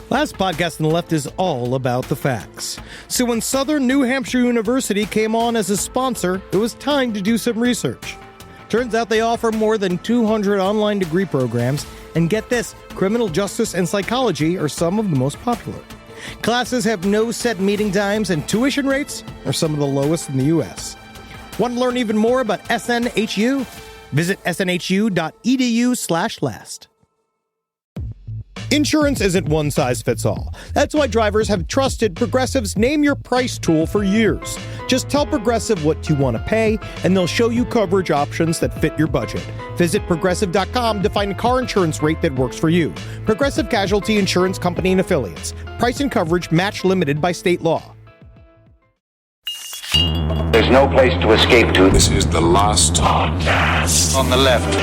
Last podcast on the left is all about the facts. So when Southern New Hampshire University came on as a sponsor, it was time to do some research. Turns out they offer more than 200 online degree programs, and get this, criminal justice and psychology are some of the most popular. Classes have no set meeting times, and tuition rates are some of the lowest in the U.S. Want to learn even more about SNHU? Visit snhu.edu/last. Insurance isn't one size fits all. That's why drivers have trusted Progressive's Name Your Price tool for years. Just tell Progressive what you want to pay, and they'll show you coverage options that fit your budget. Visit Progressive.com to find a car insurance rate that works for you. Progressive Casualty Insurance Company and Affiliates. Price and coverage match limited by state law. There's no place to escape to. This is the last podcast. On the left.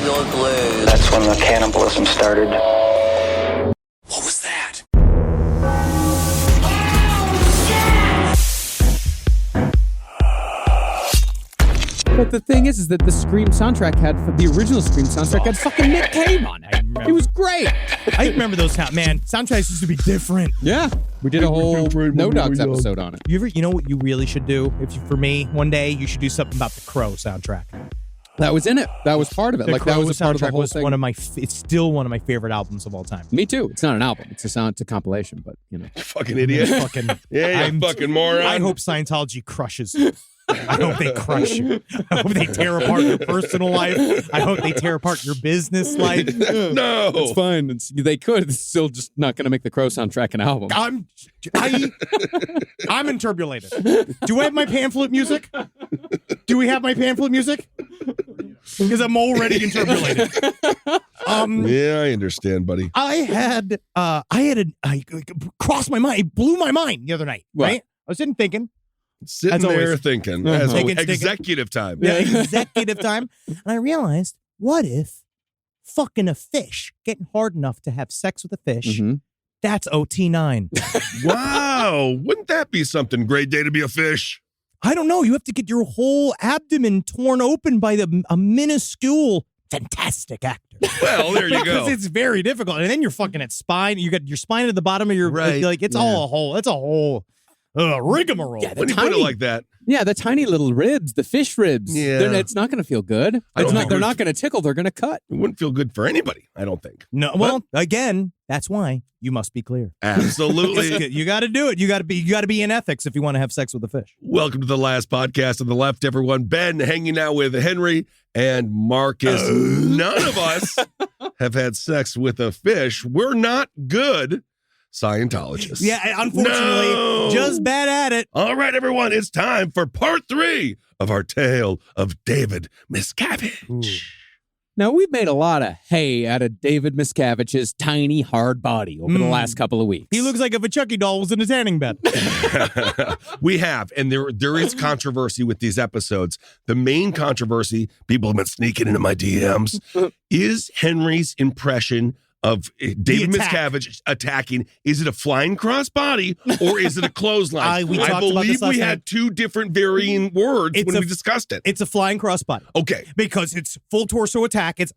Your glaze. That's when the cannibalism started. What was that? But the thing is that the Scream soundtrack the original Scream soundtrack had fucking Nick Cave on it. It was great. I remember those man. Soundtracks used to be different. Yeah, we did a whole No Dogs episode on it. You know what you really should do? For me, one day you should do something about the Crow soundtrack. That was in it. That was part of it. The Crow that was a part of the soundtrack whole was thing. it's still one of my favorite albums of all time. Me too. It's not an album. It's a compilation. But you know, fucking idiot. You fucking moron. I hope Scientology crushes you. I hope they crush you. I hope they tear apart your personal life. I hope they tear apart your business life. No, it's fine. They could. It's still just not going to make the Crow soundtrack an album. I'm interpolated. Do I have my pamphlet music? Do we have my pamphlet music? Because I'm already interpolated. Yeah, I understand, buddy. I crossed my mind. It blew my mind the other night. What? Right? I was thinking. Sitting there thinking. As Thinking. executive time. Yeah, executive time. And I realized, what if fucking a fish, getting hard enough to have sex with a fish, that's OT9. Wow. Wouldn't that be something? Great day to be a fish. I don't know. You have to get your whole abdomen torn open by a minuscule, fantastic actor. Well, there you go. Because it's very difficult. And then you're fucking at spine. You got your spine at the bottom of your, it's all a whole, it's a whole rigmarole. Yeah, when you put it like that. Yeah, the tiny little ribs, the fish ribs. Yeah. It's not going to feel good. They're not going to tickle. They're going to cut. It wouldn't feel good for anybody, I don't think. No, well, again, that's why you must be clear. Absolutely. You got to do it. You got to be in ethics if you want to have sex with a fish. Welcome to the last podcast on the left, everyone. Ben hanging out with Henry and Marcus. None of us have had sex with a fish. We're not good Scientologists. Yeah, unfortunately, just bad at it. All right, everyone, it's time for part 3 of our tale of David Miscavige. Ooh. Now, we've made a lot of hay out of David Miscavige's tiny, hard body over the last couple of weeks. He looks like if a Chucky doll was in a tanning bed. We have, and there is controversy with these episodes. The main controversy, people have been sneaking into my DMs, is Henry's impression of David Miscavige attacking. Is it a flying crossbody or is it a clothesline? I believe we had 2 different varying words when we discussed it. It's a flying crossbody. Okay. Because it's full torso attack. It's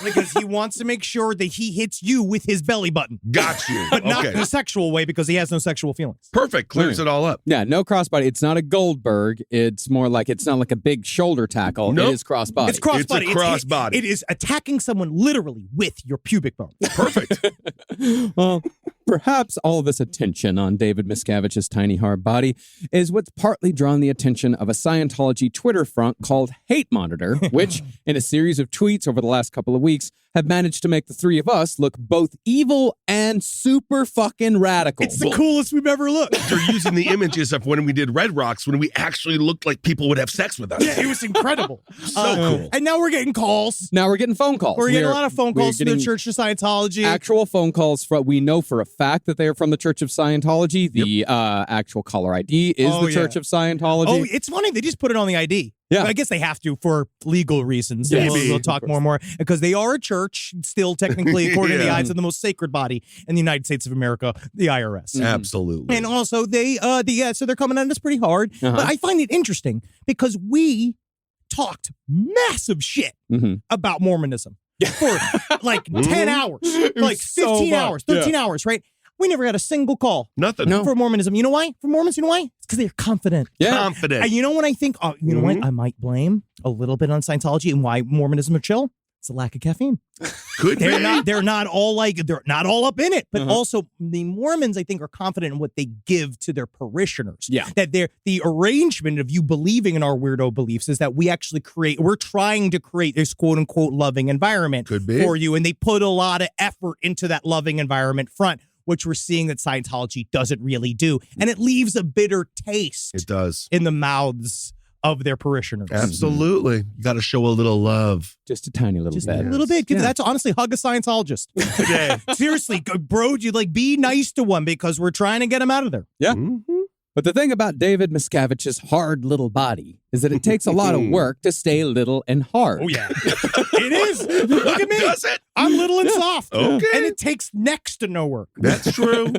because he wants to make sure that he hits you with his belly button. Got you. But not in a sexual way because he has no sexual feelings. Perfect. Clears it all up. Yeah, no crossbody. It's not a Goldberg. It's more like, it's not like a big shoulder tackle. Nope. It is crossbody. It's crossbody. It's a crossbody. It is attacking someone literally with your pubic bone. Perfect. Well, perhaps all this attention on David Miscavige's tiny hard body is what's partly drawn the attention of a Scientology Twitter front called Hate Monitor, which, in a series of tweets over the last couple of weeks, have managed to make the 3 of us look both evil and super fucking radical. It's the coolest we've ever looked. They're using the images of when we did Red Rocks, when we actually looked like people would have sex with us. Yeah, it was incredible. So cool. And now we're getting calls. Now we're getting phone calls. We're getting a lot of phone calls to the Church of Scientology. Actual phone calls. We know for a fact that they are from the Church of Scientology. The actual caller ID is the Church of Scientology. Oh, it's funny. They just put it on the ID. Yeah. I guess they have to for legal reasons. Yes. We'll talk more and more because they are a church still technically according to the eyes of the most sacred body in the United States of America, the IRS. Absolutely. And also so they're coming at us pretty hard. But I find it interesting because we talked massive shit about Mormonism. for like 10 hours, for like 15 hours, 13 hours, right? We never got a single call. Nothing. For Mormonism. You know why? For Mormons, you know why? It's because they're confident. Yeah. Confident. You know what I think? You know what? I might blame a little bit on Scientology and why Mormonism are chill. It's the lack of caffeine. Could They're be. not. They're not all up in it. But also, the Mormons, I think, are confident in what they give to their parishioners. Yeah. That the arrangement of you believing in our weirdo beliefs is that we actually we're trying to create this quote unquote loving environment Could be. for you, and they put a lot of effort into that loving environment front, which we're seeing that Scientology doesn't really do, and it leaves a bitter taste. It does. In the mouths of their parishioners. Absolutely. You got to show a little love. Just a tiny little Just bit. a little bit. Yeah. That's honestly, hug a Scientologist. Today. Seriously, bro, you be nice to one because we're trying to get him out of there. Yeah. Mhm. But the thing about David Miscavige's hard little body is that it takes a lot of work to stay little and hard. Oh, yeah. It is. Look at me. Does it? I'm little and soft. Okay. And it takes next to no work. That's true.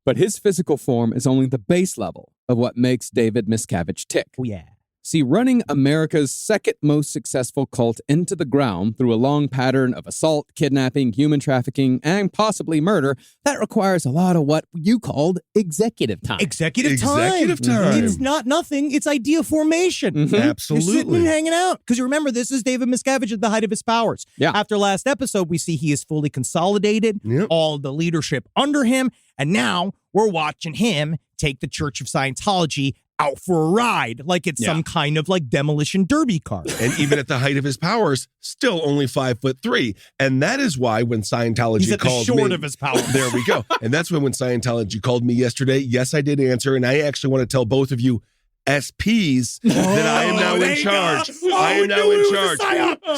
But his physical form is only the base level of what makes David Miscavige tick. Oh, yeah. See, running America's second most successful cult into the ground through a long pattern of assault, kidnapping, human trafficking, and possibly murder, that requires a lot of what you called executive time. Executive time. Executive time. It's not nothing. It's idea formation. Mhm. You're sitting Absolutely. and hanging out. Because you remember, this is David Miscavige at the height of his powers. Yeah. After last episode, we see he is fully consolidated, Yep. all the leadership under him. And now we're watching him take the Church of Scientology out for a ride like it's some kind of demolition derby car. And even at the height of his powers, still only 5'3". And that is why when Scientology He's at the called short me, of his powers. There we go. And that's when Scientology called me yesterday. Yes, I did answer. And I actually want to tell both of you SPs that I am now in charge. I am now in charge.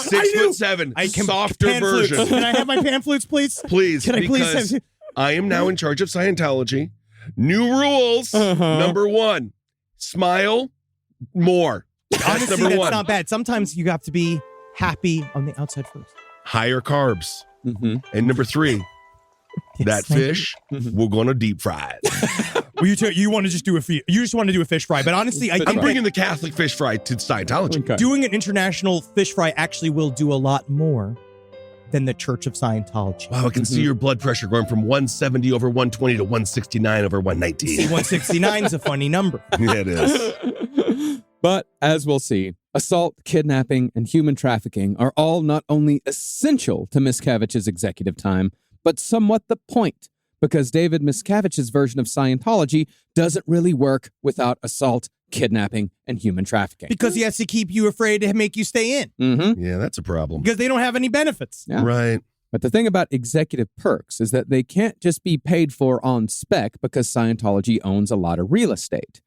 6'7", softer pan flutes. version. Can I have my pan flutes, please? Please, Can I please because have... I am now in charge of Scientology. New rules. Number one, smile more. That's Honestly, number that's one. not bad. Sometimes you have to be happy on the outside first. Higher carbs. Mm-hmm. And number three, that thank fish, we're going to deep fry it. Well, you want to just do you just want to do a fish fry, but honestly, I I'm think bringing the Catholic fish fry to Scientology. Okay. doing an international fish fry actually will do a lot more than the Church of Scientology. Wow, I can see your blood pressure going from 170 over 120 to 169 over See, 119. 169 is a funny number. Yeah, it is. But as we'll see, assault, kidnapping, and human trafficking are all not only essential to Miscavige's executive time, but somewhat the point, because David Miscavige's version of Scientology doesn't really work without assault, kidnapping, and human trafficking. Because he has to keep you afraid to make you stay in. Mm-hmm. Yeah, that's a problem. Because they don't have any benefits. Yeah. Right. But the thing about executive perks is that they can't just be paid for on spec because Scientology owns a lot of real estate.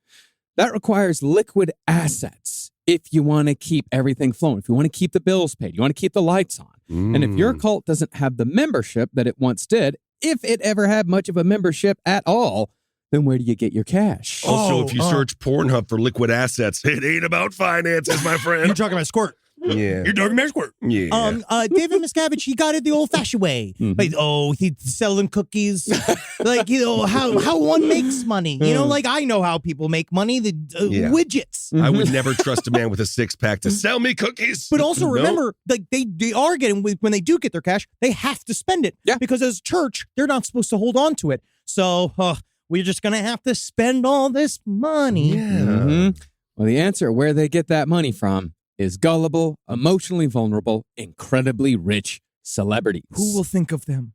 That requires liquid assets if you want to keep everything flowing, if you want to keep the bills paid, you want to keep the lights on. And if your cult doesn't have the membership that it once did, if it ever had much of a membership at all, then where do you get your cash? Also, if you search Pornhub for liquid assets, it ain't about finances, my You're friend. talking about squirt. Yeah. You're talking about squirt. Yeah. David Miscavige, he got it the old-fashioned way. Like, he's selling cookies. How one makes money. I know how people make money. The widgets. I would never trust a man with a six-pack to sell me cookies. But also Nope. remember, they are getting, when they do get their cash, they have to spend it. Yeah. Because as a church, they're not supposed to hold on to it. So we're just going to have to spend all this money. Yeah. Mhm. Well, the answer where they get that money from is gullible, emotionally vulnerable, incredibly rich celebrities. Who will think of them?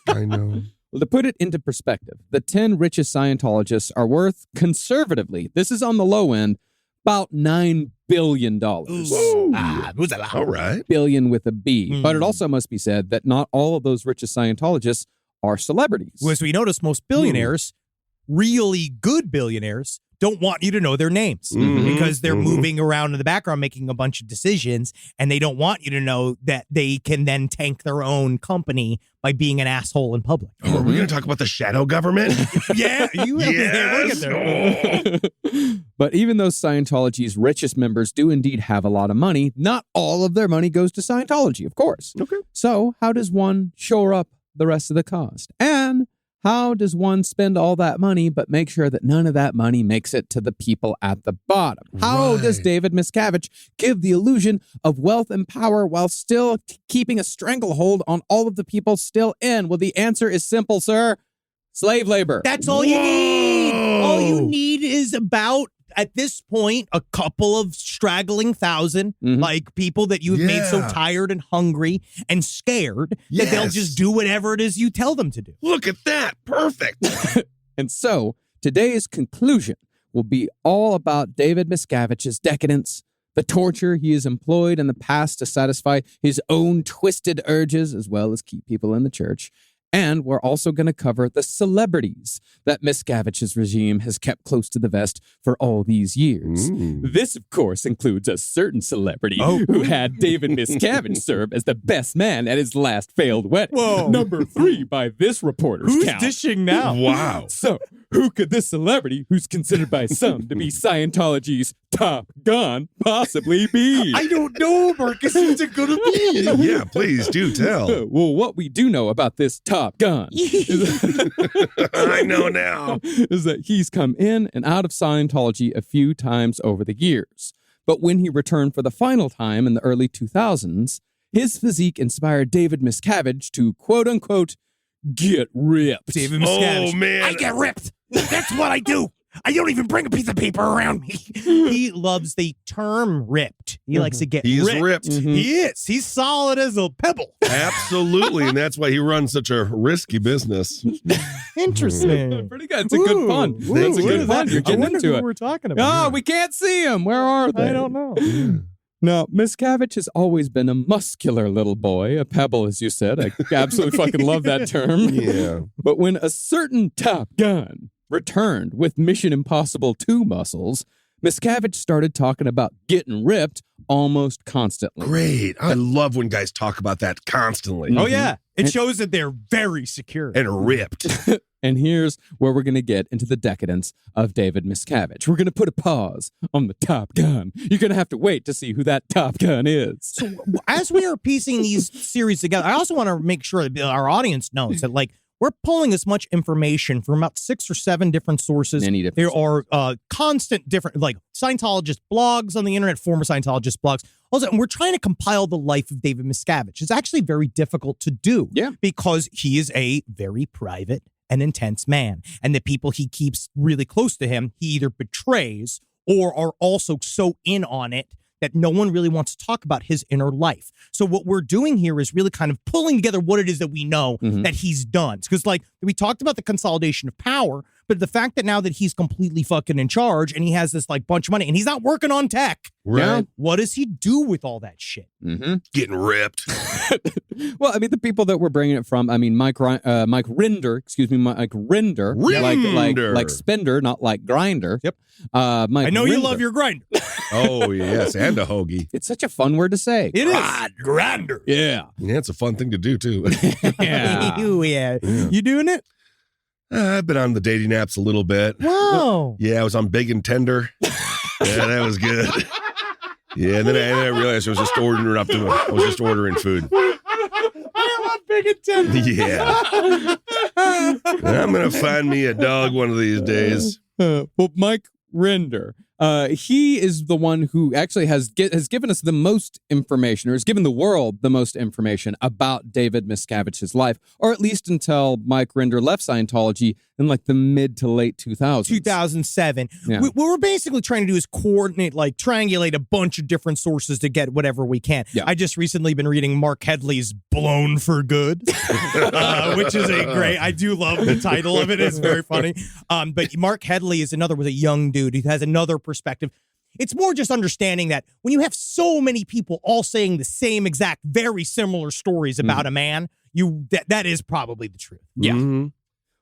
I know. Well, to put it into perspective, the 10 richest Scientologists are worth, conservatively, this is on the low end, about $9 billion. Who's a lot? All right. Billion with a B. But it also must be said that not all of those richest Scientologists are celebrities. As we notice, most billionaires, really good billionaires, don't want you to know their names because they're moving around in the background making a bunch of decisions, and they don't want you to know that they can then tank their own company by being an asshole in public. Oh, are we going to talk about the shadow government? Yeah, we'll get there. Oh. But even though Scientology's richest members do indeed have a lot of money, not all of their money goes to Scientology, of course. Okay. So how does one shore up the rest of the cost? And how does one spend all that money but make sure that none of that money makes it to the people at the bottom? How does David Miscavige give the illusion of wealth and power while still keeping a stranglehold on all of the people still in? Well, the answer is simple, sir. Slave labor. That's all you need. All you need is about, at this point, a couple of straggling thousand, like people that you've made so tired and hungry and scared that they'll just do whatever it is you tell them to do. Look at that. Perfect. And so today's conclusion will be all about David Miscavige's decadence, the torture he has employed in the past to satisfy his own twisted urges, as well as keep people in the church. And we're also going to cover the celebrities that Miscavige's regime has kept close to the vest for all these years. This, of course, includes a certain celebrity who had David Miscavige serve as the best man at his last failed wedding. Whoa. Number 3 by this reporter's Who's count. dishing now? Wow. So, who could this celebrity, who's considered by some to be Scientology's top gun, possibly be? I don't know, Marcus. Who's it going to be? Yeah, please do tell. Well, what we do know about this top gun I know now. is that he's come in and out of Scientology a few times over the years. But when he returned for the final time in the early 2000s, his physique inspired David Miscavige to, quote-unquote, get ripped. David Miscavige. Oh, man. I get ripped. That's what I do. I don't even bring a piece of paper around me. He loves the term ripped. He likes to get He's ripped. ripped. He is. He's solid as a pebble. Absolutely. And that's why he runs such a risky business. Interesting. Pretty good. It's a good pun. Ooh, That's a what good is pun. that? You're I getting wonder into who it. we're talking about. Oh, we can't see him. Where are they? I don't know. Now, Miscavige has always been a muscular little boy, a pebble, as you said. I absolutely fucking love that term. Yeah. But when a certain top gun returned with Mission Impossible 2 muscles, Miscavige started talking about getting ripped almost constantly. Great. I love when guys talk about that constantly. Oh, yeah. It shows that they're very secure. And ripped. And here's where we're going to get into the decadence of David Miscavige. We're going to put a pause on the top gun. You're going to have to wait to see who that top gun is. So as we are piecing these series together, I also want to make sure that our audience knows that, like, we're pulling as much information from about 6 or 7 different sources. Many different There are constant different, like, Scientologist blogs on the internet, former Scientologist blogs. Also, and we're trying to compile the life of David Miscavige. It's actually very difficult to do. Yeah. Because he is a very private and intense man. And the people he keeps really close to him, he either betrays or are also so in on it that no one really wants to talk about his inner life. So what we're doing here is really kind of pulling together what it is that we know that he's done. Because, like, we talked about the consolidation of power, but the fact that now that he's completely fucking in charge and he has this, like, bunch of money and he's not working on tech, Right. what does he do with all that shit? Getting ripped. Well, I mean, the people that we're bringing it from, I mean, Mike Rinder, Mike Rinder, Rinder. like spender, not like grinder. Yep. Mike I know you Rinder. love your grinder. Oh, yes. And a hoagie. It's such a fun word to say. It is. Grinder. Yeah. Yeah, it's a fun thing to do, too. Yeah. Yeah. You doing it? I've been on the dating apps a little bit. Wow. Yeah, I was on Big and Tender. Yeah, that was good. Yeah, and then I realized I was just ordering food. I love Big and Tender. Yeah. I'm going to find me a dog one of these days. Well, Mike Rinder, he is the one who actually has given us the most information, or has given the world the most information about David Miscavige's life, or at least until Mike Rinder left Scientology in like the mid to late 2000s. 2007. Yeah. What we're basically trying to do is coordinate, like triangulate a bunch of different sources to get whatever we can. Yeah. I just recently been reading Mark Headley's Blown for Good, which is a great, I do love the title of it. It's very funny. But Mark Headley was a young dude who has another perspective. It's more just understanding that when you have so many people all saying the same exact, very similar stories about a man, that is probably the truth. Yeah. Mhm.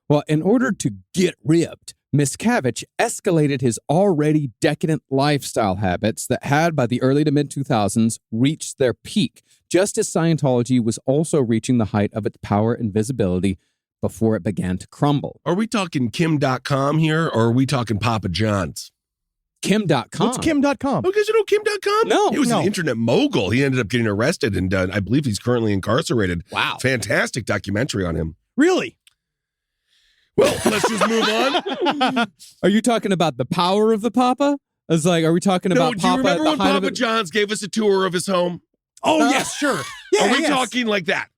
Well, in order to get ripped, Miscavige escalated his already decadent lifestyle habits that had, by the early to mid-2000s, reached their peak, just as Scientology was also reaching the height of its power and visibility before it began to crumble. Are we talking Kim.com here, or are we talking Papa John's? Kim.com. What's Kim.com? Oh, guys, you know Kim.com? No, He was no. an internet mogul. He ended up getting arrested, and I believe he's currently incarcerated. Wow. Fantastic documentary on him. Really? Well, let's just move on. Are you talking about the power of the Papa? It's like, are we talking No, about do you Papa at remember the when height of Papa it? John's gave us a tour of his home? Oh, yes, sure. Yeah, Are we yes. talking like that?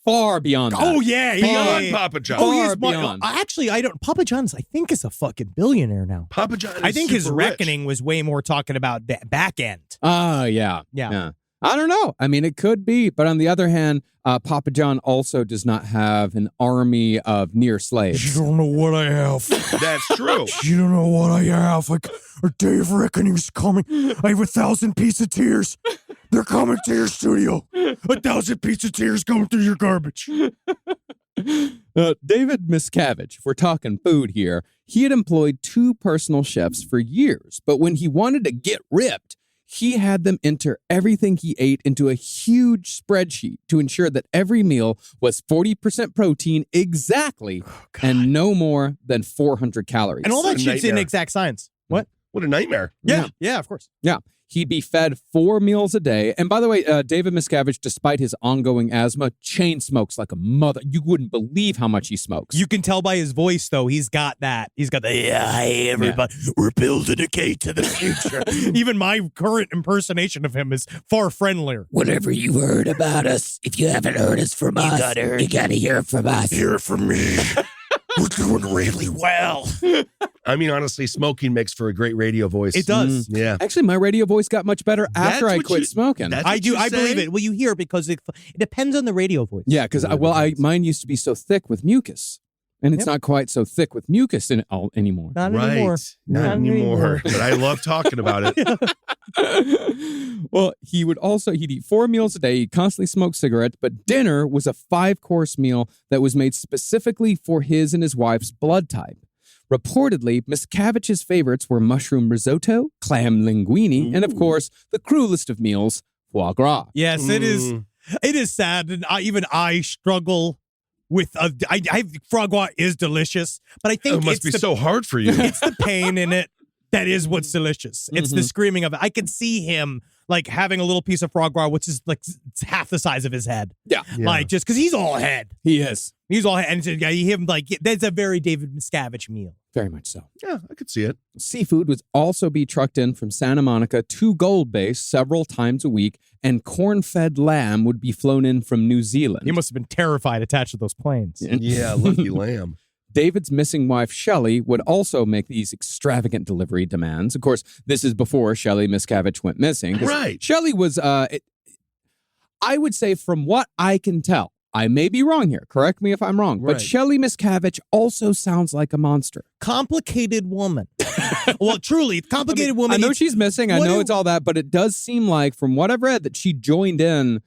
Far beyond that. Oh, yeah. Beyond Papa John. Oh, Far he's beyond. actually, I don't. Papa John's, I think, is a fucking billionaire now. Papa John is I think his super rich. reckoning was way more talking about the back end. Oh, yeah. Yeah. I don't know. I mean, it could be. But on the other hand, Papa John also does not have an army of near slaves. don't know what I have. That's true. You don't know what I have. Like, a day of reckoning's coming. I have 1,000 pieces of tears. They're coming to your studio. 1,000 pieces of tears going through your garbage. David Miscavige, if we're talking food here, he had employed 2 personal chefs for years. But when he wanted to get ripped, he had them enter everything he ate into a huge spreadsheet to ensure that every meal was 40% protein exactly and no more than 400 calories. And all that What a shit's in nightmare. exact science. What? What a nightmare. Yeah, of course. Yeah. He'd be fed 4 meals a day. And by the way, David Miscavige, despite his ongoing asthma, chain smokes like a mother. You wouldn't believe how much he smokes. You can tell by his voice, though. He's got that. He's got the, hey, everybody. We're building a gate to the future. Even my current impersonation of him is far friendlier. Whatever you heard about us, if you haven't heard us from us, you gotta hear it from us. Hear it from me. We're doing really well. I mean, honestly, smoking makes for a great radio voice. It does. Yeah. Actually, my radio voice got much better after I what quit you- smoking. that's I what do. you I say? believe it. Well, you hear it because it depends on the radio voice. Yeah, because mine used to be so thick with mucus, and it's not quite so thick with mucus in it all anymore. Not Right. anymore. Not anymore. But I love talking about it. Well, he'd eat 4 meals a day. He'd constantly smoke cigarettes, but dinner was a 5-course meal that was made specifically for his and his wife's blood type. Reportedly, Miscavige's favorites were mushroom risotto, clam linguine, and of course, the cruelest of meals, foie gras. Yes, it is. It is sad, and I struggle with. Foie gras is delicious, but I think It must it's be so hard for you. it's the pain in it that is what's delicious. It's the screaming of it. I could see him like having a little piece of foie gras, which is like it's half the size of his head. Yeah. Like just because he's all head. He is. He's all head, and so, yeah, you hear him like that's a very David Miscavige meal. Very much so. Yeah, I could see it. Seafood would also be trucked in from Santa Monica to Gold Base several times a week, and corn-fed lamb would be flown in from New Zealand. He must have been terrified attached to those planes. Yeah, lucky lamb. David's missing wife, Shelley, would also make these extravagant delivery demands. Of course, this is before Shelley Miscavige went missing. 'Cause Right. Shelley was, I would say from what I can tell, I may be wrong here. Correct me if I'm wrong. But Right. Shelley Miscavige also sounds like a monster. Complicated woman. Well, truly, complicated woman. I know It's- she's missing. I what know do- it's all that, but it does seem like, from what I've read, that she joined in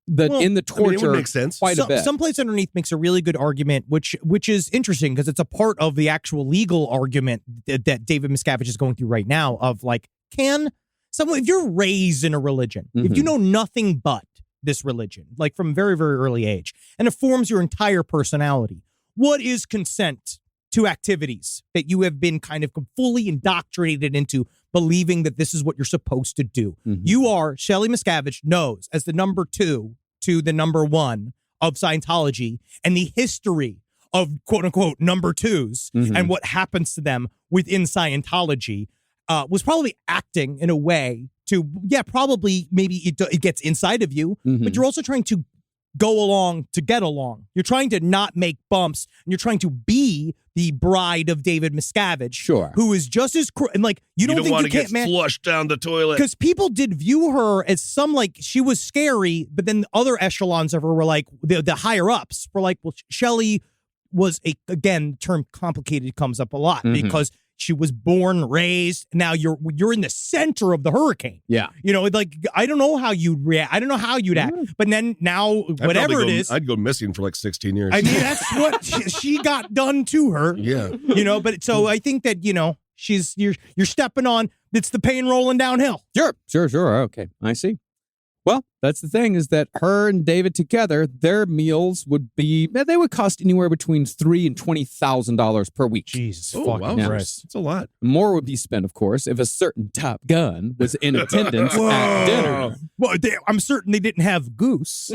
in the I mean, it torture would make sense. quite a bit. Someplace underneath makes a really good argument, which is interesting because it's a part of the actual legal argument that David Miscavige is going through right now. Of like, can someone, if you're raised in a religion, if you know nothing but this religion, like from a very, very early age, and it forms your entire personality, what is consent to activities that you have been kind of fully indoctrinated into believing that this is what you're supposed to do? You are, Shelley Miscavige knows, as the number 2 to the number 1 of Scientology and the history of quote unquote number 2s and what happens to them within Scientology, was probably acting in a way to, probably maybe it gets inside of you, but you're also trying to go along to get along. You're trying to not make bumps, and you're trying to be the bride of David Miscavige, Sure. who is just as and like you don't think want you to can't get flushed down the toilet. because people did view her as some like she was scary, but then other echelons of her were like the higher ups were like, well, Shelley was again, term complicated comes up a lot because she was born, raised. Now you're in the center of the hurricane. Yeah. You know, like I don't know how you'd react. I don't know how you'd act. But then now, whatever it is, I'd go missing for like 16 years. I mean, that's what she got done to her. Yeah. You know, but so I think that, you know, you're stepping on, it's the pain rolling downhill. Sure. Okay. I see. Well, That's the thing, is that her and David together, their meals would cost anywhere between $3,000 and $20,000 per week. Jesus Oh, fucking wow. Christ. That's a lot. More would be spent, of course, if a certain Top Gun was in attendance at dinner. Well, I'm certain they didn't have goose.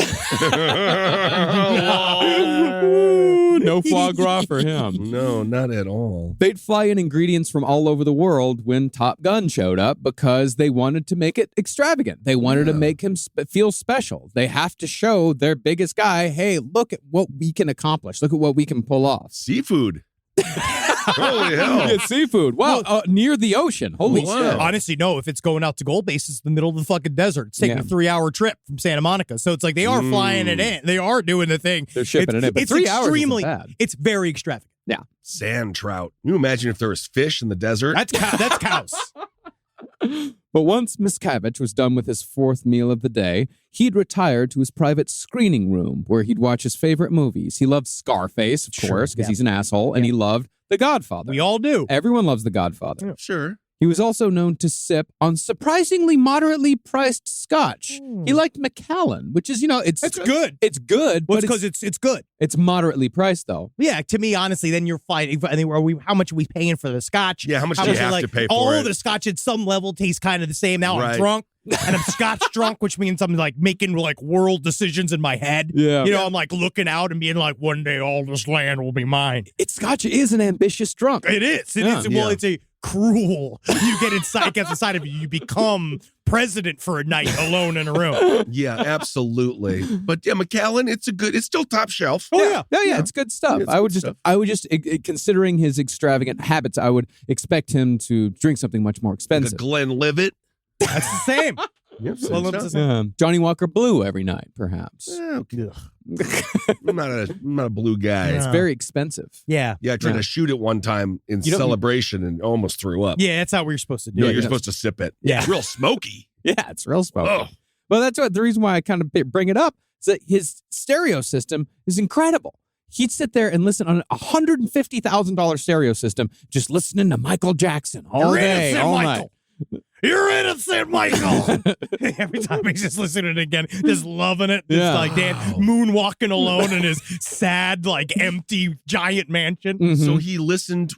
No foie gras for him. No, not at all. They'd fly in ingredients from all over the world when Top Gun showed up because they wanted to make it extravagant. They wanted to make him feel special. They have to show their biggest guy, hey, look at what we can accomplish. Look at what we can pull off. Seafood. Holy hell. Yeah, seafood. Wow, near the ocean. Holy shit. Honestly, no. If it's going out to Gold Base, it's the middle of the fucking desert. It's taking a 3-hour trip from Santa Monica. So it's like they are flying it in. They are doing the thing. They're shipping it in. But 3 hours isn't bad. It's very extravagant. Yeah. Sand trout. Can you imagine if there was fish in the desert? That's cows. But once Miscavige was done with his fourth meal of the day, he'd retire to his private screening room where he'd watch his favorite movies. He loved Scarface, of course, because he's an asshole, and he loved The Godfather. We all do. Everyone loves The Godfather. Sure. He was also known to sip on surprisingly moderately priced scotch. He liked MacLeod, which is, it's good. It's good, Well, but because it's good. it's moderately priced, though. Yeah, to me, honestly, then you're fighting. How much are we paying for the scotch? Yeah, how much do you have to pay for all it? of the scotch at some level tastes kind of the same. Now I'm Right. drunk. And I'm scotch drunk, which means I'm like making like world decisions in my head. Yeah. I'm like looking out and being like, one day all this land will be mine. Scotch is an ambitious drunk. It is. It is. Well, it's a cruel. You get gets inside of you. You become president for a night alone in a room. Yeah, absolutely. But yeah, MacLeod, it's still top shelf. Oh yeah. Yeah, it's good stuff. It's I would good just, stuff. considering his extravagant habits, I would expect him to drink something much more Like a expensive. Glenlivet. That's the same. Yep, Well, same it's stuff. Johnny Walker Blue every night, perhaps. Okay. I'm not a blue guy. It's very expensive. Yeah. Yeah, I tried to shoot it one time in You don't- celebration and almost threw up. Yeah, that's not what you're supposed to do. No, you're supposed to sip it. Yeah. It's real smoky. Yeah, it's real smoky. Oh. Well, that's the reason why I kind of bring it up is that his stereo system is incredible. He'd sit there and listen on a $150,000 stereo system, just listening to Michael Jackson all day, all night. You're innocent, Michael. Every time he's just listening again, just loving it. Just Yeah. like Dan moonwalking alone in his sad, like empty giant mansion. Mhm. So he listened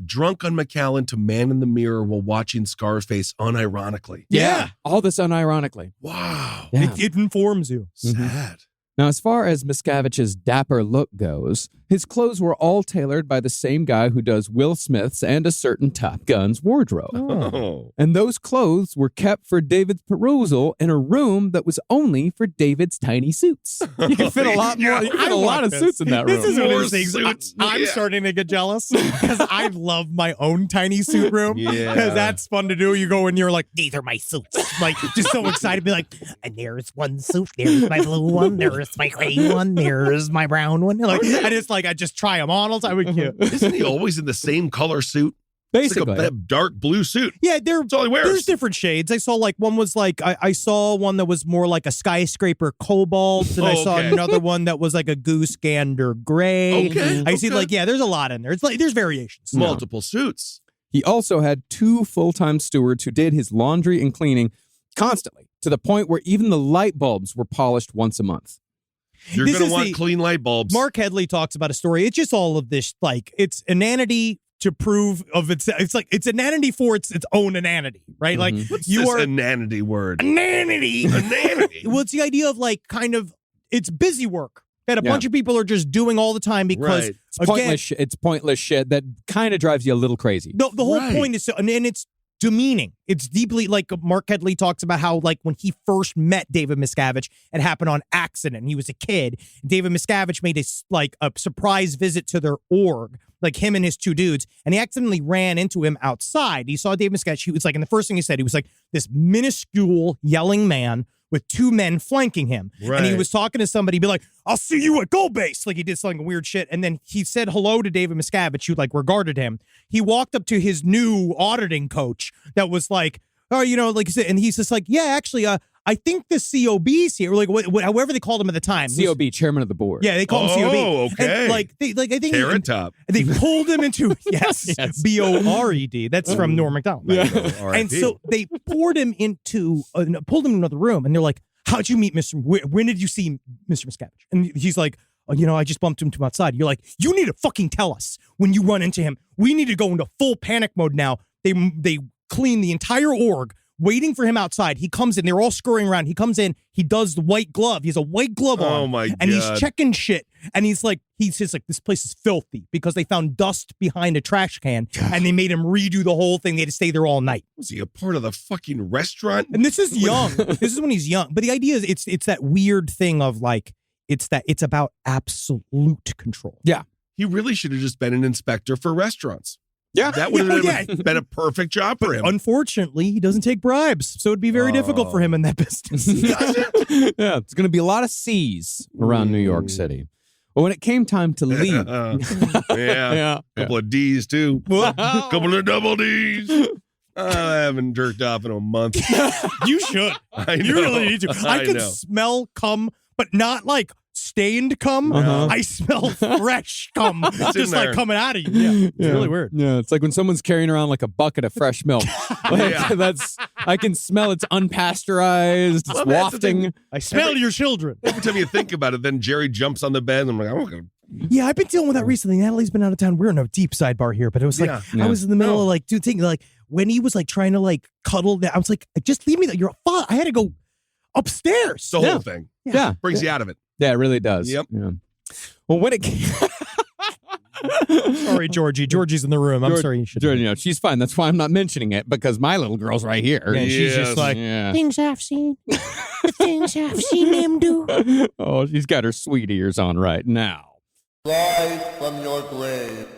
drunk on MacLeod to Man in the Mirror while watching Scarface unironically. Yeah. All this unironically. Wow. Yeah. It informs you. Sad. Now, as far as Miscavige's dapper look goes, his clothes were all tailored by the same guy who does Will Smith's and a certain Top Gun's wardrobe. Oh. And those clothes were kept for David's perusal in a room that was only for David's tiny suits. You can fit a lot more. You can fit a lot of suits in that room. This is one of More those things. suits. I'm Yeah. starting to get jealous because I love my own tiny suit room. Yeah. Because that's fun to do. You go and you're like, these are my suits. Like, just so excited. Be like, and there's one suit. There's my blue one. There's my gray one. There's my brown one. Like, I just try them on all the time. We cute. Isn't he always in the same color suit? It's Basically. like a dark blue suit. Yeah, That's all he wears. there's different shades. I saw like one was like I saw one that was more like a skyscraper cobalt, and I saw Okay. another one that was like a goose gander gray. Okay, I see okay. like there's a lot in there. It's like there's variations. Multiple suits. He also had 2 full-time stewards who did his laundry and cleaning constantly, to the point where even the light bulbs were polished once a month. You're This going is to want the- clean light bulbs. Mark Headley talks about a story. It's just all of this, like it's inanity to prove of it's like it's inanity for its own inanity, right? Like What's you this are inanity word? inanity. Inanity. Well, it's the idea of like kind of it's busy work that a Yeah. bunch of people are just doing all the time because Right. It's pointless shit that kind of drives you a little crazy. the whole Right. point is and it's demeaning. It's deeply like Mark Headley talks about how like when he first met David Miscavige, it happened on accident. He was a kid. David Miscavige made a surprise visit to their org, like him and his 2 dudes, and he accidentally ran into him outside. He saw David Miscavige. He was like, and the first thing he said, he was like this minuscule yelling man with 2 men flanking him. And he Right. was talking to somebody, be like, I'll see you at Gold Base. Like he did something weird shit. And then he said hello to David Miscavige, who like regarded him. He walked up to his new auditing coach that was like, oh, like he said, and he's just like, yeah, actually, I think the COB's here, like however they called him at the time. COB, chairman of the board. Yeah, they call him COB. Oh, okay. And I think Carrot Top. they pulled him into yes, BORED. That's from Norm Macdonald. R.I.P. And so they pulled him into another room, and they're like, how'd you meet Mr. When did you see Mr. Miscavige? And he's like, oh, I just bumped into him outside. You're like, you need to fucking tell us when you run into him. We need to go into full panic mode now. They clean the entire org, waiting for him outside. He comes in. They're all scurrying around. He comes in. He does the white glove. He has a white glove on. Oh, my God. And he's checking shit. And he's just like, this place is filthy because they found dust behind a trash can and they made him redo the whole thing. They had to stay there all night. Was he a part of the fucking restaurant? And this is young. This is when he's young. But the idea is it's that weird thing of like, it's about absolute control. Yeah. He really should have just been an inspector for restaurants. Yeah. That would have been a perfect job for him. Unfortunately, he doesn't take bribes, so it'd be very difficult for him in that business. Yeah, it's going to be a lot of C's around New York City. But when it came time to leave, yeah, couple of D's too, couple of double D's. I haven't jerked off in a month. You should. I know. You really need to. I can smell cum, but not like stained cum. I smell fresh cum, just like coming out of you. Yeah, it's really weird. Yeah, it's like when someone's carrying around like a bucket of fresh milk. I can smell it's unpasteurized. It's wafting. I smell your children. Every time you think about it, then Jerry jumps on the bed and I'm like, I'm not gonna. Yeah, I've been dealing with that recently. Natalie's been out of town. We're in a deep sidebar here, but it was like I was in the middle of like thinking like when he was like trying to like cuddle that, I was like, just leave me there. You're a I had to go upstairs. The whole thing. Yeah. Brings you out of it. Yeah, it really does. Yep. Yeah. Well, when it came... Sorry, Georgie. Georgie's in the room. I'm sorry. She's fine. That's why I'm not mentioning it, because my little girl's right here. Yeah, she's just like, things I've seen. The things I've seen him do. Oh, she's got her sweet ears on right now. Rise from your grave.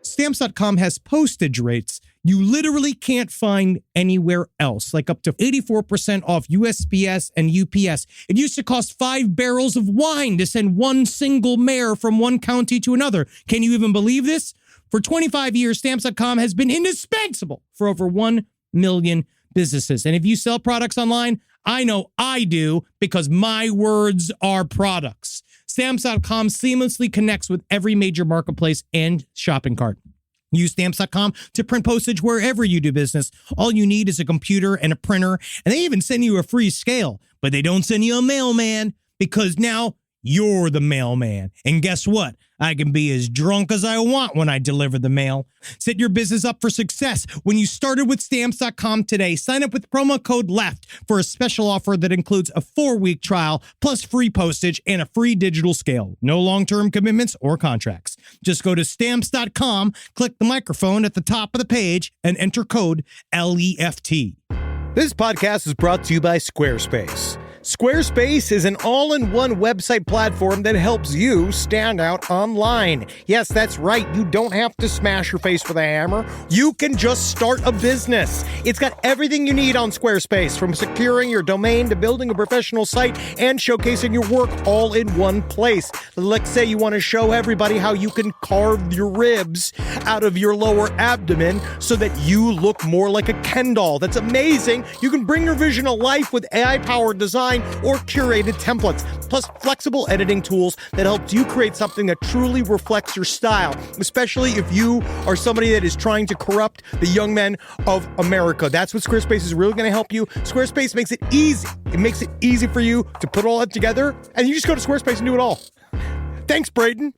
Stamps.com has postage rates you literally can't find anywhere else, like up to 84% off USPS and UPS. It used to cost 5 barrels of wine to send one single mayor from one county to another. Can you even believe this? For 25 years, Stamps.com has been indispensable for over 1 million businesses. And if you sell products online, I know I do, because my words are products. Stamps.com seamlessly connects with every major marketplace and shopping cart. Use Stamps.com to print postage wherever you do business. All you need is a computer and a printer, and they even send you a free scale. But they don't send you a mailman, because now you're the mailman. And guess what? I can be as drunk as I want when I deliver the mail. Set your business up for success when you started with Stamps.com today. Sign up with promo code LEFT for a special offer that includes a 4-week trial, plus free postage and a free digital scale. No long-term commitments or contracts. Just go to Stamps.com, click the microphone at the top of the page, and enter code LEFT. This podcast is brought to you by Squarespace. Squarespace is an all-in-one website platform that helps you stand out online. Yes, that's right. You don't have to smash your face with a hammer. You can just start a business. It's got everything you need on Squarespace, from securing your domain to building a professional site and showcasing your work all in one place. Let's say you want to show everybody how you can carve your ribs out of your lower abdomen so that you look more like a Ken doll. That's amazing. You can bring your vision to life with AI-powered design or curated templates, plus flexible editing tools that helps you create something that truly reflects your style, especially if you are somebody that is trying to corrupt the young men of America. That's what Squarespace is really going to help you. Squarespace makes it easy. It makes it easy for you to put all that together, and you just go to Squarespace and do it all. Thanks, Braden.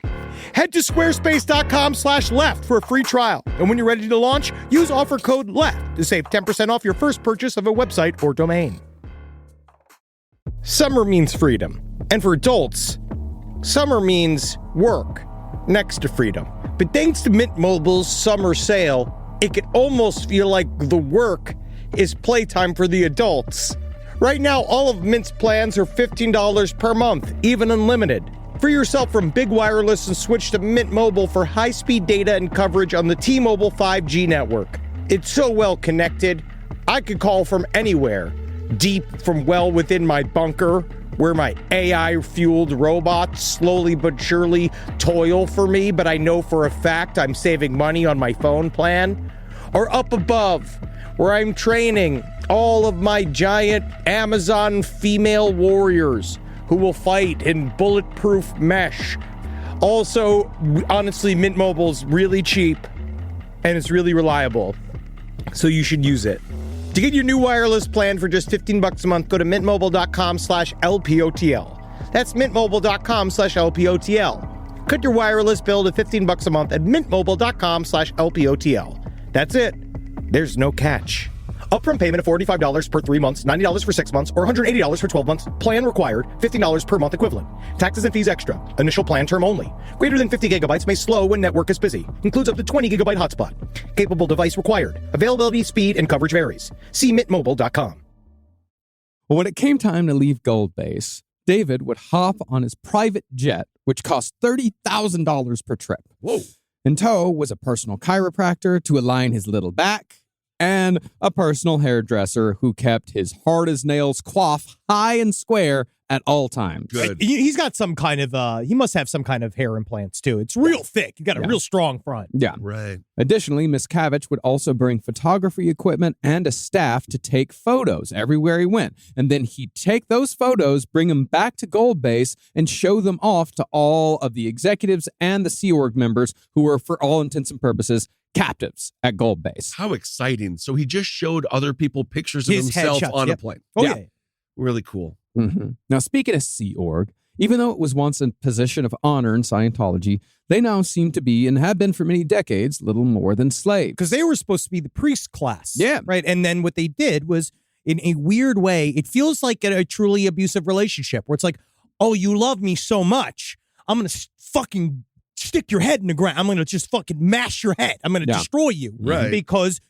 Head to squarespace.com/left for a free trial. And when you're ready to launch, use offer code LEFT to save 10% off your first purchase of a website or domain. Summer means freedom. And for adults, summer means work next to freedom. But thanks to Mint Mobile's summer sale, it can almost feel like the work is playtime for the adults. Right now, all of Mint's plans are $15 per month, even unlimited. Free yourself from big wireless and switch to Mint Mobile for high-speed data and coverage on the T-Mobile 5G network. It's so well connected, I could call from anywhere. Deep from well within my bunker, where my AI-fueled robots slowly but surely toil for me, but I know for a fact I'm saving money on my phone plan. Or up above, where I'm training all of my giant Amazon female warriors who will fight in bulletproof mesh. Also, honestly, Mint Mobile's really cheap and it's really reliable, so you should use it. To get your new wireless plan for just $15 a month, go to mintmobile.com/LPOTL. That's mintmobile.com/LPOTL. Cut your wireless bill to $15 a month at mintmobile.com/LPOTL. That's it. There's no catch. Upfront payment of $45 per 3 months, $90 for 6 months, or $180 for 12 months. Plan required, $15 per month equivalent. Taxes and fees extra. Initial plan term only. Greater than 50 gigabytes may slow when network is busy. Includes up to 20 gigabyte hotspot. Capable device required. Availability, speed, and coverage varies. See mintmobile.com. Well, when it came time to leave Gold Base, David would hop on his private jet, which cost $30,000 per trip. Whoa. In tow was a personal chiropractor to align his little back, and a personal hairdresser who kept his hard-as-nails coif high and square at all times. Good. He's got some kind of, he must have some kind of hair implants, too. It's real thick. You got a real strong front. Yeah. Right. Additionally, Miscavige would also bring photography equipment and a staff to take photos everywhere he went. And then he'd take those photos, bring them back to Gold Base, and show them off to all of the executives and the Sea Org members who were, for all intents and purposes, captives at Gold Base. How exciting. So he just showed other people pictures of His himself headshots, on yep. a plane. Oh, Yeah. yeah. Really cool. Mm-hmm. Now, speaking of Sea Org, even though it was once a position of honor in Scientology, they now seem to be, and have been for many decades, little more than slaves. Because they were supposed to be the priest class. Yeah. Right. And then what they did was, in a weird way, it feels like a truly abusive relationship where it's like, oh, you love me so much, I'm going to fucking stick your head in the ground. I'm going to just fucking mash your head. I'm going to destroy you. Right. Because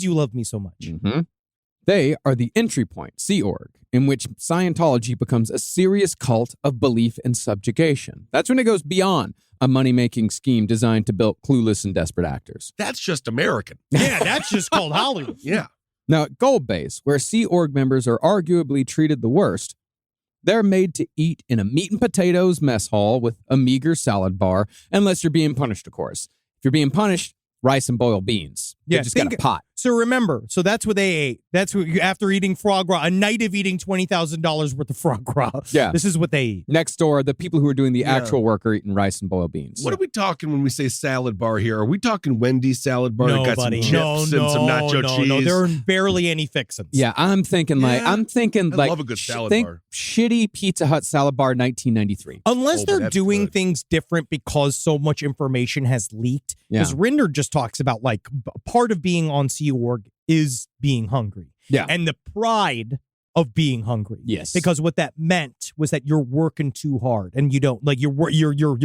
you love me so much. Mm-hmm. They are the entry point, Sea Org, in which Scientology becomes a serious cult of belief and subjugation. That's when it goes beyond a money-making scheme designed to build clueless and desperate actors. That's just American. Yeah, that's just called Hollywood. Yeah. Now, at Gold Base, where Sea Org members are arguably treated the worst, they're made to eat in a meat and potatoes mess hall with a meager salad bar, unless you're being punished, of course. If you're being punished, rice and boiled beans. Yeah, They just got a pot. So remember, that's what they ate. That's what, after eating foie gras, a night of eating $20,000 worth of foie gras. Yeah. This is what they eat. Next door, the people who are doing the actual work are eating rice and boiled beans. What are we talking when we say salad bar here? Are we talking Wendy's salad bar No, that got buddy. some chips and some nacho cheese? No, there are barely any fixins. Yeah, I'm thinking I love a good salad think bar. shitty Pizza Hut salad bar 1993. Unless but they're that's doing good. things different because so much information has leaked. Because Yeah. Rinder just talks about, like, part of being on Sea Org is being hungry. Yeah. And the pride of being hungry. Yes. Because what that meant was that you're working too hard and you don't, like, you're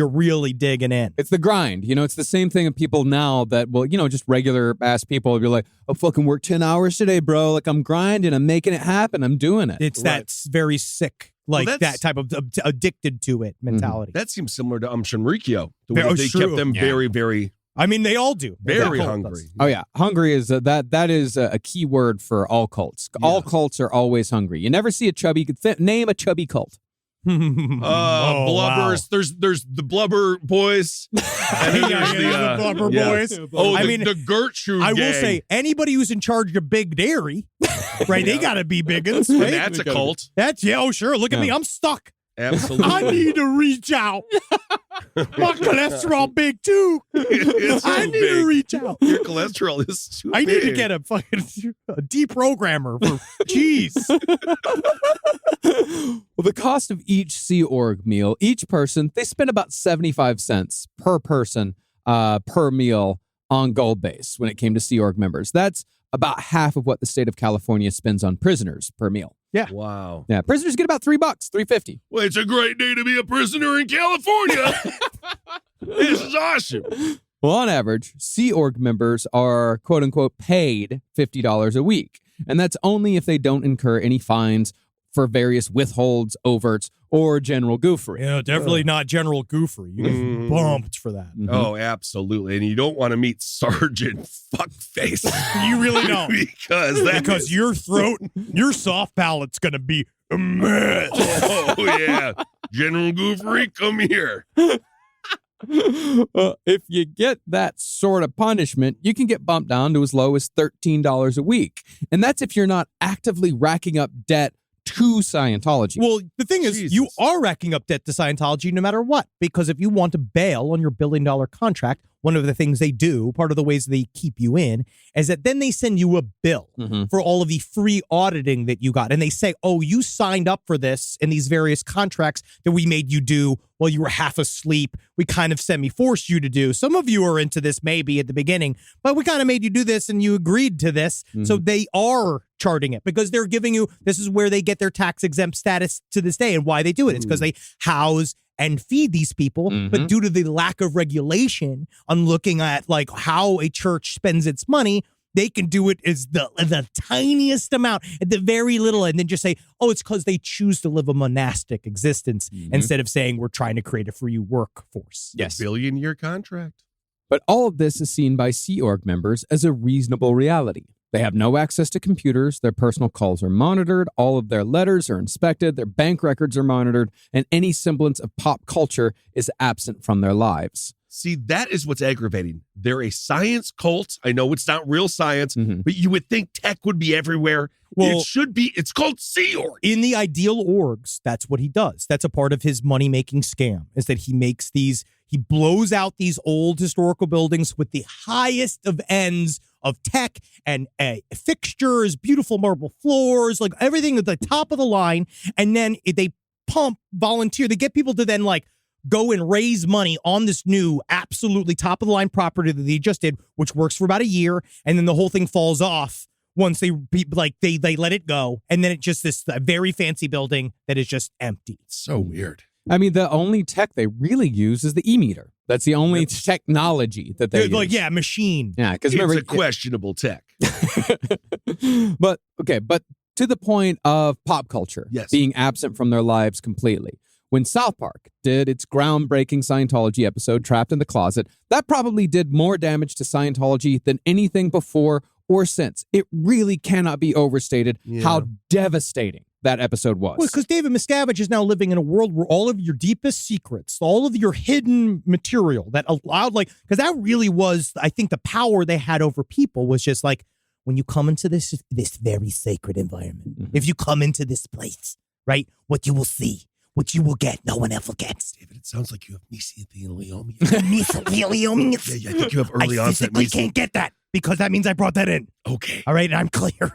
really digging in. It's the grind. You know, it's the same thing of people now that, well, you know, just regular ass people will be like, I fucking work 10 hours today, bro. Like, I'm grinding. I'm making it happen. I'm doing it. It's that very sick, like, that's- that type of addicted to it mentality. That seems similar to Shinrikyo. The way Oh, they true. kept them Yeah. very, very, I mean, they all do. very That cult hungry. does. Oh yeah, hungry is that is a key word for all cults. All cults are always hungry. You never see a chubby. Name a chubby cult. Oh, Blubbers. wow. There's the Blubber Boys. And then there's the Blubber Boys. Oh, I the, mean, the Gertrude I will gang. say, anybody who's in charge of Big Dairy, right? They got to be big uns, And right? that's a cult. That's, yeah, oh, sure. Look at Yeah. me. I'm stuck. Absolutely. I need to reach out. My cholesterol big too. It's I too need to big. reach out. Your cholesterol is too I big. need to get a fucking deprogrammer for cheese. Well, the cost of each Sea Org meal, each person, they spend about 75 cents per person per meal on Gold Base when it came to Sea Org members. That's about half of what the state of California spends on prisoners per meal. Wow. Yeah, prisoners get about $3, $3.50. Well, it's a great day to be a prisoner in California. This is awesome. Well, on average, Sea Org members are, quote unquote, paid $50 a week. And that's only if they don't incur any fines for various withholds, overts, or general goofery. Yeah, definitely not General Goofery. You get bumped for that. Oh, absolutely. And you don't want to meet Sergeant Fuckface. You really don't. because your throat, your soft palate's going to be a mess. Oh, yeah. General Goofery, come here. If you get that sort of punishment, you can get bumped down to as low as $13 a week. And that's if you're not actively racking up debt to Scientology. Well, the thing is, Jesus. you are racking up debt to Scientology no matter what, because if you want to bail on your $1 billion contract, one of the things they do, part of the ways they keep you in, is that then they send you a bill for all of the free auditing that you got. And they say, oh, you signed up for this in these various contracts that we made you do while you were half asleep. We kind of semi-forced you to do. Some of you are into this maybe at the beginning, but we kind of made you do this and you agreed to this. So they are charting it because they're giving you, this is where they get their tax exempt status to this day and why they do it. It's because they house and feed these people, but due to the lack of regulation on looking at like how a church spends its money, they can do it as the tiniest amount, at the very little, and then just say, oh, it's because they choose to live a monastic existence instead of saying we're trying to create a free workforce. Yes. $1 billion contract. But all of this is seen by Sea Org members as a reasonable reality. They have no access to computers, their personal calls are monitored, all of their letters are inspected, their bank records are monitored, and any semblance of pop culture is absent from their lives. See, that is what's aggravating. They're a science cult. I know it's not real science, but you would think tech would be everywhere. Well, it should be. It's called Sea Org. In the ideal orgs, that's what he does. That's a part of his money-making scam, is that he makes these, he blows out these old historical buildings with the highest of ends of tech and fixtures, beautiful marble floors, like everything at the top of the line. And then they pump volunteer. They get people to then like go and raise money on this new absolutely top of the line property that they just did, which works for about a year. And then the whole thing falls off once they let it go. And then it's just this very fancy building that is just empty. It's so weird. I mean, the only tech they really use is the e-meter. That's the only technology that they use. Like, yeah, machine. Yeah, because It's remember, a questionable tech. but to the point of pop culture being absent from their lives completely. When South Park did its groundbreaking Scientology episode, Trapped in the Closet, that probably did more damage to Scientology than anything before or since. It really cannot be overstated how devastating that episode was. Well, because David Miscavige is now living in a world where all of your deepest secrets, all of your hidden material that allowed, like, because that really was, I think, the power they had over people was just like, when you come into this very sacred environment, if you come into this place, right, what you will see, what you will get, no one ever gets. David, it sounds like you have mesothelioma. Mesothelioma? Yeah, I think you have early I onset physically can't get that because that means I brought that in. Okay. All right, and I'm clear.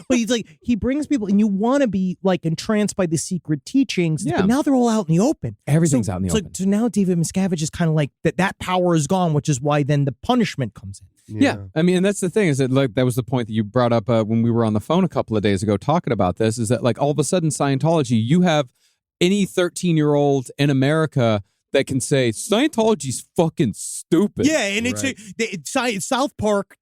But he's like, he brings people, and you want to be like entranced by the secret teachings. Yeah. But now they're all out in the open. Everything's out in the open. So now David Miscavige is kind of like that power is gone, which is why then the punishment comes in. Yeah. I mean, and that's the thing is that like that was the point that you brought up when we were on the phone a couple of days ago talking about this, is that like all of a sudden Scientology, you have any 13-year-old in America that can say Scientology's fucking stupid. Yeah, and it's South Park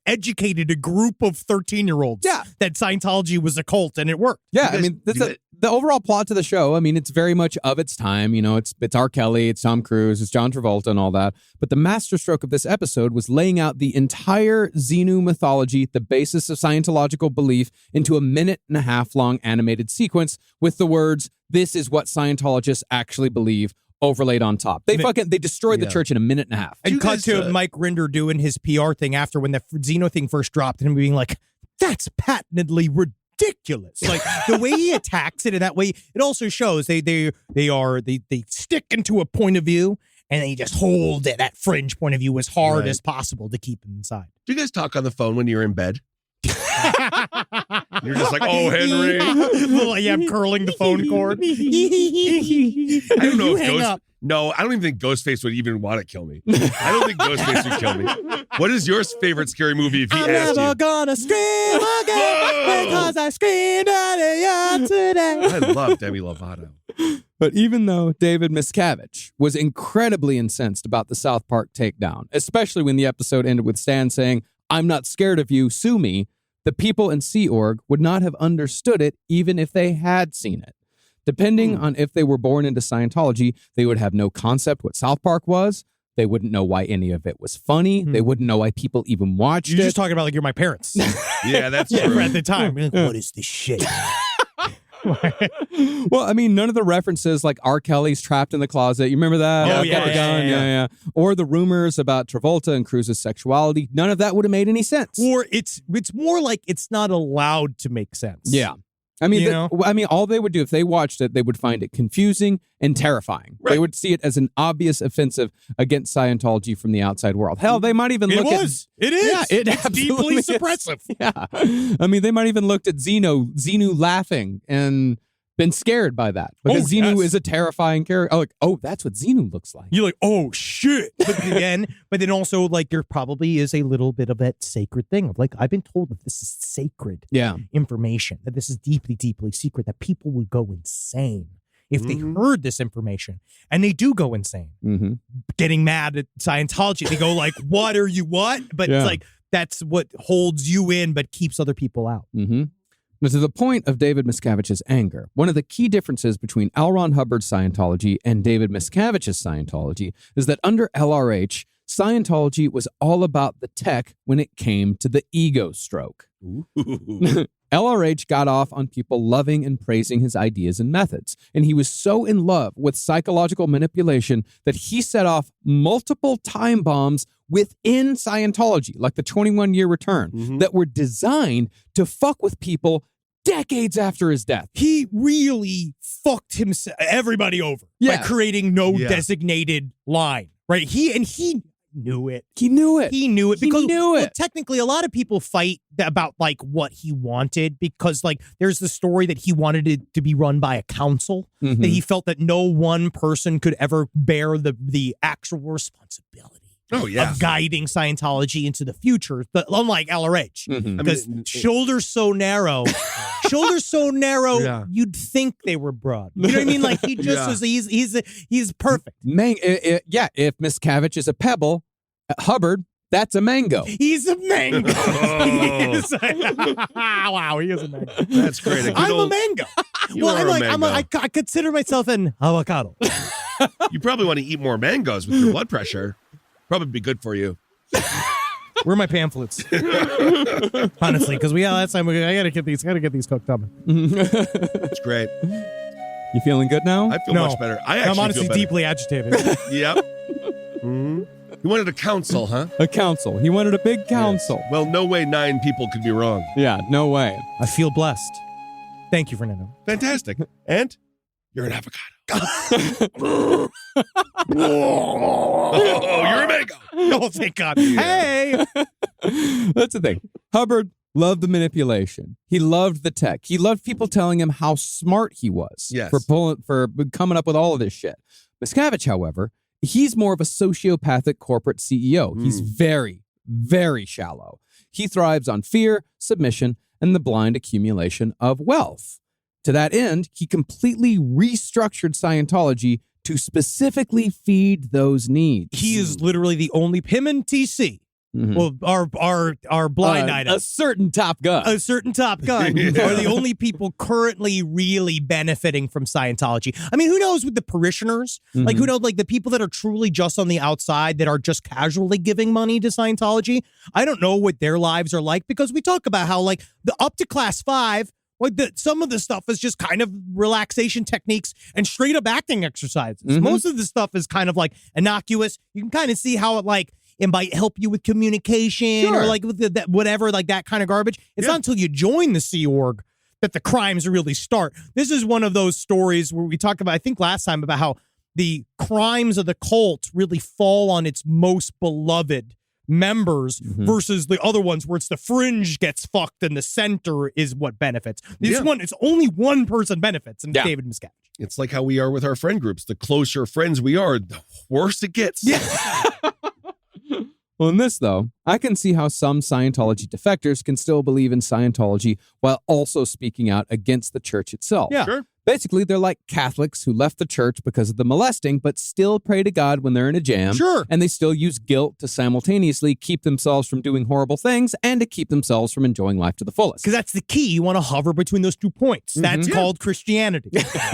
educated a group of 13-year-olds. Yeah, that Scientology was a cult and it worked. Yeah, I mean that's the overall plot to the show. I mean, it's very much of its time. You know, it's R. Kelly, it's Tom Cruise, it's John Travolta, and all that. But the masterstroke of this episode was laying out the entire Xenu mythology, the basis of Scientological belief, into a 1.5-minute long animated sequence with the words, "This is what Scientologists actually believe," overlaid on top. They destroyed the church in a 1.5 minutes. And cut to Mike Rinder doing his PR thing after when the Xeno thing first dropped and him being like, that's patently ridiculous. Like the way he attacks it in that way, it also shows they stick into a point of view and they just hold that fringe point of view as hard as possible to keep him inside. Do you guys talk on the phone when you're in bed? You're just like, oh, Henry. I'm curling the phone cord. I don't know if hang up. No, I don't even think Ghostface would even want to kill me. I don't think Ghostface would kill me. What is your favorite scary movie if he I'm asked never you? gonna scream again because I screamed at you today. I love Demi Lovato. But even though David Miscavige was incredibly incensed about the South Park takedown, especially when the episode ended with Stan saying, "I'm not scared of you, sue me," the people in Sea Org would not have understood it even if they had seen it. Depending on if they were born into Scientology, they would have no concept what South Park was. They wouldn't know why any of it was funny. They wouldn't know why people even watched You're it. just talking about like you're my parents. Yeah, that's true. At the time. What is this shit? Well, I mean, none of the references like R. Kelly's Trapped in the Closet. You remember that? Oh, I've got the gun. Yeah. Or the rumors about Travolta and Cruz's sexuality. None of that would have made any sense. Or it's more like it's not allowed to make sense. Yeah. I mean, You know? all they would do if they watched it, they would find it confusing and terrifying. Right. They would see it as an obvious offensive against Scientology from the outside world. Hell, they might even look at It is. Yeah, it it's absolutely deeply is. suppressive. Yeah, I mean, they might even looked at Xenu laughing and been scared by that because Xenu yes. is a terrifying character. Oh, that's what Xenu looks like. You're like, oh shit. But then also like there probably is a little bit of that sacred thing of like, I've been told that this is sacred Yeah. information, that this is deeply, deeply secret, that people would go insane if they heard this information. And they do go insane. Mm-hmm. Getting mad at Scientology. They go like, what are you what? But Yeah. it's like, that's what holds you in but keeps other people out. Mm-hmm. Now, to the point of David Miscavige's anger, one of the key differences between L. Ron Hubbard's Scientology and David Miscavige's Scientology is that under LRH, Scientology was all about the tech when it came to the ego stroke. LRH got off on people loving and praising his ideas and methods, and he was so in love with psychological manipulation that he set off multiple time bombs within Scientology, like the 21-year return, that were designed to fuck with people decades after his death. He really fucked everybody over by creating no designated line, right? He knew it. He knew it. He knew it because knew it. Well, technically, a lot of people fight about like what he wanted because like there's the story that he wanted it to be run by a council, that he felt that no one person could ever bear the actual responsibility. Of guiding Scientology into the future, but unlike LRH, because shoulders so narrow, you'd think they were broad. You know what I mean? Like he just was. He's perfect. If Miscavige is a pebble, Hubbard, that's a mango. He's a mango. Wow, he is a mango. That's great. I'm a mango. I consider myself an avocado. You probably want to eat more mangoes with your blood pressure. Probably be good for you. Where are my pamphlets? Honestly, because last time I gotta get these cooked up. That's great. You feeling good now? I feel much better. I'm honestly feel better. deeply agitated. Yep. Mm-hmm. You wanted a council, huh? A council. He wanted a big council. Yes. Well, no way 9 people could be wrong. Yeah, no way. I feel blessed. Thank you, Fernando. Fantastic. And you're an avocado. Oh, you're a mango. Oh, thank God. Hey. That's the thing. Hubbard loved the manipulation. He loved the tech. He loved people telling him how smart he was for coming up with all of this shit. Miscavige, however, he's more of a sociopathic corporate CEO. He's very, very shallow. He thrives on fear, submission, and the blind accumulation of wealth. To that end, he completely restructured Scientology to specifically feed those needs. He is literally the only, him and TC, well, our blind item. A certain Top Gun. A certain Top Gun are the only people currently really benefiting from Scientology. I mean, who knows with the parishioners? Like, who knows, like the people that are truly just on the outside that are just casually giving money to Scientology? I don't know what their lives are like because we talk about how, like, the up to class 5, like some of the stuff is just kind of relaxation techniques and straight up acting exercises. Most of the stuff is kind of like innocuous. You can kind of see how it might help you with communication or like with whatever, like that kind of garbage. It's not until you join the Sea Org that the crimes really start. This is one of those stories where we talked about, I think last time, about how the crimes of the cult really fall on its most beloved members versus the other ones where it's the fringe gets fucked and the center is what benefits. This one, it's only one person benefits, and it's David Miscavige. It's like how we are with our friend groups. The closer friends we are, the worse it gets. Yeah. Well, in this, though, I can see how some Scientology defectors can still believe in Scientology while also speaking out against the church itself. Yeah. Sure. Basically, they're like Catholics who left the church because of the molesting, but still pray to God when they're in a jam. Sure. And they still use guilt to simultaneously keep themselves from doing horrible things and to keep themselves from enjoying life to the fullest. Because that's the key. You want to hover between those 2 points. That's called Christianity.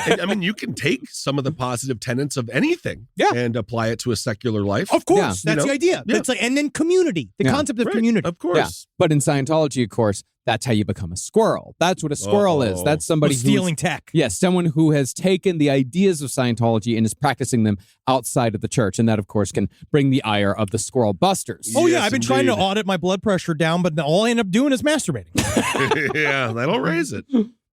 And, I mean, you can take some of the positive tenets of anything and apply it to a secular life. Of course. That's the idea. Yeah. It's like, and then community. The concept of community. Of course. Yeah. But in Scientology, of course, that's how you become a squirrel. That's what a squirrel is. That's somebody who's stealing tech. Yes, someone who has taken the ideas of Scientology and is practicing them outside of the church. And that, of course, can bring the ire of the squirrel busters. Oh, yeah. Yes, I've been trying to indeed. audit my blood pressure down, but all I end up doing is masturbating. Yeah, that'll raise it.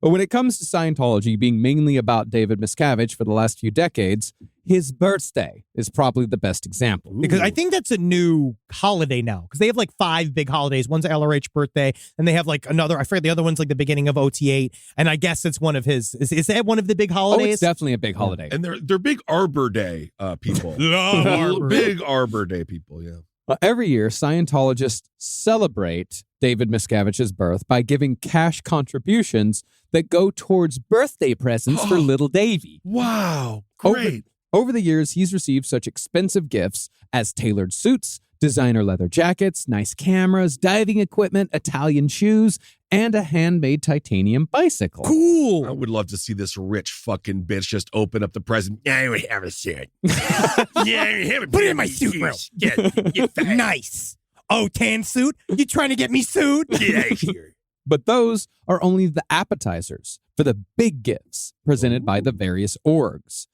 But when it comes to Scientology being mainly about David Miscavige for the last few decades, his birthday is probably the best example. Because I think that's a new holiday now. Because they have like 5 big holidays. One's LRH birthday, and they have like another. I forget the other one's like the beginning of OT8, and I guess it's one of his. Is that one of the big holidays? Oh, it's definitely a big holiday. And they're big Arbor Day people. Love Arbor. Big Arbor Day people. Yeah. Every year, Scientologists celebrate David Miscavige's birth by giving cash contributions that go towards birthday presents for little Davy. Wow. Great. Over the years, he's received such expensive gifts as tailored suits, designer leather jackets, nice cameras, diving equipment, Italian shoes, and a handmade titanium bicycle. Cool. I would love to see this rich fucking bitch just open up the present. I would have a suit. Put it in my suit, bro. Nice. Oh, tan suit? You trying to get me sued? Get out of here. But those are only the appetizers for the big gifts presented by the various orgs.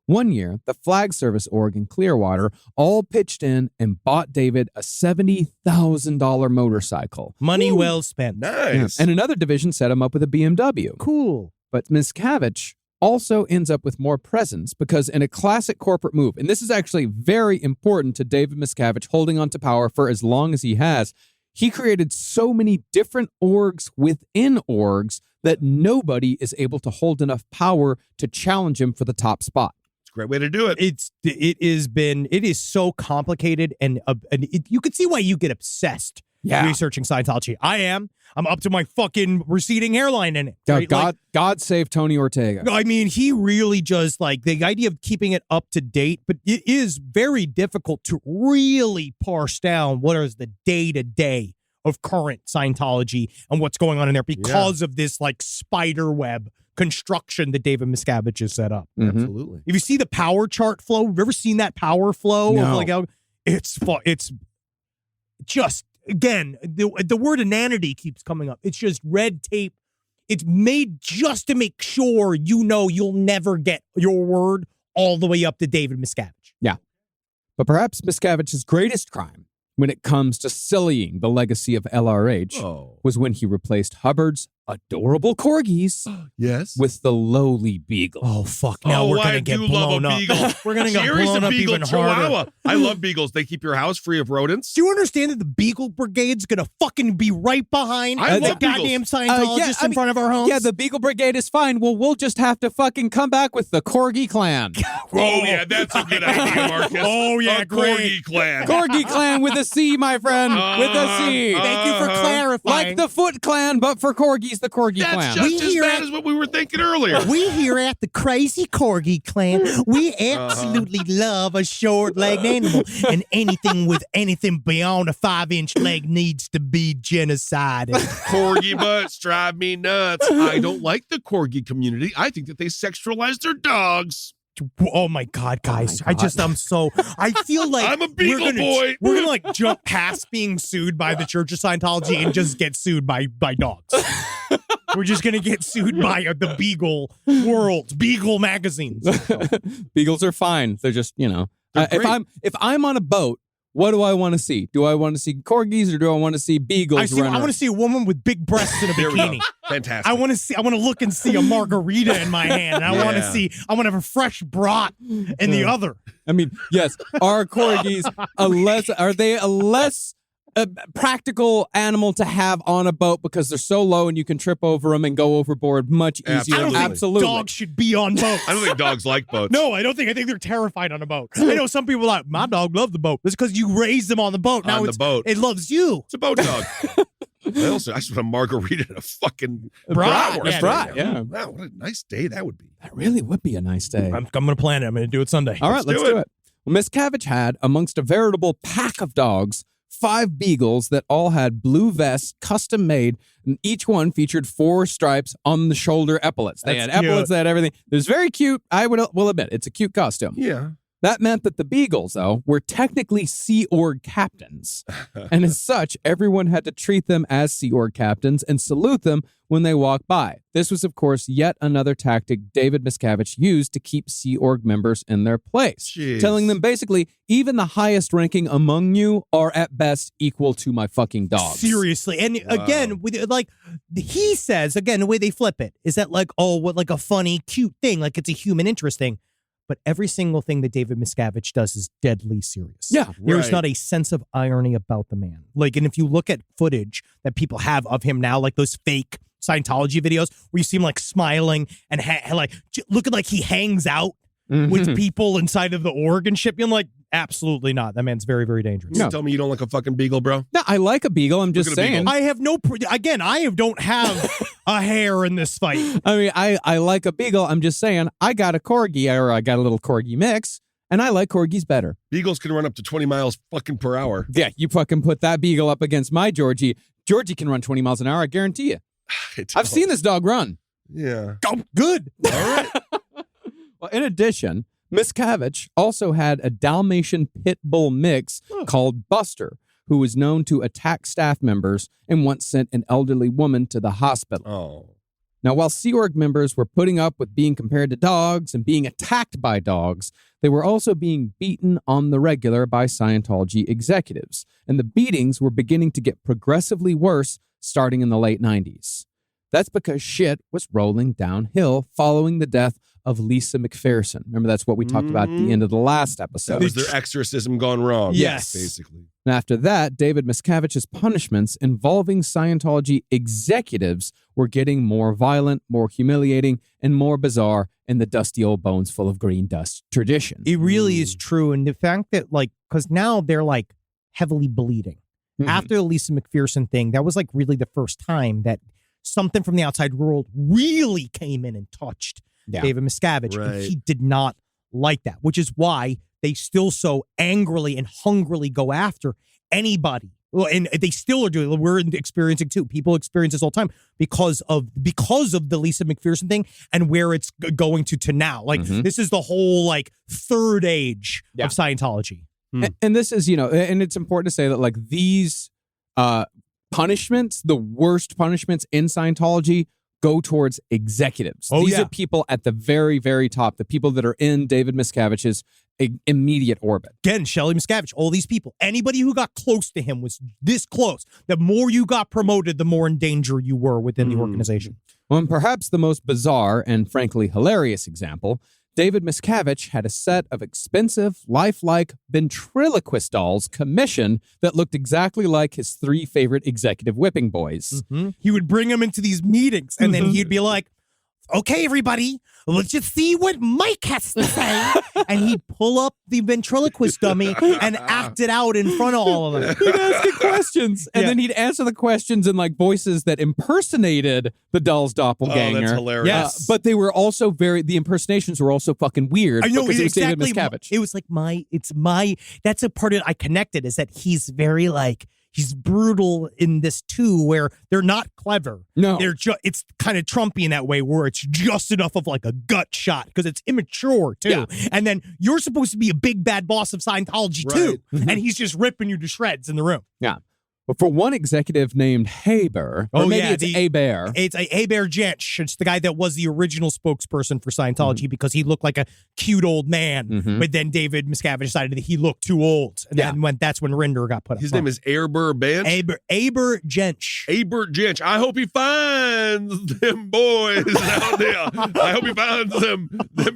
One year, the Flag Service org in Clearwater all pitched in and bought David a $70,000 motorcycle. Money well spent. Nice. And another division set him up with a BMW. Cool. But Miscavige also ends up with more presents because in a classic corporate move, and this is actually very important to David Miscavige holding on to power for as long as he has, he created so many different orgs within orgs that nobody is able to hold enough power to challenge him for the top spot. It's a great way to do it. It is so complicated, and you can see why you get obsessed researching Scientology. I'm up to my fucking receding hairline in it. Right? God save Tony Ortega. I mean, he really just like the idea of keeping it up to date, but it is very difficult to really parse down what is the day-to-day of current Scientology and what's going on in there because of this like spider web construction that David Miscavige has set up. Mm-hmm. Absolutely. If you see the power chart flow, have you ever seen that power flow? No. Of like how it's just, again, the word inanity keeps coming up. It's just red tape. It's made just to make sure you know you'll never get your word all the way up to David Miscavige. Yeah. But perhaps Miscavige's greatest crime when it comes to sullying the legacy of LRH was when he replaced Hubbard's adorable corgis with the lowly beagle. Oh, fuck. Now we're going to get blown up. We're going to get blown up even harder. I love beagles. They keep your house free of rodents. Do you understand that the Beagle Brigade's going to fucking be right behind the goddamn Scientologists in front of our homes? Yeah, the Beagle Brigade is fine. Well, we'll just have to fucking come back with the Corgi Clan. Oh, yeah, that's a good idea, Marcus. Oh, yeah, Corgi Clan. Corgi Clan with a C, my friend. With a C. Thank you for clarifying. Like the Foot Clan, but for corgis, the Corgi Clan. That's just as bad as what we were thinking earlier. We here at the Crazy Corgi Clan, we absolutely love a short-legged animal, and anything with anything beyond a 5-inch leg needs to be genocided. Corgi butts drive me nuts. I don't like the Corgi community. I think that they sexualize their dogs. Oh my God, guys. I feel like I'm a beagle boy. We're going to like jump past being sued by the Church of Scientology and just get sued by dogs. We're just going to get sued by the Beagle world, Beagle magazines. Beagles are fine. They're just, if I'm on a boat, what do I want to see? Do I want to see corgis or do I want to see beagles? I want to see a woman with big breasts in a bikini. Fantastic. I want to look and see a margarita in my hand. And I want to have a fresh brat in the other. I mean, yes, are corgis a less practical animal to have on a boat because they're so low and you can trip over them and go overboard much easier? I don't think dogs should be on boats. I don't think dogs like boats. No, I think they're terrified on a boat. I know some people are like, my dog loves the boat. It's because you raised them on the boat. Now it loves you. It's a boat dog. I just want a margarita and a fucking brat. Yeah. Wow, what a nice day that would be. That really would be a nice day. I'm going to plan it. I'm going to do it Sunday. All right, let's do it. Well, Miscavige had, amongst a veritable pack of dogs, 5 beagles that all had blue vests, custom made, and each one featured 4 stripes on the shoulder epaulets. They had epaulets, they had everything. It was very cute. I will admit, it's a cute costume. Yeah. That meant that the Beagles, though, were technically Sea Org captains. And as such, everyone had to treat them as Sea Org captains and salute them when they walked by. This was, of course, yet another tactic David Miscavige used to keep Sea Org members in their place, Jeez. telling them basically, even the highest ranking among you are at best equal to my fucking dogs. Seriously. And again, like he says, again, the way they flip it is that like, oh, what like a funny, cute thing, like it's a human interest thing. But every single thing that David Miscavige does is deadly serious. Yeah. There's Right. not a sense of irony about the man. Like, and if you look at footage that people have of him now, like those fake Scientology videos where you see him like smiling and like looking like he hangs out with people inside of the org and shit, being like, absolutely not. That man's very, very dangerous. You tell me you don't like a fucking beagle, bro? No, I like a beagle. I'm just Look at a saying. beagle. I have no, don't have a hair in this fight. I mean, I like a beagle. I'm just saying, I got a corgi, or I got a little corgi mix, and I like corgis better. Beagles can run up to 20 miles fucking per hour. Yeah, you fucking put that beagle up against my Georgie. Georgie can run 20 miles an hour, I guarantee you. I've seen this dog run. Yeah. Oh, good. All right. Well, in addition, Miscavige also had a Dalmatian pit bull mix called Buster, who was known to attack staff members and once sent an elderly woman to the hospital. Oh. Now, while Sea Org members were putting up with being compared to dogs and being attacked by dogs, they were also being beaten on the regular by Scientology executives, and the beatings were beginning to get progressively worse starting in the late 90s. That's because shit was rolling downhill following the death of Lisa McPherson. Remember, that's what we talked about at the end of the last episode. That was their exorcism gone wrong. Yes. Basically. And after that, David Miscavige's punishments involving Scientology executives were getting more violent, more humiliating, and more bizarre in the dusty old bones full of green dust tradition. It really is true. And the fact that, like, because now they're like heavily bleeding. After the Lisa McPherson thing, that was like really the first time that something from the outside world really came in and touched David Miscavige. Right. And he did not like that, which is why they still so angrily and hungrily go after anybody. Well, and they still are doing it. We're experiencing too. People experience this all the time because of the Lisa McPherson thing and where it's going to now. Like this is the whole like third age of Scientology. And this is, and it's important to say that like these punishments, the worst punishments in Scientology, go towards executives. These are people at the very, very top, the people that are in David Miscavige's immediate orbit. Again, Shelley Miscavige, all these people, anybody who got close to him was this close. The more you got promoted, the more in danger you were within the organization. Well, and perhaps the most bizarre and frankly hilarious example, David Miscavige had a set of expensive, lifelike ventriloquist dolls commissioned that looked exactly like his 3 favorite executive whipping boys. He would bring them into these meetings, and then he'd be like, okay, everybody, let's just see what Mike has to say. And he'd pull up the ventriloquist dummy and act it out in front of all of them. He'd ask it questions, and then he'd answer the questions in like voices that impersonated the doll's doppelganger. Oh, that's hilarious. Yes. But they were also the impersonations were also fucking weird. I know, because it was David exactly. Miscavige. It was like that's a part of it I connected is that he's very like, he's brutal in this too, where they're not clever. No. It's kind of Trumpy in that way, where it's just enough of like a gut shot because it's immature too. Yeah. And then you're supposed to be a big bad boss of Scientology too, and he's just ripping you to shreds in the room. Yeah. But for one executive named Haber, or maybe it's Abear. It's Heber Jensch. It's the guy that was the original spokesperson for Scientology because he looked like a cute old man. But then David Miscavige decided that he looked too old. And then that's when Rinder got put up. His name is Heber Bench. Heber Jensch. Heber Jench. I hope he finds them boys out there. I hope he finds them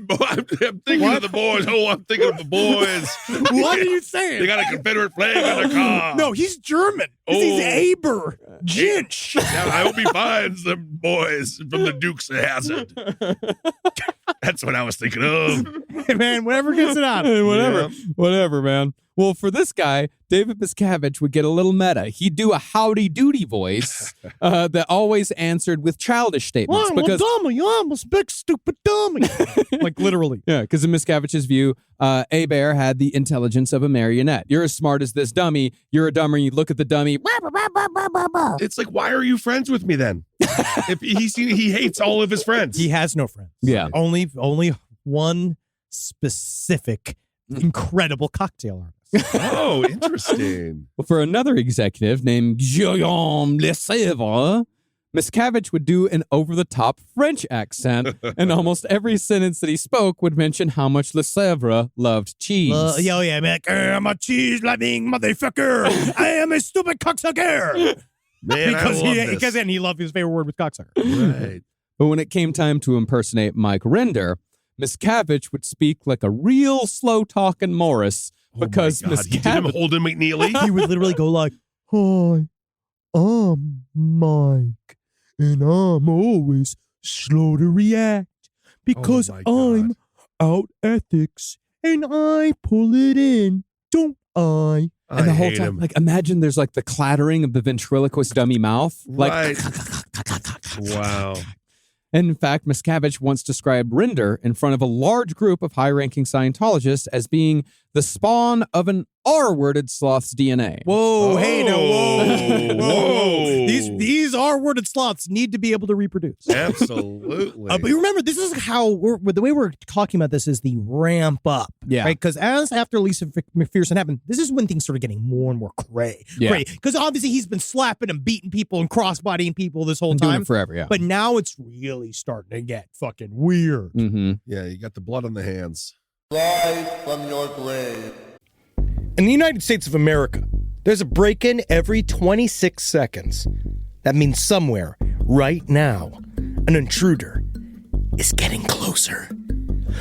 boys. I'm thinking of the boys. Oh, I'm thinking of the boys. What are you saying? They got a Confederate flag on their car. No, he's German. He's Heber Jensch. Yeah, I hope he finds them boys from the Dukes of Hazzard. That's what I was thinking of. Hey, man, whatever gets it out. Whatever, man. Well, for this guy, David Miscavige would get a little meta. He'd do a howdy doody voice that always answered with childish statements. I'm a dummy. I'm a big stupid dummy. Like literally. Yeah, because in Miscavige's view, Abear had the intelligence of a marionette. You're as smart as this dummy. You're a dummy. You look at the dummy. It's like, why are you friends with me then? If he hates all of his friends. He has no friends. Yeah. Only one specific incredible cocktail artist. Oh, interesting. Well, for another executive named Guillaume Lesèvre, Miscavige would do an over-the-top French accent, and almost every sentence that he spoke would mention how much Lesèvre loved cheese. I'm a cheese-loving motherfucker. I am a stupid cocksucker. Man, Because he loved his favorite word was cocksucker. Right. But when it came time to impersonate Mike Render, Miscavige would speak like a real slow-talking Morris, because Oh my God. He did him Miscavige... Holden McNeely. He would literally go like, Hi, I'm Mike, and I'm always slow to react because Oh my God. I'm out ethics and I pull it in, don't I? And the whole hate time, him. like, imagine there's like the clattering of the ventriloquist dummy mouth. Like, Right. Wow. And in fact, Miscavige once described Render in front of a large group of high-ranking Scientologists as being the spawn of an R-worded sloth's DNA. whoa, hey, no, whoa, Whoa. These R-worded sloths need to be able to reproduce. Absolutely. But you remember, this is how the way we're talking about this is the ramp up. Yeah. Right? Because after Lisa McPherson happened, this is when things started getting more and more cray. Yeah. Because obviously he's been slapping and beating people and crossbodying people this whole Been doing time. it forever, yeah. But now it's really starting to get fucking weird. Mm-hmm. Yeah, you got the blood on the hands. Rise from your grave. In the United States of America, there's a break-in every 26 seconds. That means somewhere, right now, an intruder is getting closer.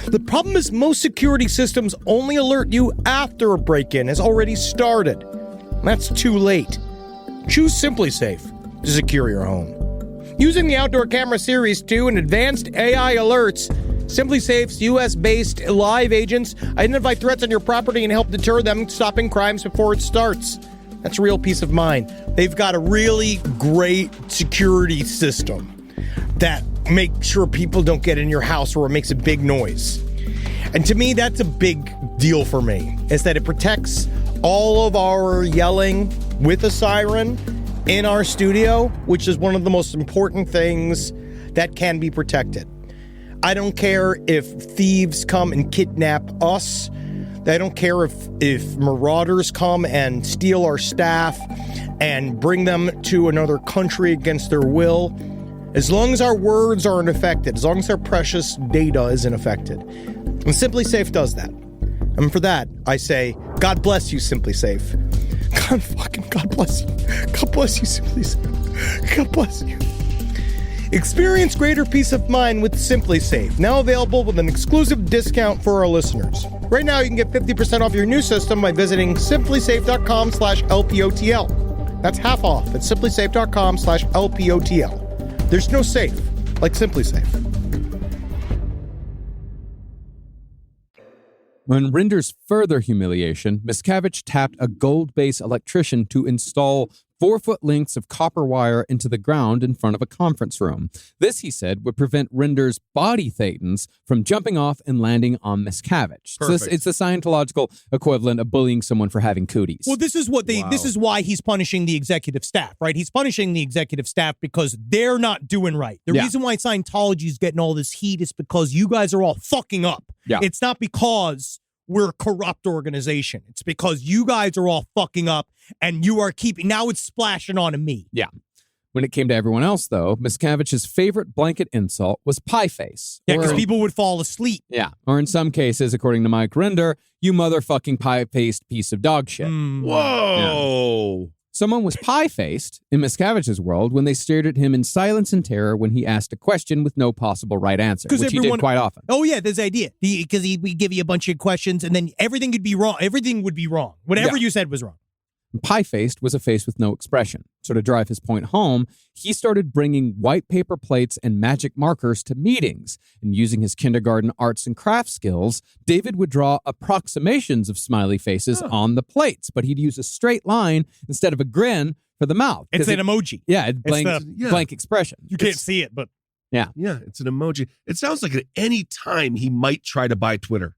The problem is most security systems only alert you after a break-in has already started. That's too late. Choose SimpliSafe to secure your home. Using the Outdoor Camera Series 2 and advanced AI alerts, SimpliSafe's US-based live agents identify threats on your property and help deter them, stopping crimes before it starts. That's real peace of mind. They've got a really great security system that makes sure people don't get in your house or it makes a big noise. And to me, that's a big deal for me, is that it protects all of our yelling with a siren in our studio, which is one of the most important things that can be protected. I don't care if thieves come and kidnap us. I don't care if marauders come and steal our staff and bring them to another country against their will. As long as our words aren't affected, as long as our precious data isn't affected. And SimpliSafe does that. And for that, I say, God bless you, SimpliSafe. God bless you. God bless you, SimpliSafe. God bless you. Experience greater peace of mind with SimpliSafe, now available with an exclusive discount for our listeners. Right now, you can get 50% off your new system by visiting simplysafe.com/LPOTL. That's half off at simplysafe.com/LPOTL. There's no safe like SimpliSafe. When Render's further humiliation, Miscavige tapped a gold-based electrician to install 4-foot lengths of copper wire into the ground in front of a conference room. This, he said, would prevent Render's body thetans from jumping off and landing on Miscavige. So it's the Scientological equivalent of bullying someone for having cooties. Well, this is why he's punishing the executive staff, right? He's punishing the executive staff because they're not doing right. The reason why Scientology is getting all this heat is because you guys are all fucking up. Yeah. It's not because we're a corrupt organization. It's because you guys are all fucking up and you are now it's splashing onto me. Yeah. When it came to everyone else, though, Miscavige's favorite blanket insult was pie face. Yeah, because people would fall asleep. Yeah. Or in some cases, according to Mike Render, you motherfucking pie-faced piece of dog shit. Whoa. Yeah. Someone was pie-faced in Miscavige's world when they stared at him in silence and terror when he asked a question with no possible right answer, which he did quite often. Oh, yeah, this idea. Because we give you a bunch of questions and then everything would be wrong. Everything would be wrong. Whatever you said was wrong. Pie-faced was a face with no expression. So to drive his point home, he started bringing white paper plates and magic markers to meetings. And using his kindergarten arts and crafts skills, David would draw approximations of smiley faces on the plates, but he'd use a straight line instead of a grin for the mouth. It's an emoji. Yeah, it's blank expression. You can't see it, but... Yeah. Yeah, it's an emoji. It sounds like at any time he might try to buy Twitter.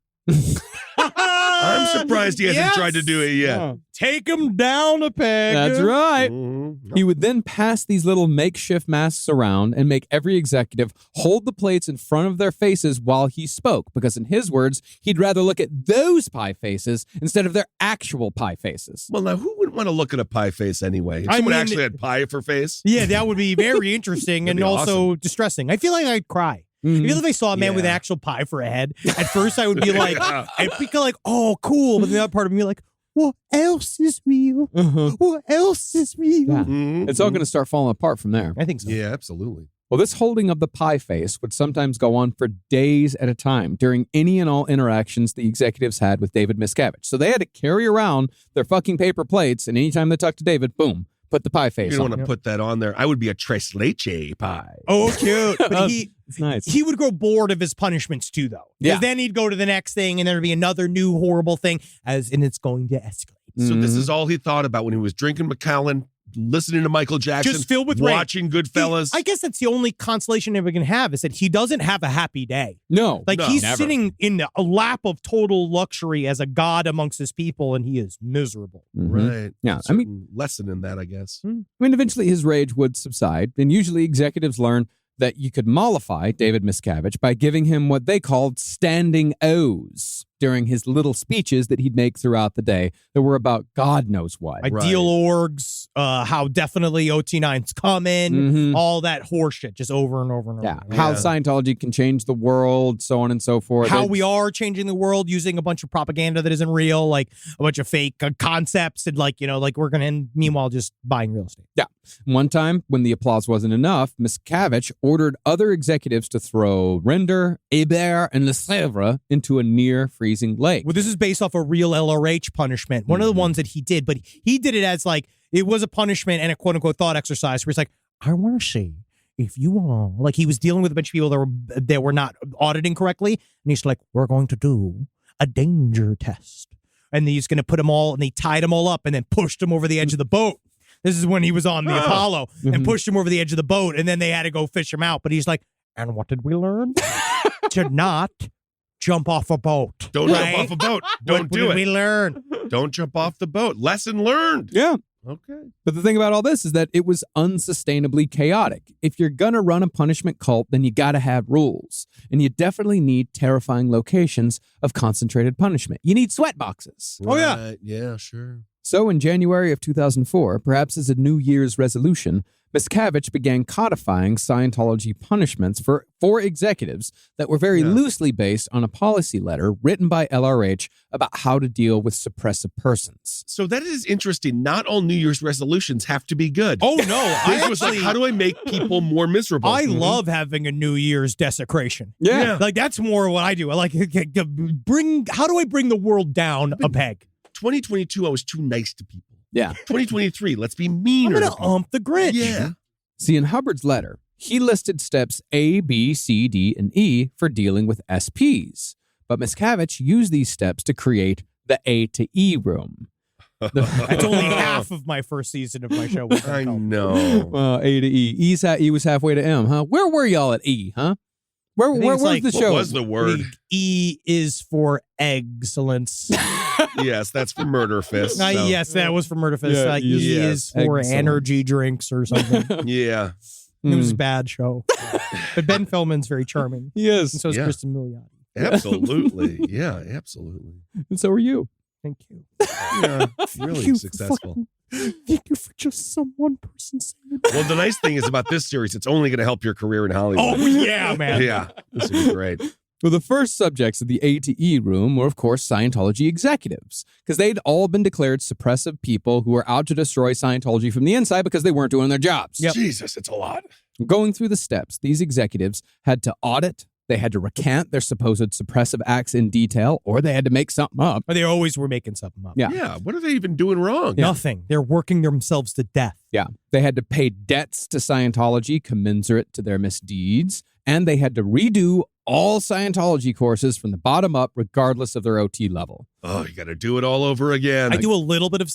I'm surprised he hasn't tried to do it yet. Take him down a peg. That's right. Mhm. He would then pass these little makeshift masks around and make every executive hold the plates in front of their faces while he spoke, because in his words, he'd rather look at those pie faces instead of their actual pie faces. Well, now, who wouldn't want to look at a pie face anyway? If I someone mean, actually had pie for face. Yeah, that would be very interesting That'd and be also distressing. I feel like I'd cry. Mhm. If I saw a man with an Yeah. actual pie for a head, at first I would be like, Yeah. I'd be like, oh, cool. But the other part of me would be like, what else is real? What else is real? Yeah. Mhm. It's all going to start falling apart from there. I think so. Yeah, absolutely. Well, this holding of the pie face would sometimes go on for days at a time during any and all interactions the executives had with David Miscavige. So they had to carry around their fucking paper plates, and anytime they talked to David, boom, put the pie You face don't on. want to put that on there. I would be a tres leche pie. Oh, cute. But It's nice. he would grow bored of his punishments too, though. Because Yeah. then he'd go to the next thing and there'd be another new horrible thing, and it's going to escalate. So this Mhm. is all he thought about when he was drinking Macallan, listening to Michael Jackson, Just filled with rage. watching Goodfellas. I guess that's the only consolation ever can have is that he doesn't have a happy day. No. Like No, he's never. sitting in a lap of total luxury as a god amongst his people, and he is miserable. Mhm. Right. Yeah, I I mean, lesson in that, I guess. I mean, eventually his rage would subside, and usually executives learn that you could mollify David Miscavige by giving him what they called standing O's during his little speeches that he'd make throughout the day that were about God knows what. Ideal orgs, how definitely OT9's coming, Mhm. all that horseshit, just over and over and over. Yeah, again. how Scientology can change the world, so on and so forth. How It's- we are changing the world using a bunch of propaganda that isn't real, like a bunch of fake concepts, and like we're gonna end. Meanwhile, just buying real estate. Yeah. One time, when the applause wasn't enough, Miscavige ordered other executives to throw Render, Hebert, and Lefebvre into a near freezing lake. Well, this is based off a real LRH punishment. One of the ones that he did, but he did it as like it was a punishment and a quote unquote thought exercise. Where he's like, I want to see if you are like he was dealing with a bunch of people that were not auditing correctly, and he's like, we're going to do a danger test, and he's going to put them all, and they tied them all up, and then pushed them over the edge of the boat. This is when he was on the Apollo and pushed him over the edge of the boat, and then they had to go fish him out. But he's like, and what did we learn? To not jump off a boat. Don't jump off a boat. Don't What do did it. we learn? Don't jump off the boat. Lesson learned. Yeah. Okay. But the thing about all this is that it was unsustainably chaotic. If you're going to run a punishment cult, then you got to have rules. And you definitely need terrifying locations of concentrated punishment. You need sweat boxes. Oh, yeah. Right. Yeah, sure. So in January of 2004, perhaps as a New Year's resolution, Miscavige began codifying Scientology punishments for executives that were very loosely based on a policy letter written by LRH about how to deal with suppressive persons. So that is interesting. Not all New Year's resolutions have to be good. Oh no! This was like, how do I make people more miserable? I love having a New Year's desecration. Yeah. Like that's more what I do. I like bring. How do I bring the world down a peg? 2022, I was too nice to people. Yeah. 2023, let's be I'm meaner. gonna to people. the Grinch. Yeah. See, in Hubbard's letter, he listed steps A, B, C, D, and E for dealing with SPs. But Miscavige used these steps to create the A to E room. That's only half of my first season of my show. I know. Well, A to E. E was halfway to M, huh? Where were y'all at E, huh? Where think was it's like- the What show? was the word? E is for excellence. Yes, that's for murder fist. so- Yes, that was for Murder Fist. Yeah, E yes. is for Excellent. energy drinks or something. Yeah. It was a bad show. But Ben Feldman's very charming. Yes. And so is Yeah. Kristen Milioti. Absolutely. Yeah, absolutely. And so are you. Thank you. Yeah, really successful. Thank you for just some one person saying it. Well, the nice thing is about this series, it's only going to help your career in Hollywood. Oh, yeah, man. Yeah, this would be great. Well, the first subjects of the A to E room were, of course, Scientology executives, because they'd all been declared suppressive people who were out to destroy Scientology from the inside because they weren't doing their jobs. Jesus, it's a lot. Going through the steps, these executives had to audit, they had to recant their supposed suppressive acts in detail, or they had to make something up. Or they always were making something up. Yeah. Yeah, what are they even doing wrong? Nothing. They're working themselves to death. Yeah. They had to pay debts to Scientology commensurate to their misdeeds, and they had to redo all Scientology courses from the bottom up, regardless of their OT level. Oh, you got to do it all over again. I have a little bit of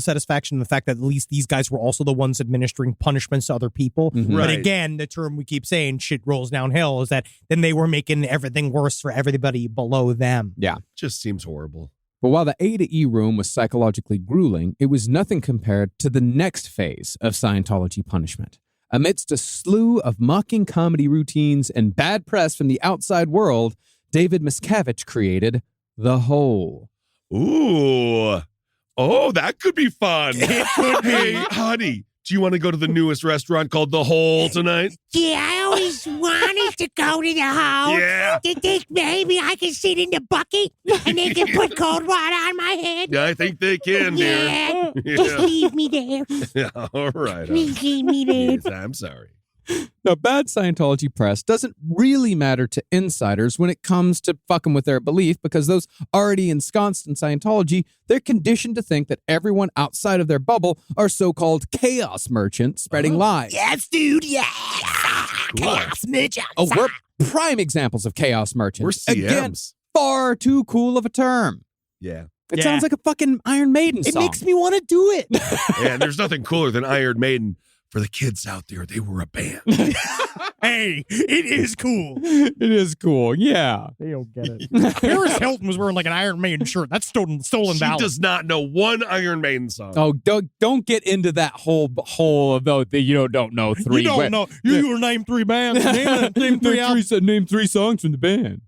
satisfaction in the fact that at least these guys were also the ones administering punishments to other people. Mhm. But Right. again, the term we keep saying, shit rolls downhill, is that then they were making everything worse for everybody below them. Yeah. Just seems horrible. But while the A to E room was psychologically grueling, it was nothing compared to the next phase of Scientology punishment. Amidst a slew of mocking comedy routines and bad press from the outside world, David Miscavige created The Hole. Ooh. Oh, that could be fun. It could be. Hey, honey, do you want to go to the newest restaurant called The Hole tonight? Yeah, I always wanted to go to the hole. Yeah. Do you think maybe I can sit in the bucket and they can put cold water on my head? Yeah, I think they can, dear. Yeah. Yeah. Just leave me there. Yeah, all right. Please leave me there. Yes, I'm sorry. Now, bad Scientology press doesn't really matter to insiders when it comes to fucking with their belief, because those already ensconced in Scientology, they're conditioned to think that everyone outside of their bubble are so-called chaos merchants spreading lies. Yes, dude, yes. Cool. Chaos merchants. Oh, we're prime examples of chaos merchants. We're Again, CMs. far too cool of a term. Yeah. It Yeah. sounds like a fucking Iron Maiden It song. makes me want to do it. And there's nothing cooler than Iron Maiden. For the kids out there, they were a band. Hey, it is cool. It is cool, yeah. They don't get it. Paris Hilton was wearing like an Iron Maiden shirt. That's stolen She valor. does not know one Iron Maiden song. Oh, don't get into that whole of the you don't know three. You don't know. You were name three bands. Name three albums. Name three songs from the band.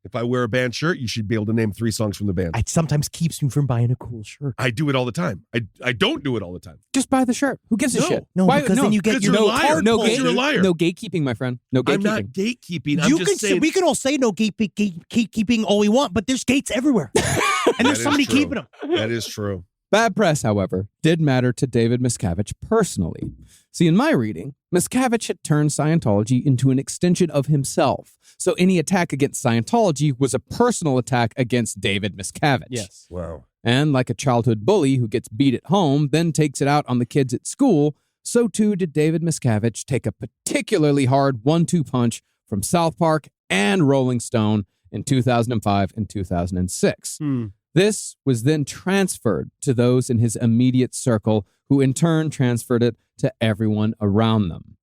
If I wear a band shirt, you should be able to name 3 songs from the band. It sometimes keeps me from buying a cool shirt. I do it all the time. I don't do it all the time. Just buy the shirt. Who gives a No. shit? No, because then you get because your you're a liar. card no pulled. gate, You're a liar. No gatekeeping, my friend. No I'm gatekeeping. not gatekeeping. I'm You just can saying. we can all say no gatekeeping all we want, but there's gates everywhere, and That there's is somebody true. keeping them. That is true. Bad press, however, did matter to David Miscavige personally. See, in my reading, Miscavige had turned Scientology into an extension of himself. So any attack against Scientology was a personal attack against David Miscavige. Wow. And like a childhood bully who gets beat at home, then takes it out on the kids at school, so too did David Miscavige take a particularly hard 1-2 punch from South Park and Rolling Stone in 2005 and 2006. This was then transferred to those in his immediate circle, who in turn transferred it to everyone around them.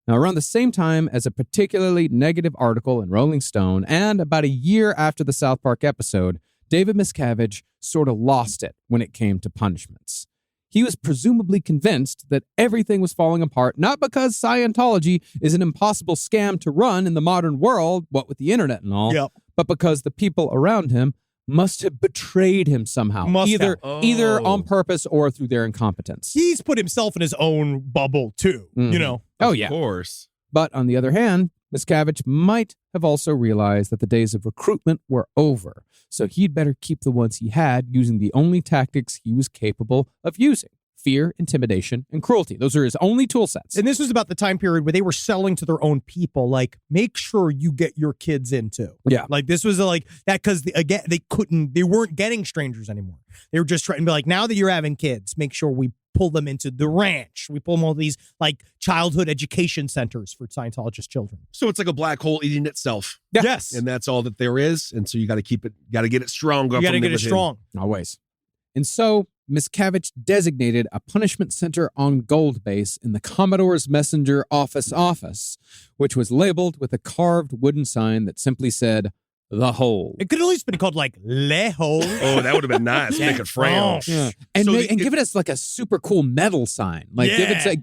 Now, around the same time as a particularly negative article in Rolling Stone, and about a year after the South Park episode, David Miscavige sort of lost it when it came to punishments. He was presumably convinced that everything was falling apart, not because Scientology is an impossible scam to run in the modern world, what with the internet and all, Yep. but because the people around him must have betrayed him somehow, Must either have. either Oh. on purpose or through their incompetence. He's put himself in his own bubble too. Mhm. You know. Oh, yeah. Of course. But on the other hand, Miscavige might have also realized that the days of recruitment were over, so he'd better keep the ones he had using the only tactics he was capable of using: fear, intimidation, and cruelty. Those are his only tool sets. And this was about the time period where they were selling to their own people. Like, make sure you get your kids into. Yeah. Like, this was like that because, again, they weren't getting strangers anymore. They were just trying to be like, now that you're having kids, make sure we pull them into the ranch. We pull them all these like childhood education centers for Scientologist children. So it's like a black hole eating itself. Yeah. Yes. And that's all that there is. And so you got to keep it, got to get it stronger. You got to from get it within. strong. Always. And so Miscavige designated a punishment center on Gold Base in the Commodore's Messenger office, which was labeled with a carved wooden sign that simply said, "The Hole." It could at least been called like Le Hole. Oh, that would have been nice. Make it French. Yeah. And, So and give it us like a super cool metal sign. Like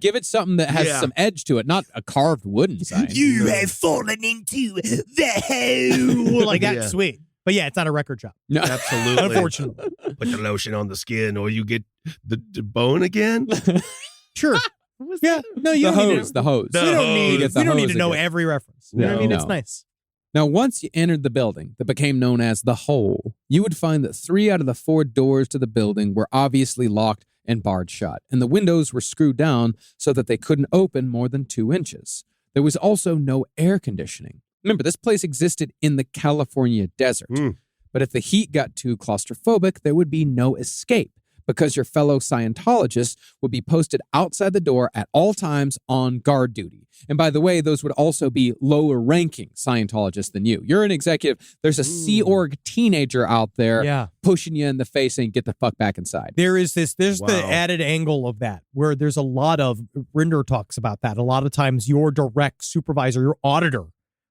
give it something that has Yeah. some edge to it, not a carved wooden sign. You have fallen into the hole. Like, that's Yeah. sweet. But yeah, it's not a record shop. No. Absolutely. Unfortunately. Put the lotion on the skin or you get the bone again. Sure. Yeah. No, you the don't need hose, to. the hose. The You don't hose. need, You get the you don't need hose to know again. every reference. You know what I mean? No. It's nice. Now, once you entered the building that became known as the Hole, you would find that 3 out of the 4 doors to the building were obviously locked and barred shut, and the windows were screwed down so that they couldn't open more than 2 inches. There was also no air conditioning. Remember, this place existed in the California desert. But if the heat got too claustrophobic, there would be no escape, because your fellow Scientologists would be posted outside the door at all times on guard duty. And by the way, those would also be lower ranking Scientologists than you. You're an executive. There's a Sea Org teenager out there pushing you in the face saying, get the fuck back inside. There's the Wow. added angle of that, where there's a lot of, Rinder talks about that. A lot of times your direct supervisor, your auditor,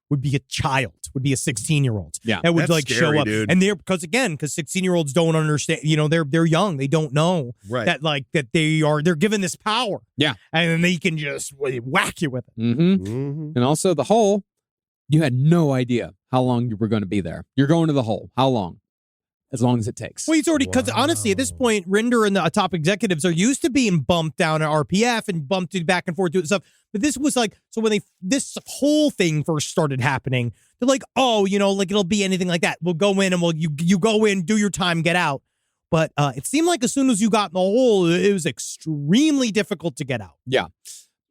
would be a child, would be a 16-year-old. Yeah. That would That's like show scary, up. dude. And because 16-year-olds don't understand, they're young. They don't know Right. that they're given this power. Yeah. And then they can just whack you with it. Mm-hmm. And also the hole, you had no idea how long you were going to be there. You're going to the hole. How long? As long as it takes. Well, he's already, because honestly, at this point, Rinder and the top executives are used to being bumped down at RPF and bumped back and forth doing stuff. But this was like, so when this whole thing first started happening, they're like, oh, like it'll be anything like that. We'll go in and you go in, do your time, get out. But it seemed like as soon as you got in the hole, it was extremely difficult to get out. Yeah.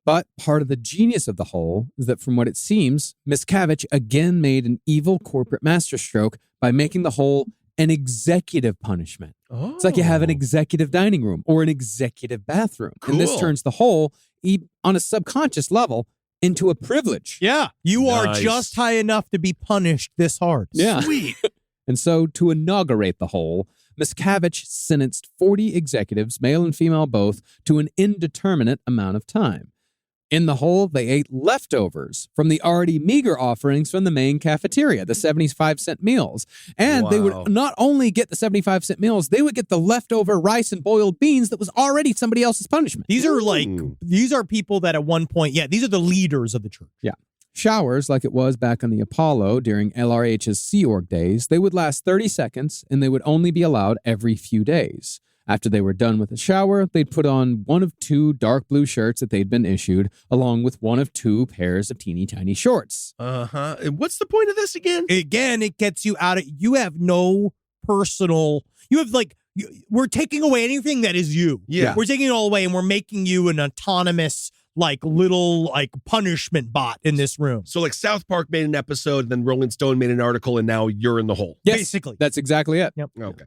But part of the genius of the hole is that from what it seems, Miscavige again made an evil corporate masterstroke by making the hole an executive punishment. Oh. It's like you have an executive dining room or an executive bathroom. And this Cool. turns the hole, on a subconscious level, into a privilege. Yeah. You are Nice. just high enough to be punished this hard. Yeah. Sweet. And so to inaugurate the hole, Miscavige sentenced 40 executives, male and female both, to an indeterminate amount of time. In the hole, they ate leftovers from the already meager offerings from the main cafeteria, the 75-cent meals. And they Wow. would not only get the 75-cent meals, they would get the leftover rice and boiled beans that was already somebody else's punishment. These are people that at one point, these are the leaders of the church. Yeah. Showers, like it was back on the Apollo during LRH's Sea Org days, they would last 30 seconds and they would only be allowed every few days. After they were done with the shower, they'd put on one of 2 dark blue shirts that they'd been issued, along with one of 2 pairs of teeny tiny shorts. Uh-huh. And what's the point of this again? Again, it gets you out of, you have no personal, you have we're taking away anything that is you. Yeah. We're taking it all away and we're making you an autonomous, little punishment bot in this room. So like South Park made an episode, then Rolling Stone made an article, and now you're in the hole. Yes, Basically. that's exactly it. Yep. Okay.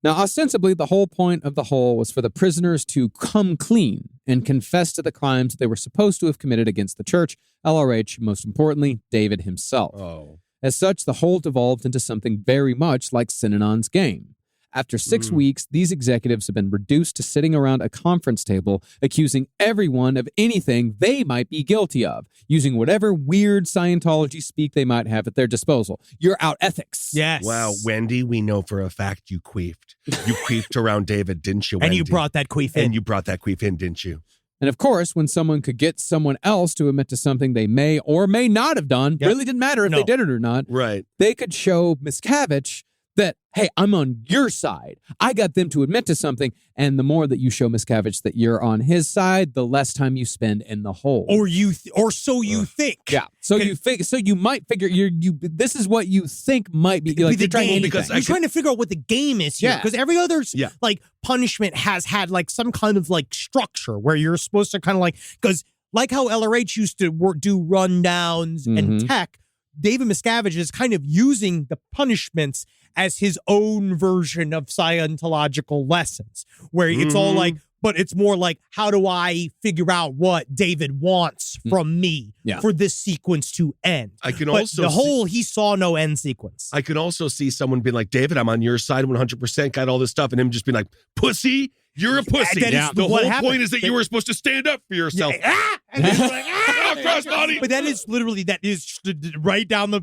Now, ostensibly, the whole point of the hole was for the prisoners to come clean and confess to the crimes they were supposed to have committed against the church, LRH, most importantly, David himself. Oh. As such, the hole devolved into something very much like Synanon's game. After 6 weeks, these executives have been reduced to sitting around a conference table accusing everyone of anything they might be guilty of, using whatever weird Scientology speak they might have at their disposal. You're out ethics. Yes. Wow, Wendy, we know for a fact you queefed. You queefed around David, didn't you, And Wendy? you brought that queef in. And you brought that queef in, didn't you? And of course, when someone could get someone else to admit to something they may or may not have done, Yep. really didn't matter if No. they did it or not, Right. they could show Miscavige that, hey, I'm on your side. I got them to admit to something. And the more that you show Miscavige that you're on his side, the less time you spend in the hole. Or so you think. Yeah. So you might figure this is what you think might be like the you're trying game, anything. because you're trying to figure out what the game is here. Yeah. Because every other Yeah. punishment has had some kind of structure where you're supposed to kind of because like how LRH used to do rundowns and tech, David Miscavige is kind of using the punishments as his own version of Scientological lessons, where it's all but it's more like, how do I figure out what David wants from me for this sequence to end? I can But also the see- whole, he saw no end sequence. I could also see someone being like, David, I'm on your side 100%, got all this stuff, and him just being like, pussy, you're a pussy. that is The what whole happened. point is that you were supposed to stand up for yourself. And then you're like, crossbody. But that is right down the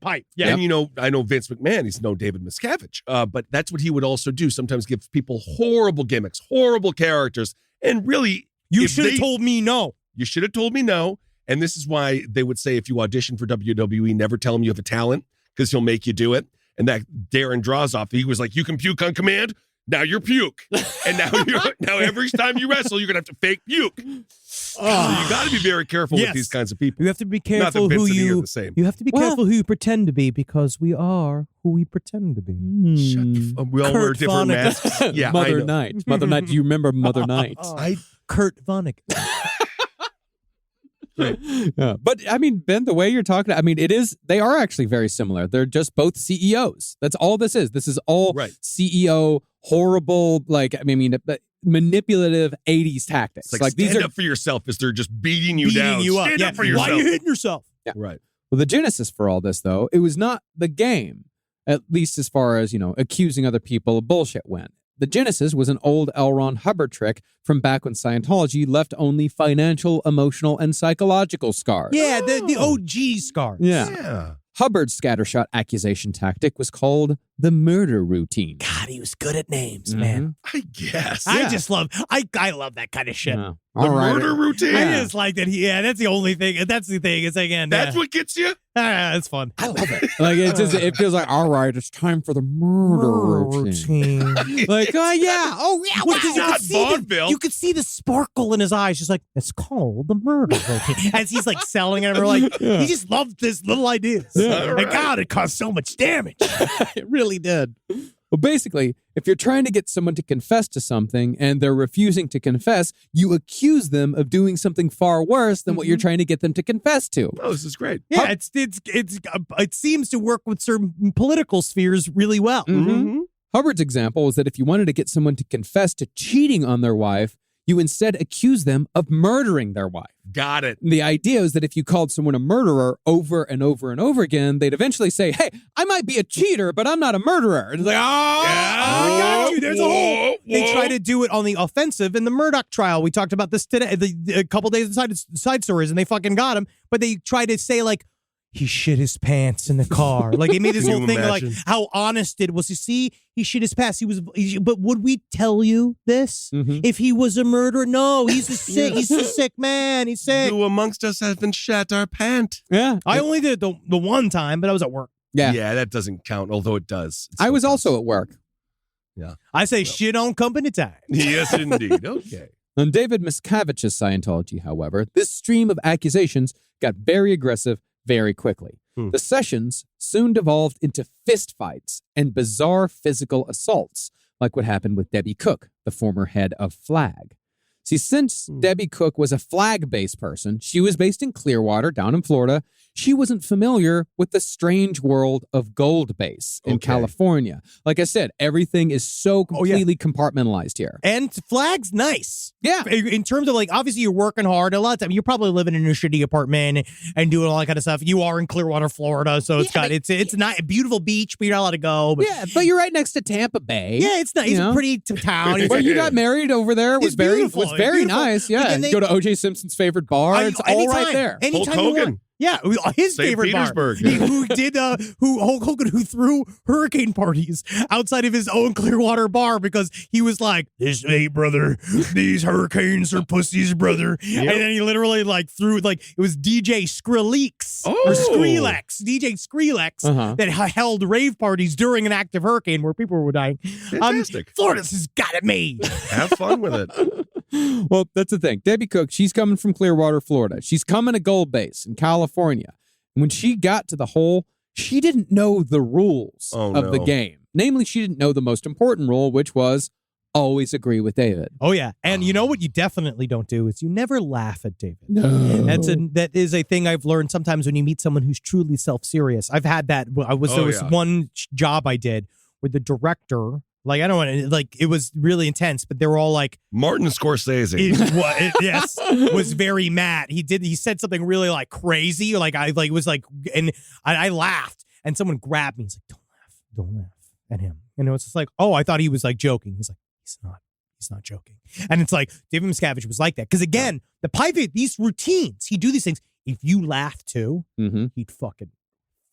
pipe. Yeah. And I know Vince McMahon, he's no David Miscavige, but that's what he would also do. Sometimes give people horrible gimmicks, horrible characters, and really, You if should have they- told me no. You should have told me no. And this is why they would say if you audition for WWE, never tell him you have a talent because he'll make you do it. And that Darren Drozoff, he was like, you can puke on command. Now you're puke. And now every time you wrestle, you're going to have to fake puke. So you got to be very careful with these kinds of people. You have to be Not careful that who Vince and he are you the same. you have to be careful who you pretend to be because we are who we pretend to be. Shut the we all wear Kurt different Vonnegut. masks. Yeah, I Mother know. Night. Mother Night. Do you remember Mother Night? Kurt Vonnegut. Yeah. But I mean, Ben, the way you're talking, I mean, they are actually very similar. They're just both CEOs. That's all this is. This is all CEO, horrible, manipulative 80s tactics. It's like these stand are up for yourself as they're just beating you down. Beating you up. Stand Yeah. up for yourself. Why are you hitting yourself? Yeah. Right. Well, the genesis for all this, though, it was not the game, at least as far as, accusing other people of bullshit went. The genesis was an old L. Ron Hubbard trick from back when Scientology left only financial, emotional, and psychological scars. Yeah, the OG scars. Yeah. Hubbard's scattershot accusation tactic was called the murder routine. God, he was good at names, man. I guess. I just love, I love that kind of shit. Yeah. The murder routine. I just like that. That's the only thing. That's the thing. It's again. That's what gets you? It's fun. I love it. Like it feels like, all right, it's time for the murder routine. Like, oh yeah. Well, It's not vaudeville. You could see the sparkle in his eyes, just like, it's called the murder routine. As he's like selling it, and we're like, he just loved this little ideas. Yeah. And God, it caused so much damage. It really did. Well, basically, if you're trying to get someone to confess to something and they're refusing to confess, you accuse them of doing something far worse than what you're trying to get them to confess to. Oh, this is great. Yeah, it seems to work with certain political spheres really well. Mm-hmm. Hubbard's example is that if you wanted to get someone to confess to cheating on their wife, you instead accuse them of murdering their wife. Got it. The idea is that if you called someone a murderer over and over and over again, they'd eventually say, hey, I might be a cheater, but I'm not a murderer. And it's like, I got you. There's a hole. They try to do it on the offensive in the Murdoch trial. We talked about this today, a couple days inside side stories, and they fucking got him. But they try to say, like, he shit his pants in the car. Like, they made this whole thing like how honest it was. You see, he shit his pants. But would we tell you this if he was a murderer? No, he's a sick man. He's sick. Who amongst us haven't shat our pant? yeah. I only did it the one time, but I was at work. Yeah. Yeah, that doesn't count, although it does. I was also at work. Yeah. I say shit on company time. Yes, indeed. Okay. On David Miscavige's Scientology, however, this stream of accusations got very aggressive very quickly. The sessions soon devolved into fistfights and bizarre physical assaults, like what happened with Debbie Cook, the former head of Flag. See, since Debbie Cook was a Flag-based person, she was based in Clearwater, down in Florida, she wasn't familiar with the strange world of Gold Base in California. Like I said, everything is so completely compartmentalized here. And Flag's nice. Yeah. In terms of, like, obviously you're working hard. A lot of time you're probably living in a shitty apartment and doing all that kind of stuff. You are in Clearwater, Florida, so it's not a beautiful beach, but you're not allowed to go. But, But you're right next to Tampa Bay. yeah, it's nice. It's a pretty town. Where you got married over there was It's beautiful. was very Beautiful. nice. But Yeah, then they- go to O.J. Simpson's favorite bar. It's all right there. Anytime Hulk you Hogan. want. Yeah, his St. favorite Petersburg. bar. Hulk Hogan, who threw hurricane parties outside of his own Clearwater bar because he was like, "This, hey brother, these hurricanes are pussies, brother." And then he literally like threw it was DJ Skrillex or Skrillex, DJ Skrillex that held rave parties during an active hurricane where people were dying. Fantastic. Florida's has got it made. Have fun with it. Well, that's the thing. Debbie Cook, she's coming from Clearwater, Florida. She's coming to Gold Base in California. When she got to the hole, she didn't know the rules of the game. Namely, she didn't know the most important rule, which was always agree with David. Oh yeah, and you know what you definitely don't do is you never laugh at David. No. That is a thing I've learned sometimes when you meet someone who's truly self-serious. I've had that. There was one job I did where the director, like, I don't want to, like, it was really intense, but they were all like, Martin Scorsese. yes, was very mad. He said something really like crazy, like I laughed, and someone grabbed me. He's like, don't laugh at him. And it was just like, oh, I thought he was like joking. He's like, he's not joking. And it's like David Miscavige was like that because again, these routines, he'd do these things. If you laugh too, he'd fucking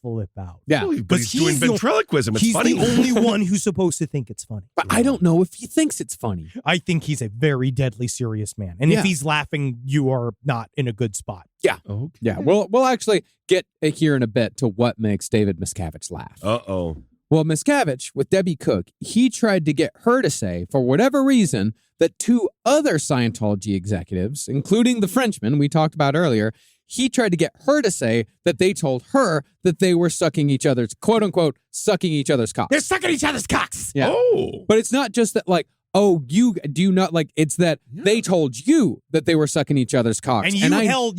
flip out. Yeah. But he's doing ventriloquism. It's funny. He's the only one who's supposed to think it's funny. But I don't know if he thinks it's funny. I think he's a very deadly serious man. And if he's laughing, you are not in a good spot. Yeah. Okay. Yeah. We'll actually get here in a bit to what makes David Miscavige laugh. Uh-oh. Well, Miscavige, with Debbie Cook, he tried to get her to say, for whatever reason, that two other Scientology executives, including the Frenchman we talked about earlier, he tried to get her to say that they told her that they were sucking each other's, quote unquote, sucking each other's cocks. They're sucking each other's cocks. Yeah. Oh. But it's not just that, like, oh, you do not, like, it's that they told you that they were sucking each other's cocks. And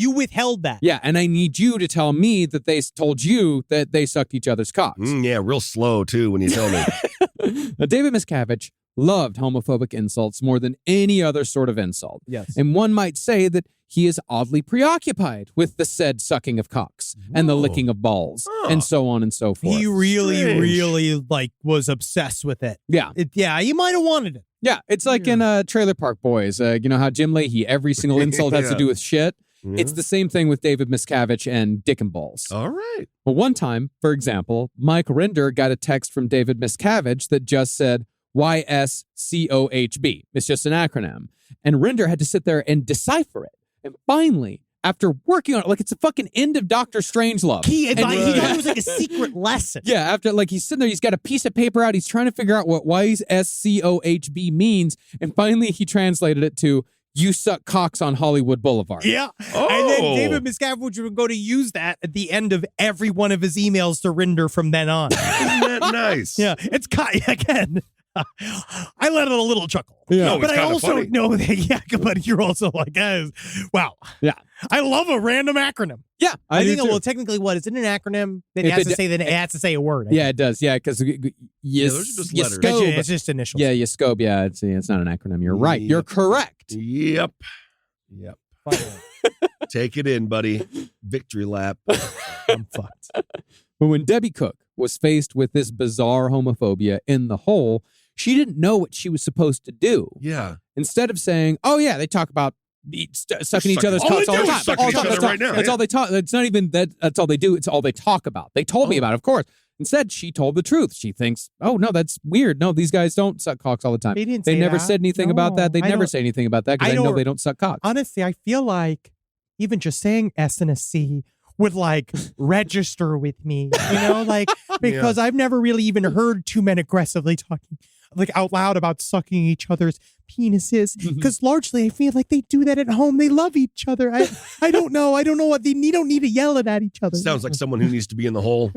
you withheld that. Yeah, and I need you to tell me that they told you that they sucked each other's cocks. Yeah, real slow, too, when you tell me. Now, David Miscavige loved homophobic insults more than any other sort of insult. Yes. And one might say that he is oddly preoccupied with the said sucking of cocks and the licking of balls and so on and so forth. He really like was obsessed with it. Yeah. You might have wanted it. Yeah, it's like in Trailer Park Boys. You know how Jim Leahy, every single insult has to do with shit? It's the same thing with David Miscavige and Dick and Balls. All right. Well, one time, for example, Mike Rinder got a text from David Miscavige that just said YSCOHB. It's just an acronym. And Rinder had to sit there and decipher it. And finally, after working on it, like it's a fucking end of Doctor Strangelove. He thought it was like a secret lesson. Yeah, after like he's sitting there, he's got a piece of paper out. He's trying to figure out what YSCOHB means. And finally, he translated it to "You suck cocks on Hollywood Boulevard." Yeah. And then David Miscavige would go to use that at the end of every one of his emails to Rinder from then on. Isn't that nice? Yeah. It's again. I let it a little chuckle. Yeah. No, but it's I kinda also funny. know that, but you're also like, wow. Yeah. I love a random acronym. Yeah, I do think, too. well, technically, what is it an acronym? Then If it has it to say that it has to say a word. I Yeah, think. it does. Yeah, because those are just letters. It's just initials. Yeah, Yescobe. Yeah, it's not an acronym. You're right. You're correct. Yep. Take it in, buddy. Victory lap. I'm fucked. But when Debbie Cook was faced with this bizarre homophobia in the hole, she didn't know what she was supposed to do. Yeah. Instead of saying, "Oh yeah, they talk about sucking each other's All cocks they all do the is time. suck All each the time. other right now. That's all they talk. It's not even that. That's all they do. It's all they talk about. They told me about it, of course. Instead, she told the truth. She thinks, "Oh no, that's weird. No, these guys don't suck cocks all the time. They didn't They say never that. said anything about that. They No, I never don't- say anything about that because I I know don't- they don't suck cocks." Honestly, I feel like even just saying S and a C would like register with me, because I've never really even heard two men aggressively talking like out loud about sucking each other's penises. Because largely, I feel like they do that at home. They love each other. I don't know. I don't know what you don't need to yell it at each other. Sounds like someone who needs to be in the hole.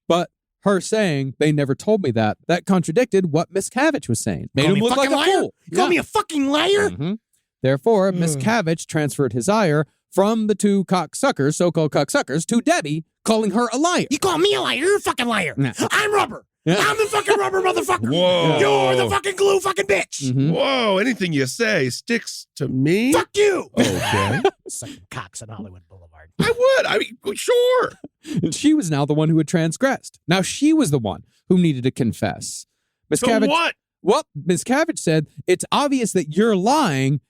But her saying they never told me that contradicted what Miscavige was saying. Made him look like a fool. You call me a fucking liar? Mhm. Therefore, Miscavige transferred his ire from the two cocksuckers, so-called cocksuckers, to Debbie, calling her a liar. You call me a liar? You're a fucking liar. Yeah. I'm rubber. Yeah. I'm the fucking rubber motherfucker. Whoa. You're the fucking glue fucking bitch. Mhm. Whoa, anything you say sticks to me? Fuck you. Okay. Sucking cocks on Hollywood Boulevard. I would. I mean, sure. And she was now the one who had transgressed. Now she was the one who needed to confess. So what? Well, Miscavige said, "It's obvious that you're lying,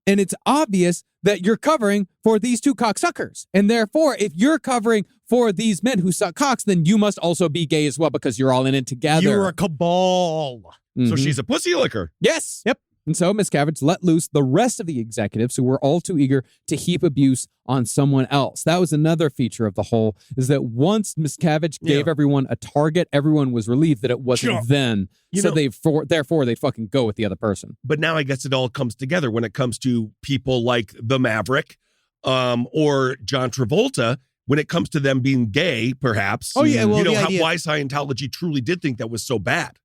and it's obvious that you're covering for these two cocksuckers. And therefore, if you're covering for these men who suck cocks, then you must also be gay as well because you're all in it together." You're a cabal. So Mhm. she's a pussy licker. Yes. Yep. And so Miscavige let loose the rest of the executives who were all too eager to heap abuse on someone else. That was another feature of the whole, is that once Miscavige gave everyone a target, everyone was relieved that it wasn't Sure. then. You So know- therefore they fucking go with the other person. But now I guess it all comes together when it comes to people like the Maverick or John Travolta, when it comes to them being gay, perhaps. Oh, yeah, well, you know, the idea- why Scientology truly did think that was so bad.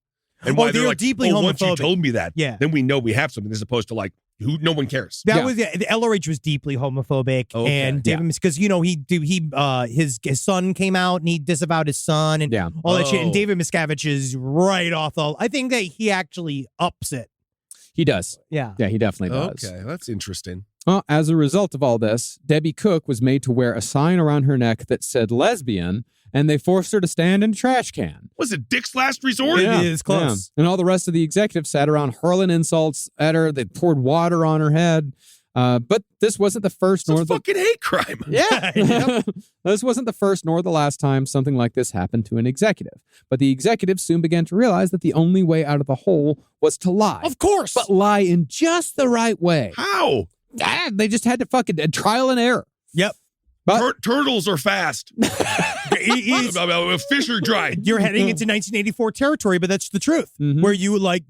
And Oh, why they're they're like, deeply once you homophobic. told me that, Yeah. then we know we have something, as opposed to like, who no one cares. That Yeah. was the LRH was deeply homophobic, Okay. and David because his son came out and he disavowed his son and Yeah. all that shit. And Oh. David Miscavige is right off the. I think that he actually ups it. He does. Yeah. Yeah, he definitely does. Okay, that's interesting. Well, as a result of all this, Debbie Cook was made to wear a sign around her neck that said lesbian, and they forced her to stand in a trash can. Was it Dick's Last Resort? It is close. Yeah. And all the rest of the executives sat around hurling insults at her. They poured water on her head. But this wasn't the first It's nor a the fucking hate crime. yeah. This wasn't the first nor the last time something like this happened to an executive. But the executives soon began to realize that the only way out of the hole was to lie. Of course. But lie in just the right way. How? They just had to fucking trial and error. Yep. But Turtles are fast. Fish are dry. You're heading into 1984 territory, but that's the truth. Mhm. Where you like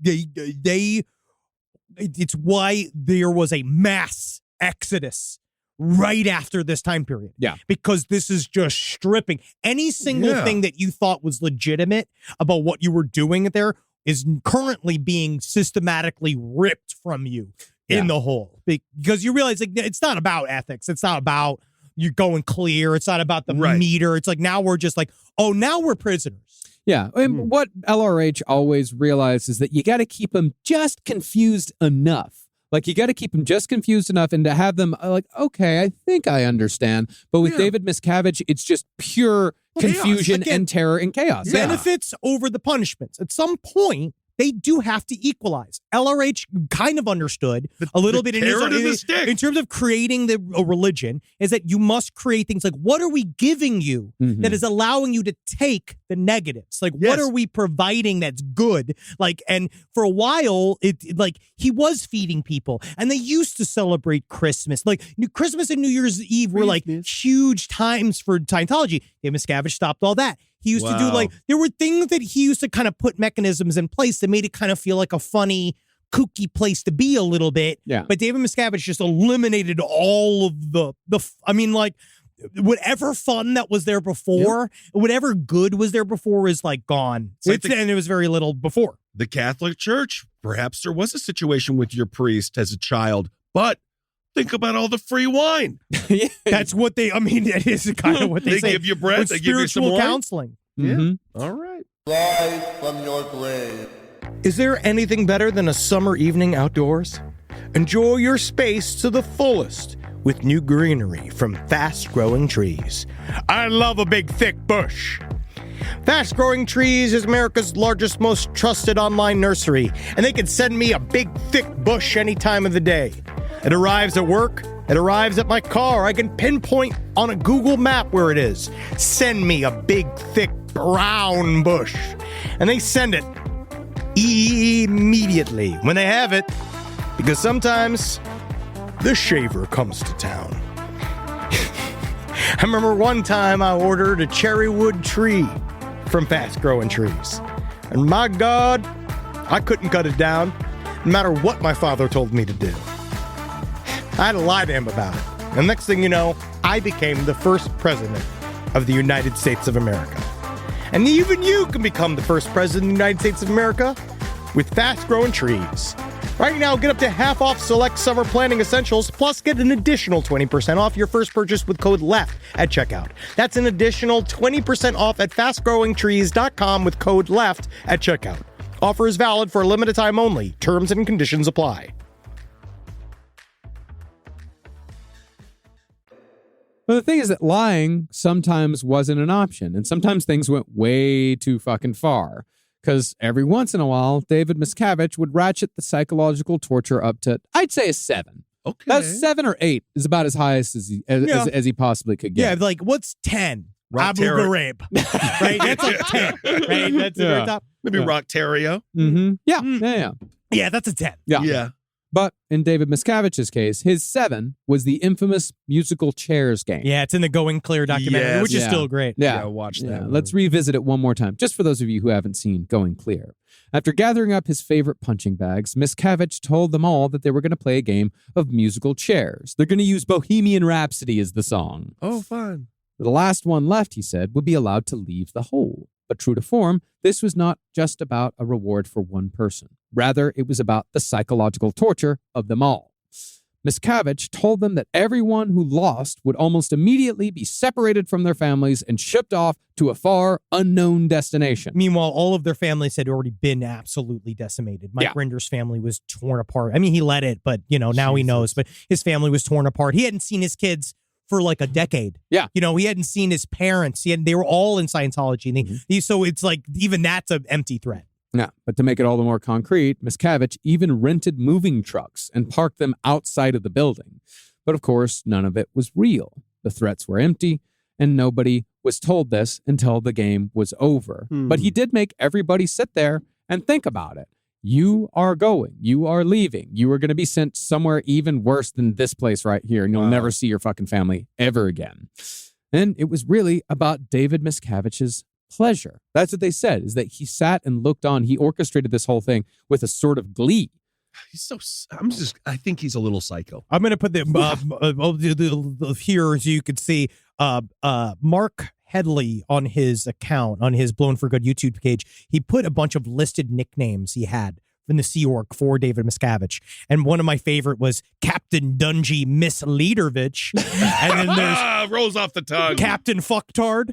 it's why there was a mass exodus right after this time period. Yeah. Because this is just stripping any single Yeah. thing that you thought was legitimate about what you were doing there is currently being systematically ripped from you in the whole. Because you realize like it's not about ethics. It's not about you going clear. It's not about the Right. meter. It's like now we're just like, oh, now we're prisoners. Yeah. And what LRH always realized is that you got to keep them just confused enough. Like, you got to keep them just confused enough and to have them like, okay, I think I understand. But with David Miscavige, it's just pure confusion and terror and chaos. Benefits over the punishments. At some point, they do have to equalize. LRH kind of understood a little bit in terms of creating a religion, is that you must create things like, what are we giving you that is allowing you to take the negatives? Like, what are we providing that's good? Like, and for a while, he was feeding people, and they used to celebrate Christmas. Like, Christmas and New Year's Eve were like huge times for Scientology. David Miscavige stopped all that. He used to do there were things that he used to kind of put mechanisms in place that made it kind of feel like a funny, kooky place to be a little bit. Yeah. But David Miscavige just eliminated all of whatever fun that was there before, whatever good was there before is like gone. And there was very little before. The Catholic Church, perhaps there was a situation with your priest as a child, but think about all the free wine. That's what that is kind of what they say. They give you bread, they give you some wine. Counseling. Yeah. All right. Rise from your grave. Is there anything better than a summer evening outdoors? Enjoy your space to the fullest with new greenery from Fast Growing Trees. I love a big, thick bush. Fast Growing Trees is America's largest, most trusted online nursery, and they can send me a big, thick bush any time of the day. It arrives at work. It arrives at my car. I can pinpoint on a Google map where it is. Send me a big, thick, brown bush. And they send it immediately when they have it, because sometimes the shaver comes to town. I remember one time I ordered a cherrywood tree from Fast Growing Trees. And my God, I couldn't cut it down, no matter what my father told me to do. I had to lie to him about it. And next thing you know, I became the first president of the United States of America. And even you can become the first president of the United States of America with Fast Growing Trees. Right now, get up to half off select summer planning essentials, plus get an additional 20% off your first purchase with code LEFT at checkout. That's an additional 20% off at fastgrowingtrees.com with code LEFT at checkout. Offer is valid for a limited time only. Terms and conditions apply. But the thing is that lying sometimes wasn't an option, and sometimes things went way too fucking far. Because every once in a while, David Miscavige would ratchet the psychological torture up to, I'd say, a 7. Okay. That's 7 or 8 is about as high as he possibly could get. Yeah, like, what's 10? Rock Abu Ghraib. Right? That's a 10. Right? That's the very top. Maybe Rock Terrio. Mm-hmm. Yeah. Yeah, that's a 10. Yeah. But in David Miscavige's case, his 7 was the infamous musical chairs game. Yeah, it's in the Going Clear documentary, which is still great. Yeah, watch that. Let's revisit it one more time, just for those of you who haven't seen Going Clear. After gathering up his favorite punching bags, Miscavige told them all that they were going to play a game of musical chairs. They're going to use Bohemian Rhapsody as the song. Oh, fun. The last one left, he said, would be allowed to leave the hole. But true to form, this was not just about a reward for one person. Rather, it was about the psychological torture of them all. Miscavige told them that everyone who lost would almost immediately be separated from their families and shipped off to a far unknown destination. Meanwhile, all of their families had already been absolutely decimated. Mike Rinder's family was torn apart. I mean, he let it, but, now he knows. But his family was torn apart. He hadn't seen his kids for like a decade. Yeah. He hadn't seen his parents. They were all in Scientology. And so it's like, even that's an empty threat. Yeah, but to make it all the more concrete, Miscavige even rented moving trucks and parked them outside of the building. But of course, none of it was real. The threats were empty, and nobody was told this until the game was over. But he did make everybody sit there and think about it. You are going. You are leaving. You are going to be sent somewhere even worse than this place right here, and you'll never see your fucking family ever again. And it was really about David Miscavige's pleasure. That's what they said, is that he sat and looked on. He orchestrated this whole thing with a sort of glee. I think he's a little psycho. I'm going to put the here so you could see Mark Headley on his account, on his Blown for Good YouTube page. He put a bunch of listed nicknames he had in the Sea Org for David Miscavige. And one of my favorite was Captain Dungy Misleadervich. And then there's rolls off the tongue. Captain Fucktard.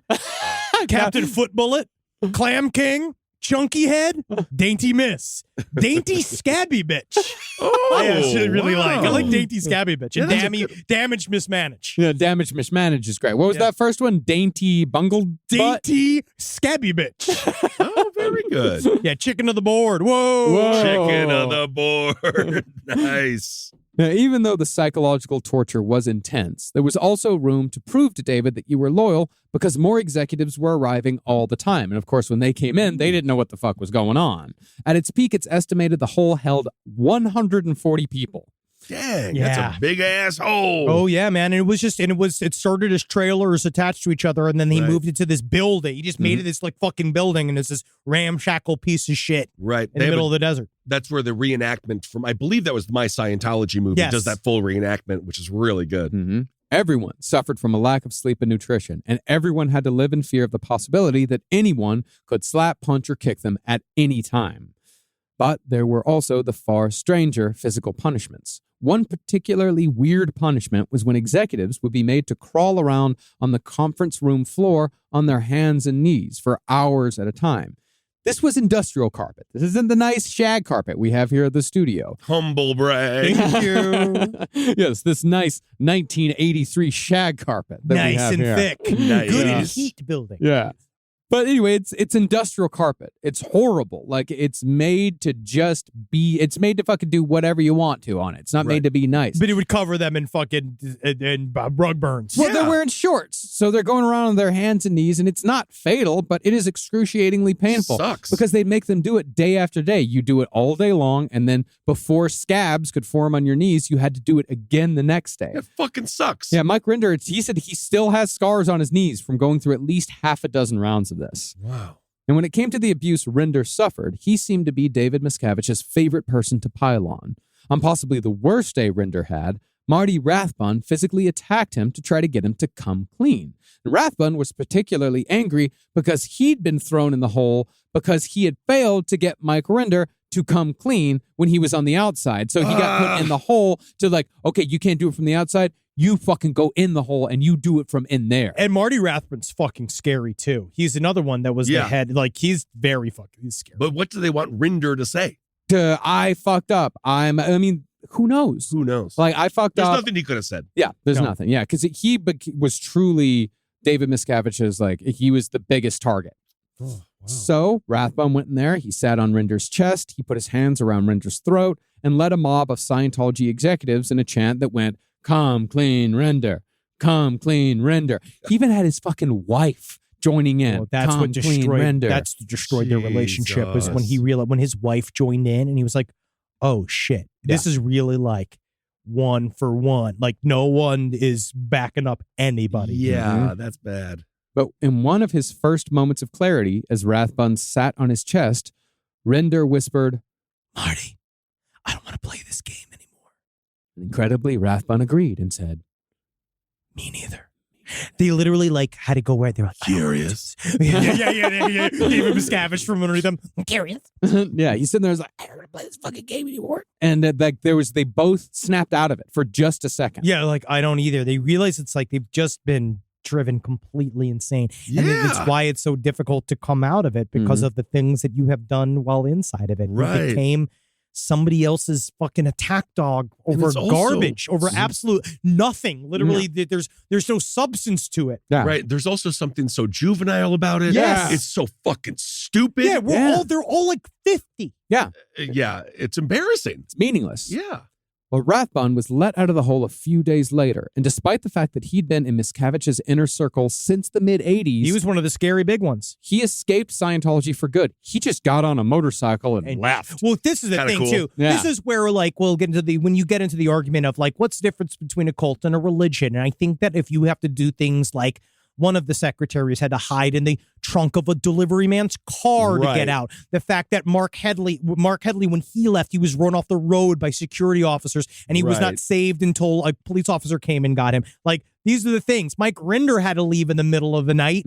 Captain Foot Bullet. Clam King, Chunky Head, Dainty Miss, Dainty Scabby Bitch. I actually really like. I like Dainty Scabby Bitch. And Damaged Mismanaged. Yeah, Damaged Mismanaged is great. What was that first one? Dainty Bungled Butt? Dainty Scabby Bitch. Oh, very good. Yeah, chicken of the board. Whoa. Chicken of the board. Nice. Now, even though the psychological torture was intense, there was also room to prove to David that you were loyal because more executives were arriving all the time. And of course, when they came in, they didn't know what the fuck was going on. At its peak, it's estimated the hole held 140 people. Dang, that's a big ass hole. Oh yeah, man. And it started as trailers attached to each other, and then he moved it to this building. He just made it this like fucking building, and it's this ramshackle piece of shit in the middle of the desert. That's where the reenactment from, I believe that was my Scientology movie, does that full reenactment, which is really good. Mm-hmm. Everyone suffered from a lack of sleep and nutrition, and everyone had to live in fear of the possibility that anyone could slap, punch, or kick them at any time. But there were also the far stranger physical punishments. One particularly weird punishment was when executives would be made to crawl around on the conference room floor on their hands and knees for hours at a time. This was industrial carpet. This isn't the nice shag carpet we have here at the studio. Humble brag. Thank you. Yes, this nice 1983 shag carpet that we have and here. thick. Nice. Good in heat building. Yeah. But anyway, it's industrial carpet. It's horrible. Like, it's made to just be, it's made to fucking do whatever you want to on it. It's not made to be nice. But it would cover them in fucking rug burns. Well, they're wearing shorts, so they're going around on their hands and knees, and it's not fatal, but it is excruciatingly painful. Sucks. Because they make them do it day after day. You do it all day long, and then before scabs could form on your knees, you had to do it again the next day. It fucking sucks. Yeah, Mike Rinder, he said he still has scars on his knees from going through at least half a dozen rounds of this. Wow. And when it came to the abuse Rinder suffered, he seemed to be David Miscavige's favorite person to pile on. On possibly the worst day Rinder had, Marty Rathbun physically attacked him to try to get him to come clean. And Rathbun was particularly angry because he'd been thrown in the hole because he had failed to get Mike Rinder to come clean when he was on the outside. So he got put in the hole to like, okay, you can't do it from the outside. You fucking go in the hole and you do it from in there. And Marty Rathbun's fucking scary too. He's another one that was the head. Like, he's very fucking, he's scary. But what do they want Rinder to say? I fucked up. I mean, who knows? Who knows? Like, I fucked up. There's nothing he could have said. Yeah, there's nothing. Yeah, because he was truly David Miscavige's, like, he was the biggest target. Oh, wow. So Rathbun went in there. He sat on Rinder's chest. He put his hands around Rinder's throat and led a mob of Scientology executives in a chant that went, "Come clean, Rinder. Come clean, Rinder." He even had his fucking wife joining in. Well, that's Come what clean, destroyed. Rinder. That's what destroyed their relationship. Was when he realized, when his wife joined in, and he was like, "Oh shit, this is really like one for one. Like, no one is backing up anybody." Yeah, that's bad. But in one of his first moments of clarity, as Rathbun sat on his chest, Rinder whispered, "Marty, I don't want to play this game anymore." Incredibly, Rathbun agreed and said, "Me neither." They literally like had to go where they're like, Curious. yeah. David Miscavige from underneath them. I'm curious. yeah, he's sitting there, he's like, "I don't want to play this fucking game anymore." And like they both snapped out of it for just a second. Yeah, like, I don't either. They realize it's like they've just been driven completely insane. Yeah. And it's why it's so difficult to come out of it, because of the things that you have done while inside of it. Right. You became somebody else's fucking attack dog over garbage, over absolute nothing. Literally, there's no substance to it. Yeah. Right. There's also something so juvenile about it. Yes. It's so fucking stupid. Yeah, they're all like 50. Yeah. Yeah. It's embarrassing. It's meaningless. Yeah. Well, Rathbun was let out of the hole a few days later, and despite the fact that he'd been in Miscavige's inner circle since the mid-'80s... He was one of the scary big ones. He escaped Scientology for good. He just got on a motorcycle and left. Well, this is the Kinda thing, cool. too. Yeah. This is where, like, we'll get into when you get into the argument of, like, what's the difference between a cult and a religion? And I think that if you have to do things like one of the secretaries had to hide in the trunk of a delivery man's car to get out. The fact that Mark Headley, when he left, he was run off the road by security officers, and he was not saved until a police officer came and got him. Like, these are the things. Mike Rinder had to leave in the middle of the night,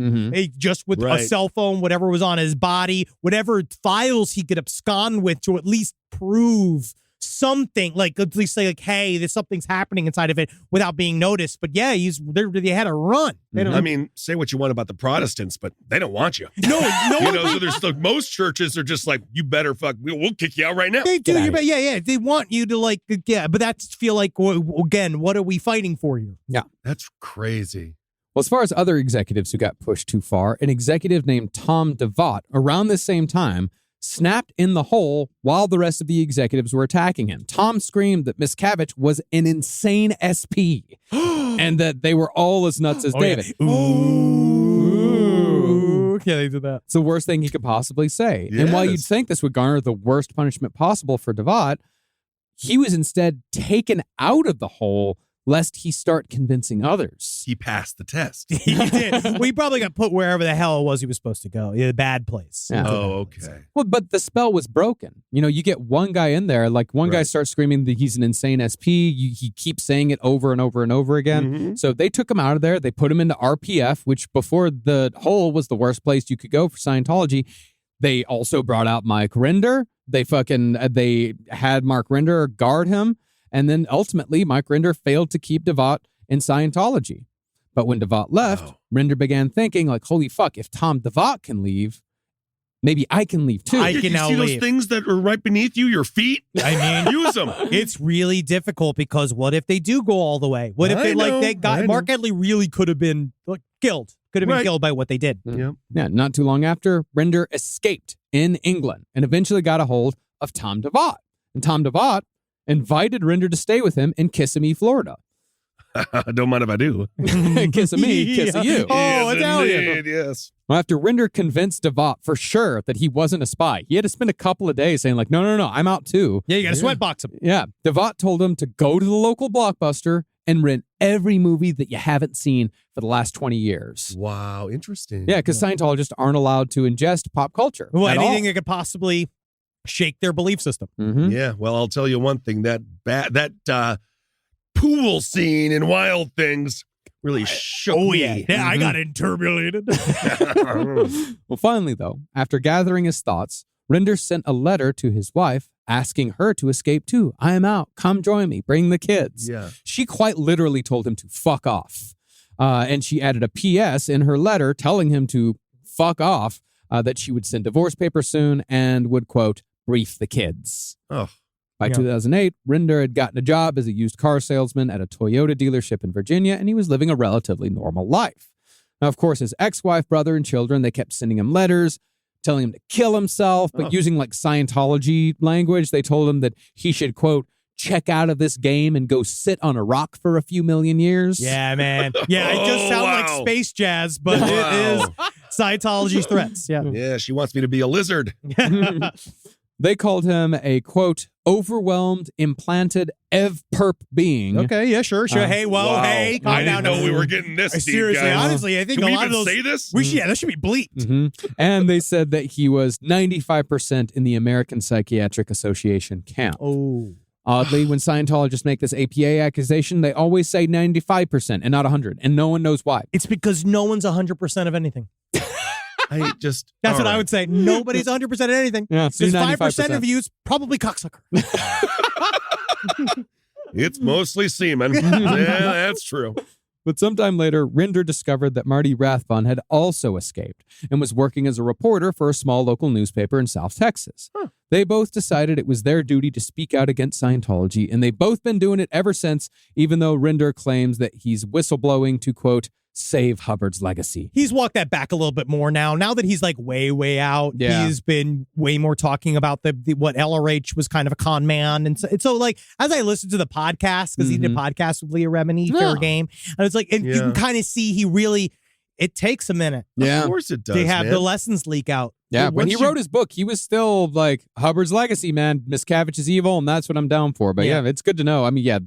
just with a cell phone, whatever was on his body, whatever files he could abscond with to at least prove something, like at least say like, hey, there's something's happening inside of it without being noticed. But yeah, they had a run. I mean, say what you want about the Protestants, but they don't want you. No, so there's like most churches are just like, you better we'll kick you out right now. They do. Yeah. They want you to like, but that's feel like, again, what are we fighting for here? Yeah. That's crazy. Well, as far as other executives who got pushed too far, an executive named Tom DeVot, around the same time, snapped in the hole while the rest of the executives were attacking him. Tom screamed that Miscavige was an insane SP and that they were all as nuts as David. Yeah. Ooh. Yeah, they did that. It's the worst thing he could possibly say. Yes. And while you'd think this would garner the worst punishment possible for DeVot, he was instead taken out of the hole lest he start convincing others. He passed the test. He did. Well, he probably got put wherever the hell it was he was supposed to go. A bad place. Yeah. Oh, okay. Well, but the spell was broken. You get one guy in there, like one guy starts screaming that he's an insane SP. He keeps saying it over and over and over again. Mm-hmm. So they took him out of there. They put him into RPF, which before the hole was the worst place you could go for Scientology. They also brought out Mike Rinder. They had Mark Rinder guard him. And then ultimately, Mike Rinder failed to keep DeVot in Scientology. But when DeVot left, Rinder began thinking, like, holy fuck, if Tom DeVot can leave, maybe I can leave too. I can you now see leave. Those things that are right beneath you, your feet? I mean, use them. It's really difficult because what if they do go all the way? What if Mark Edley really could have been killed? Could have been killed by what they did. Yep. Yeah, not too long after, Rinder escaped in England and eventually got a hold of Tom DeVot. And Tom DeVot invited Rinder to stay with him in Kissimmee, Florida. Don't mind if I do. Kissimmee, kiss of you. Oh, Italian. Indeed, yes. Well, after Rinder convinced DeVot for sure that he wasn't a spy, he had to spend a couple of days saying like, no, I'm out too. Yeah, you got to sweatbox him. Yeah, DeVot told him to go to the local Blockbuster and rent every movie that you haven't seen for the last 20 years. Wow, interesting. Yeah, because Scientologists aren't allowed to ingest pop culture. Well, at anything all. that could possibly shake their belief system. Mhm. Yeah, well, I'll tell you one thing. That pool scene in Wild Things really shook me. Yeah, I got interpolated. Well, finally, though, after gathering his thoughts, Rinder sent a letter to his wife asking her to escape too. I am out. Come join me. Bring the kids. Yeah. She quite literally told him to fuck off. And she added a P.S. in her letter telling him to fuck off, that she would send divorce papers soon and would, quote, brief the kids. Oh. By 2008, Rinder had gotten a job as a used car salesman at a Toyota dealership in Virginia, and he was living a relatively normal life. Now, of course, his ex-wife, brother, and children, they kept sending him letters, telling him to kill himself, but using like Scientology language. They told him that he should, quote, check out of this game and go sit on a rock for a few million years. Yeah, man. Yeah, it just sounds like space jazz, but it is Scientology's threats. Yeah. Yeah, she wants me to be a lizard. They called him a, quote, overwhelmed, implanted, ev-perp being. Okay, yeah, sure. Hey, Wow. hey, calm I down. didn't know we were getting this deep, Seriously, guys. honestly, I think Can a we lot of even those. say this? That should be bleeped. Mm-hmm. And they said that he was 95% in the American Psychiatric Association camp. Oh. Oddly, when Scientologists make this APA accusation, they always say 95% and not 100, and no one knows why. It's because no one's 100% of anything. That's what I would say. Nobody's 100% of anything. Yeah, so Because 95%. 5% of you is probably cocksucker. It's mostly semen. Yeah, that's true. But sometime later, Rinder discovered that Marty Rathbun had also escaped and was working as a reporter for a small local newspaper in South Texas. They both decided it was their duty to speak out against Scientology, and they've both been doing it ever since, even though Rinder claims that he's whistleblowing to, quote, save Hubbard's legacy. He's walked that back a little bit more now. Now that he's like way out, Yeah. he's been way more talking about the what LRH was kind of a con man. And so like, as I listened to the podcast, because he did a podcast with Leah Remini, Fair Game, and it's like, and you can kind of see he really, it takes a minute. Yeah. Of course it does, to have man. the lessons leak out. Yeah, But when he once you- wrote his book, he was still like, Hubbard's legacy, man. Miscavige is evil, and that's what I'm down for. But yeah, it's good to know. I mean, yeah,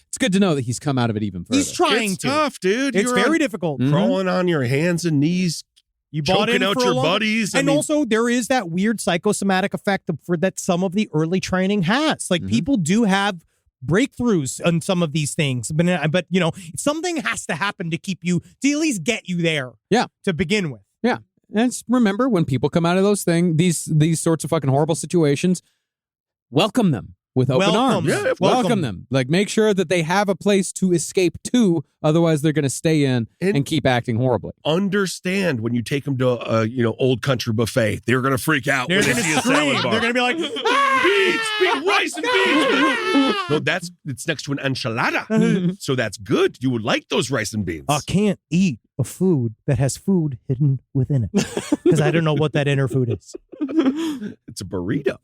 it's good to know that he's come out of it even further. He's trying It's to. tough, dude. It's You're very difficult. crawling on your hands and knees, You bought choking in out for a your long- buddies. And also, there is that weird psychosomatic effect for that some of the early training has. Like, people do have breakthroughs on some of these things, but you know, something has to happen to keep you, to at least get you there. Yeah. To begin with. Yeah. And remember, when people come out of those things, these sorts of fucking horrible situations, welcome them. with open arms. Yeah, welcome them. Like, make sure that they have a place to escape to. Otherwise, they're going to stay in and keep acting horribly. Understand when you take them to a Old Country buffet, they're going to freak out They're when they going see to a salad scream. bar. They're going to be like, beans, rice and beans. No, it's next to an enchilada. So that's good. You would like those rice and beans. I can't eat a food that has food hidden within it because I don't know what that inner food is. It's a burrito.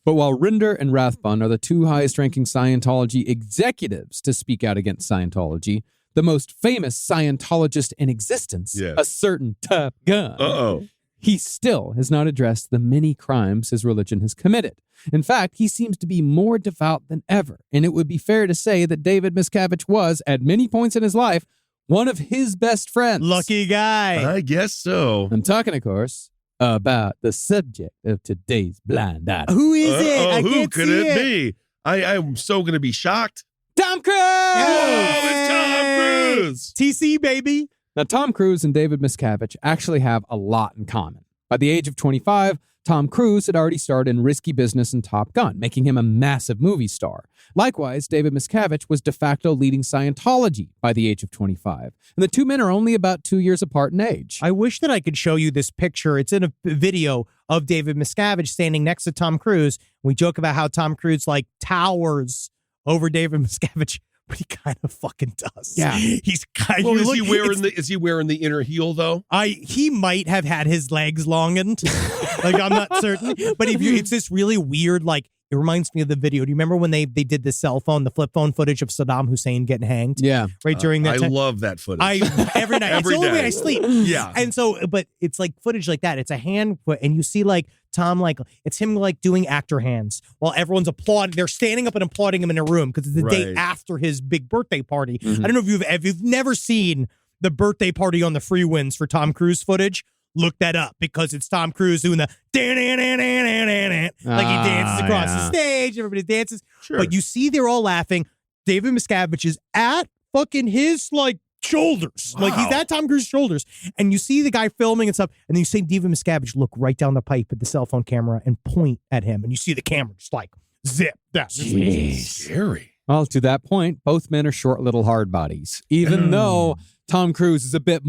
But while Rinder and Rathbun are the two highest-ranking Scientology executives to speak out against Scientology, the most famous Scientologist in existence, a certain Top Gun, he still has not addressed the many crimes his religion has committed. In fact, he seems to be more devout than ever, and it would be fair to say that David Miscavige was, at many points in his life, one of his best friends. Lucky guy. I guess so. I'm talking, of course, about the subject of today's blind item. Who is it? I who can't could see it be? I'm so going to be shocked. Tom Cruise! Whoa, it's Tom Cruise! TC, baby. Now, Tom Cruise and David Miscavige actually have a lot in common. By the age of 25, Tom Cruise had already starred in Risky Business and Top Gun, making him a massive movie star. Likewise, David Miscavige was de facto leading Scientology by the age of 25. And the two men are only about 2 years apart in age. I wish that I could show you this picture. It's in a video of David Miscavige standing next to Tom Cruise. We joke about how Tom Cruise like towers over David Miscavige, but he kind of fucking does. Yeah. He's kind Well, of is he wearing the inner heel though? He might have had his legs longened. Like, I'm not certain. But it's this really weird, like, it reminds me of the video. Do you remember when they did the cell phone, the flip phone footage of Saddam Hussein getting hanged? Yeah. Right during that I time? love that footage. Every night. It's Every the only way day. I sleep. Yeah. And so, but it's like footage like that. It's a hand, and you see like Tom, like it's him like doing actor hands while everyone's applauding. They're standing up and applauding him in a room because it's the day Right. after his big birthday party. Mhm. I don't know if you've never seen the birthday party on the free wins for Tom Cruise footage. Look that up because it's Tom Cruise doing the like he dances across the stage. Everybody dances. Sure. But you see they're all laughing. David Miscavige is at fucking his like shoulders. Like he's at Tom Cruise's shoulders. And you see the guy filming and stuff. And then you see David Miscavige look right down the pipe at the cell phone camera and point at him. And you see the camera just like zip. That's Scary. Well, to that point, both men are short little hard bodies. Even though Tom Cruise is a bit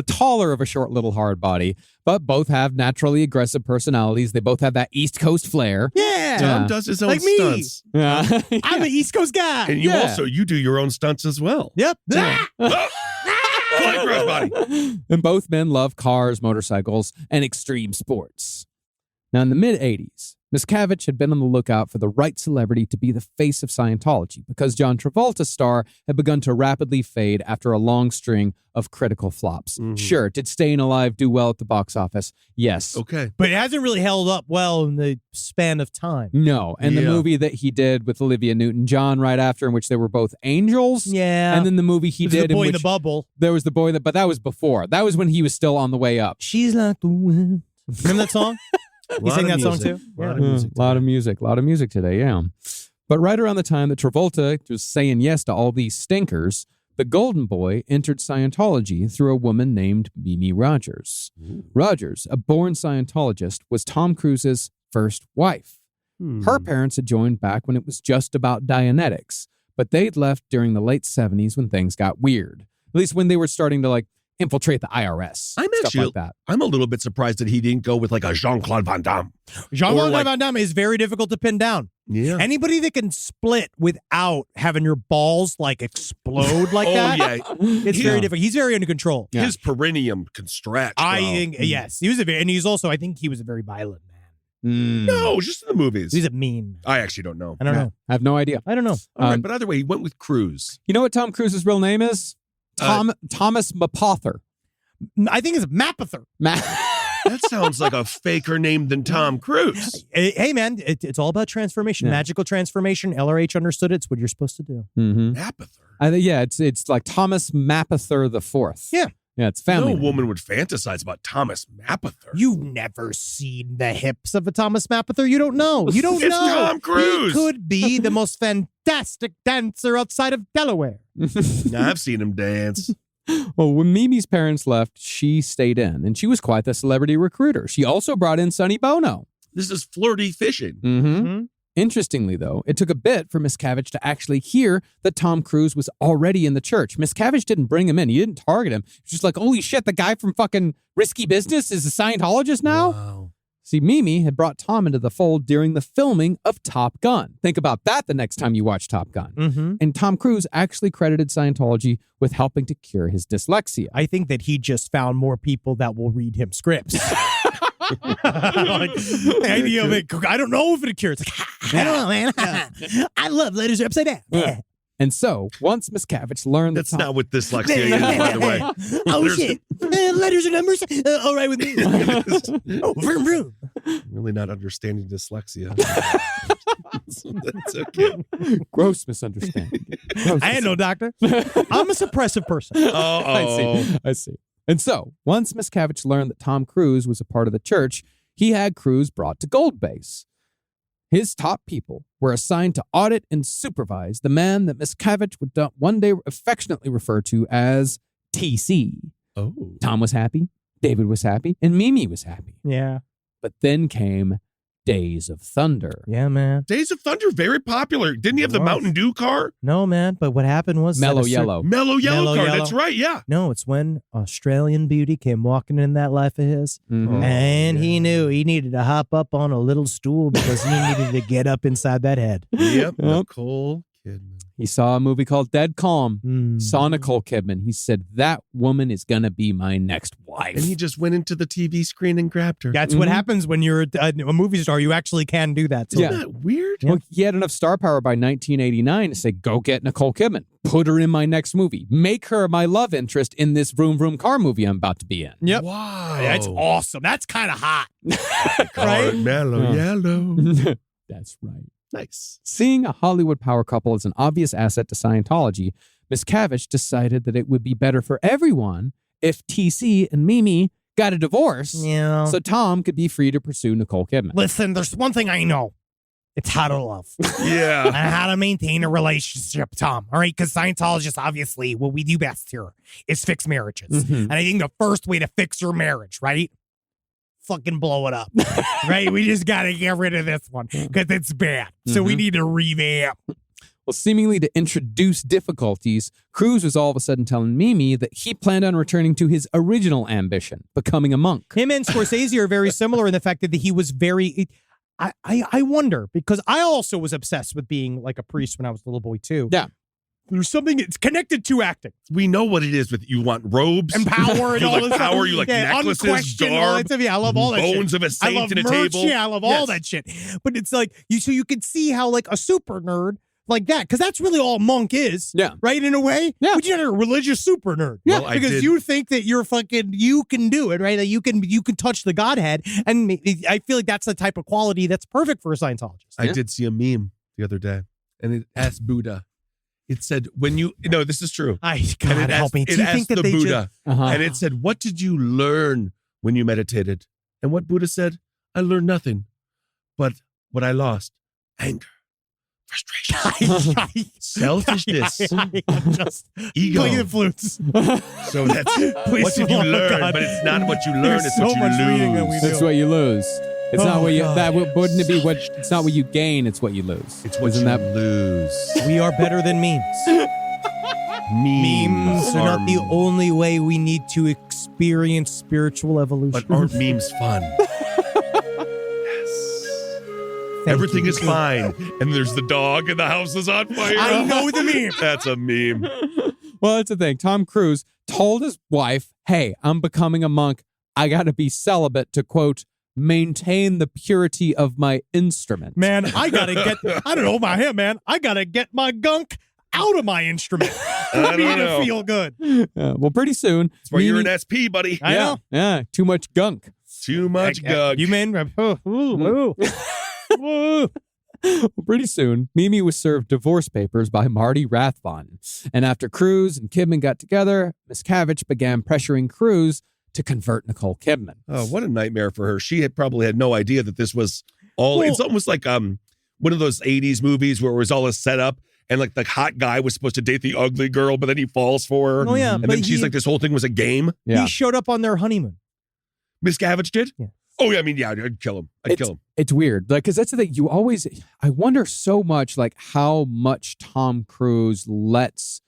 taller of a short little hard body, but both have naturally aggressive personalities. They both have that East Coast flair. Yeah. Tom does his own Like me. stunts. Yeah. I'm an East Coast guy. And you do your own stunts as well. Yep. Flying crossbody. And both men love cars, motorcycles, and extreme sports. Now, in the mid-'80s, Miscavige had been on the lookout for the right celebrity to be the face of Scientology because John Travolta's star had begun to rapidly fade after a long string of critical flops. Sure, did Staying Alive do well at the box office? Yes. Okay. But it hasn't really held up well in the span of time. No. And the Yeah. movie that he did with Olivia Newton-John right after, in which they were both angels. Yeah. And then the movie he There's did the boy in in which the bubble. there was the boy that, but that was before. That was when he was still on the way up. She's like the wind. Remember that song? You sang that song too? A lot of Yeah. music. A lot of music today, yeah. But right around the time that Travolta was saying yes to all these stinkers, the Golden Boy entered Scientology through a woman named Mimi Rogers. Rogers, a born Scientologist, was Tom Cruise's first wife. Her parents had joined back when it was just about Dianetics, but they'd left during the late 70s when things got weird. At least when they were starting to like infiltrate the IRS. I'm stuff actually, like that. I'm a little bit surprised that he didn't go with like a Jean-Claude Van Damme. Jean-Claude like- Van Damme is very difficult to pin down. Yeah. Anybody that can split without having your balls like explode like that, yeah. it's very difficult. He's very under control. Yeah. His perineum can stretch. I bro. think yes, he was and he's also I think he was a very violent man. No, just in the movies. He's a mean man. I actually don't know. I don't know. I have no idea. I don't know. All right, Um, but either way, he went with Cruise. You know what Tom Cruise's real name is? Thomas Mapother. I think it's Mapother. That sounds like a faker name than Tom Cruise. Hey man, it's all about transformation, Yeah. magical transformation. LRH understood it. It's what you're supposed to do. Mm-hmm. Apather. It's like Thomas Mapother the Fourth. Yeah. Yeah, it's family. No name. woman would fantasize about Thomas Mapother. You've never seen the hips of a Thomas Mapother. You don't know. You don't It's know. Tom Cruise. He could be the most fantastic dancer outside of Delaware. Nah, I've seen him dance. Well, when Mimi's parents left, she stayed in, and she was quite the celebrity recruiter. She also brought in Sonny Bono. This is flirty fishing. Mm-hmm. Interestingly, though, it took a bit for Miscavige to actually hear that Tom Cruise was already in the church. Miscavige didn't bring him in. He didn't target him. He's just like, holy shit, the guy from fucking Risky Business is a Scientologist now? Wow. See, Mimi had brought Tom into the fold during the filming of Top Gun. Think about that the next time you watch Top Gun. Mm-hmm. And Tom Cruise actually credited Scientology with helping to cure his dyslexia. I think that he just found more people that will read him scripts. Like, the idea of it, I don't know if it cures. Like, I don't know, man. I love letters are upside down. Yeah. And so, once Miscavige learnred That's that Tom... not what dyslexia is, by the way. Oh, shit. Letters and numbers, all right with me. Oh, vroom, vroom. Really not understanding dyslexia. That's okay. Gross misunderstanding. I ain't no doctor. I'm a suppressive person. I see. And so, once Miscavige learned that Tom Cruise was a part of the church, he had Cruise brought to Gold Base. His top people were assigned to audit and supervise the man that Miscavige would one day affectionately refer to as TC. Oh. Tom was happy, David was happy, and Mimi was happy. Yeah. But then came Days of Thunder. Yeah, man. Days of Thunder, very popular. Didn't he have the Mountain Dew car? No, man. But what happened was Mellow Yellow. Mellow Yellow car. Yellow. That's right, yeah. No, it's when Australian Beauty came walking in that life of his, Mhm. and he knew he needed to hop up on a little stool because he needed to get up inside that head. Yep. Nicole Kidman. He saw a movie called Dead Calm. Mm. Saw Nicole Kidman. He said, that woman is going to be my next wife. And he just went into the TV screen and grabbed her. That's what happens when you're a movie star. You actually can do that. So. Yeah. Isn't that weird? Well, he had enough star power by 1989 to say, go get Nicole Kidman. Put her in my next movie. Make her my love interest in this Vroom Vroom car movie I'm about to be in. Yep. Wow. That's awesome. That's kind of hot. Right? Mellow Yellow. That's right. Nice. Seeing a Hollywood power couple as an obvious asset to Scientology, Miscavige decided that it would be better for everyone if TC and Mimi got a divorce Yeah. so Tom could be free to pursue Nicole Kidman. Listen, there's one thing I know. It's how to love. Yeah. And how to maintain a relationship, Tom. All right? Because Scientologists, obviously, what we do best here is fix marriages. Mhm. And I think the first way to fix your marriage, right? Fucking blow it up. Right? We just got to get rid of this one because it's bad. So we need to revamp. Well, seemingly to introduce difficulties, Cruise was all of a sudden telling Mimi that he planned on returning to his original ambition, becoming a monk. Him and Scorsese are very similar in the fact that he was very... I wonder, because I also was obsessed with being like a priest when I was a little boy, too. Yeah. There's something, it's connected to acting. We know what it is with you want robes. And power and you all like this power, stuff. you like Yeah, necklaces, unquestioned, all that garb, stuff. Yeah, I love all that shit. bones of a I saint love in a merch. table. Yeah, I love all that shit. But it's like, so you can see how like a super nerd like that, because that's really all monk is. Yeah. Right, in a way? Yeah. But you're not a religious super nerd. Yeah. Well, because you think that you're fucking, you can do it, right? That you can touch the Godhead. And I feel like that's the type of quality that's perfect for a Scientologist. I did see a meme the other day, and it asked Buddha. It said, this is true. God help me. Do It you asked think that the they Buddha, Uh-huh. and it said, what did you learn when you meditated? And what Buddha said, I learned nothing. But what I lost, anger, frustration, selfishness, just ego. playing the flutes. So that's what did you learn? But it's not what you learn, There's it's so what you much reading that lose. we That's what you lose. It's not what you God. that wouldn't it be what it's not what you gain, it's what you lose. It's what Isn't you that lose. We are better than memes. Memes are not the only way we need to experience spiritual evolution. But aren't memes fun? Thank Everything you. is fine. And there's the dog and the house is on fire. I know the meme. That's a meme. Well, that's the thing. Tom Cruise told his wife, hey, I'm becoming a monk. I got to be celibate to, quote, maintain the purity of my instrument. Man, I don't know about him, man. I gotta get my gunk out of my instrument for I me don't to know. feel good. Well, pretty soon. That's why you're Mimi- an SP, buddy. I know. Yeah, too much gunk. Too much gug. You mean? Ooh. Well, pretty soon, Mimi was served divorce papers by Marty Rathbun. And after Cruise and Kidman got together, Miscavige began pressuring Cruise to convert Nicole Kidman. Oh, what a nightmare for her. She had probably had no idea that this was all. It's almost like one of those 80s movies where it was all a setup. And like the hot guy was supposed to date the ugly girl, but then he falls for her. Oh, yeah, And but then she's he- like, this whole thing was a game. Yeah. He showed up on their honeymoon. Miscavige did? Yeah. Oh, yeah, I mean, yeah, I'd kill him. I'd kill him. It's weird. Like, because that's the thing. I wonder so much, like, how much Tom Cruise lets,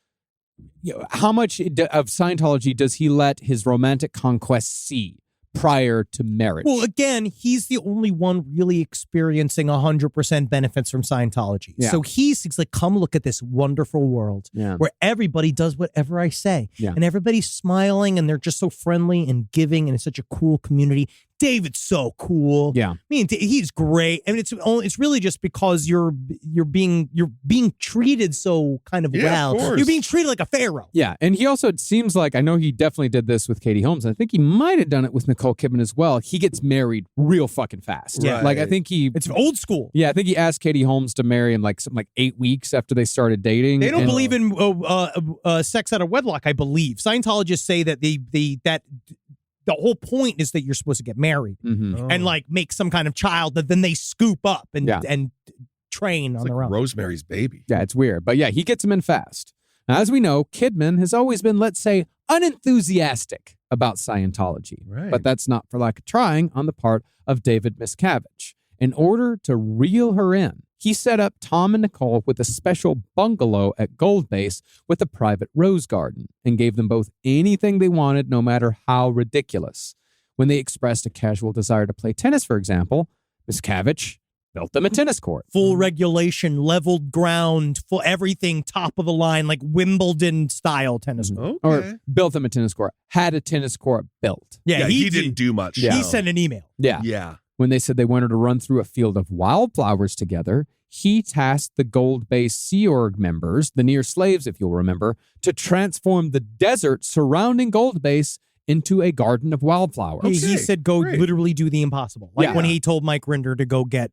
how much of Scientology does he let his romantic conquest see prior to marriage? Well, again, he's the only one really experiencing 100% benefits from Scientology. Yeah. So he's like, come look at this wonderful world where everybody does whatever I say. Yeah. And everybody's smiling and they're just so friendly and giving and it's such a cool community. David's so cool. Yeah. I mean, he's great. I mean, it's really just because you're being treated so kind of well. Of course. You're being treated like a pharaoh. Yeah, and he also, it seems like, I know he definitely did this with Katie Holmes. I think he might have done it with Nicole Kidman as well. He gets married real fucking fast. Yeah. Like, I think It's old school. Yeah, I think he asked Katie Holmes to marry him like something like 8 weeks after they started dating. They don't believe in sex out of wedlock, I believe. Scientologists say that that the whole point is that you're supposed to get married and like make some kind of child that then they scoop up and train on their own. Rosemary's Baby. Yeah, it's weird. But yeah, he gets him in fast. Now, as we know, Kidman has always been, let's say, unenthusiastic about Scientology. Right. But that's not for lack of trying on the part of David Miscavige. In order to reel her in, he set up Tom and Nicole with a special bungalow at Gold Base with a private rose garden and gave them both anything they wanted, no matter how ridiculous. When they expressed a casual desire to play tennis, for example, Miscavige built them a tennis court. Full regulation, leveled ground, full everything, top of the line, like Wimbledon style tennis court. Okay. Or built them a tennis court, had a tennis court built. Yeah, he didn't do much. Yeah. He sent an email. Yeah. When they said they wanted to run through a field of wildflowers together, he tasked the Gold Base Sea Org members, the near slaves, if you'll remember, to transform the desert surrounding Gold Base into a garden of wildflowers. He said go literally do the impossible. Like when he told Mike Rinder to go get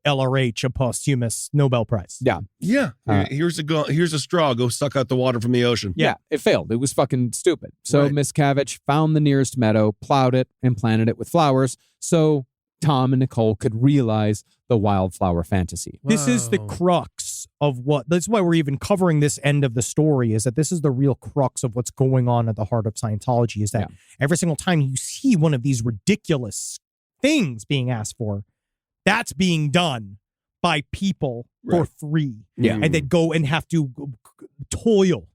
LRH a posthumous Nobel Prize. Yeah. Yeah. Here's a straw. Go suck out the water from the ocean. Yeah, it failed. It was fucking stupid. So Miscavige found the nearest meadow, plowed it, and planted it with flowers so Tom and Nicole could realize the wildflower fantasy. This is the crux of that's why we're even covering this end of the story, is that this is the real crux of what's going on at the heart of Scientology, is that every single time you see one of these ridiculous things being asked for, that's being done by people for free. Yeah. And they go and have to toil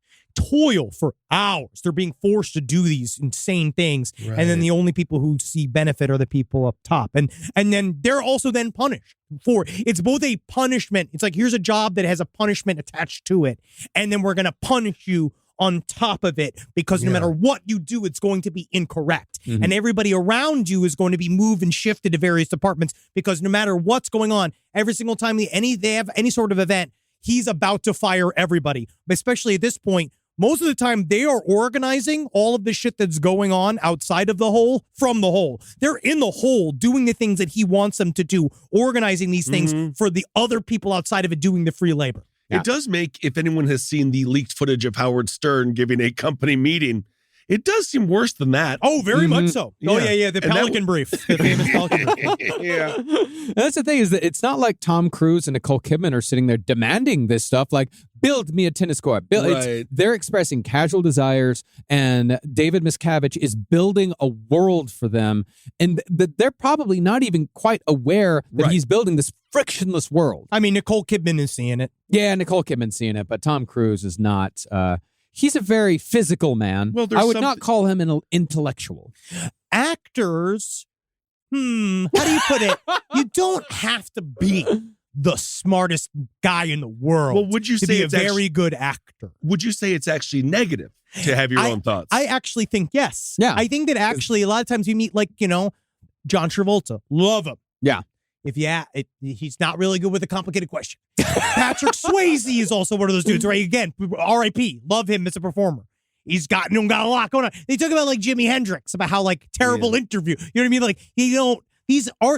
for hours. They're being forced to do these insane things. Right. And then the only people who see benefit are the people up top. And then they're also then punished for it. It's both a punishment. It's like, here's a job that has a punishment attached to it. And then we're going to punish you on top of it, because no matter what you do, it's going to be incorrect. Mm-hmm. And everybody around you is going to be moved and shifted to various departments, because no matter what's going on, every single time they have any sort of event, he's about to fire everybody. Especially at this point, most of the time they are organizing all of the shit that's going on outside of the hole from the hole. They're in the hole doing the things that he wants them to do, organizing these things for the other people outside of it doing the free labor. It does make, if anyone has seen the leaked footage of Howard Stern giving a company meeting, it does seem worse than that. Oh, very much so. Yeah. Oh, yeah. The Pelican Brief. The famous Pelican Brief. Yeah. And that's the thing, is that it's not like Tom Cruise and Nicole Kidman are sitting there demanding this stuff, like, build me a tennis court. They're expressing casual desires, and David Miscavige is building a world for them. And they're probably not even quite aware that he's building this frictionless world. I mean, Nicole Kidman is seeing it. Yeah, Nicole Kidman's seeing it, but Tom Cruise is not. He's a very physical man. Well, I would not call him an intellectual. Actors, how do you put it? You don't have to be the smartest guy in the world. Well, would you say be a it's very good actor? Would you say it's actually negative to have your own thoughts? I actually think yes. Yeah. I think that actually a lot of times you meet, like, John Travolta. Love him. Yeah. He's not really good with a complicated question. Patrick Swayze is also one of those dudes, right? Again, R.I.P. Love him as a performer. He's got a lot going on. They talk about like Jimi Hendrix, about how like terrible interview. You know what I mean? Like,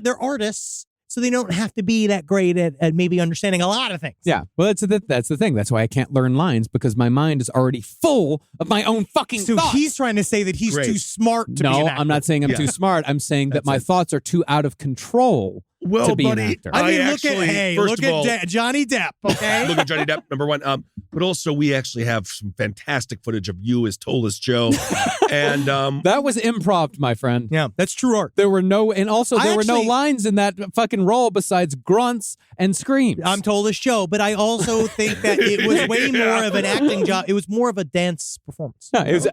they're artists, so they don't have to be that great at maybe understanding a lot of things. Yeah. Well, that's the thing. That's why I can't learn lines, because my mind is already full of my own fucking so thoughts. He's trying to say that he's too smart to be an actor. I'm not saying I'm too smart. I'm saying that my thoughts are too out of control Well, to be buddy, an actor. I mean, first look of all, at Johnny Depp, okay? look at Johnny Depp, number one. But also, we actually have some fantastic footage of you as Tolless Joe. And That was improv, my friend. Yeah, that's true art. There were no, and also there were no actually- lines in that fucking role besides grunts and screams. I'm Tolless Joe, but I also think that it was way more of an acting job. It was more of a dance performance. No, it was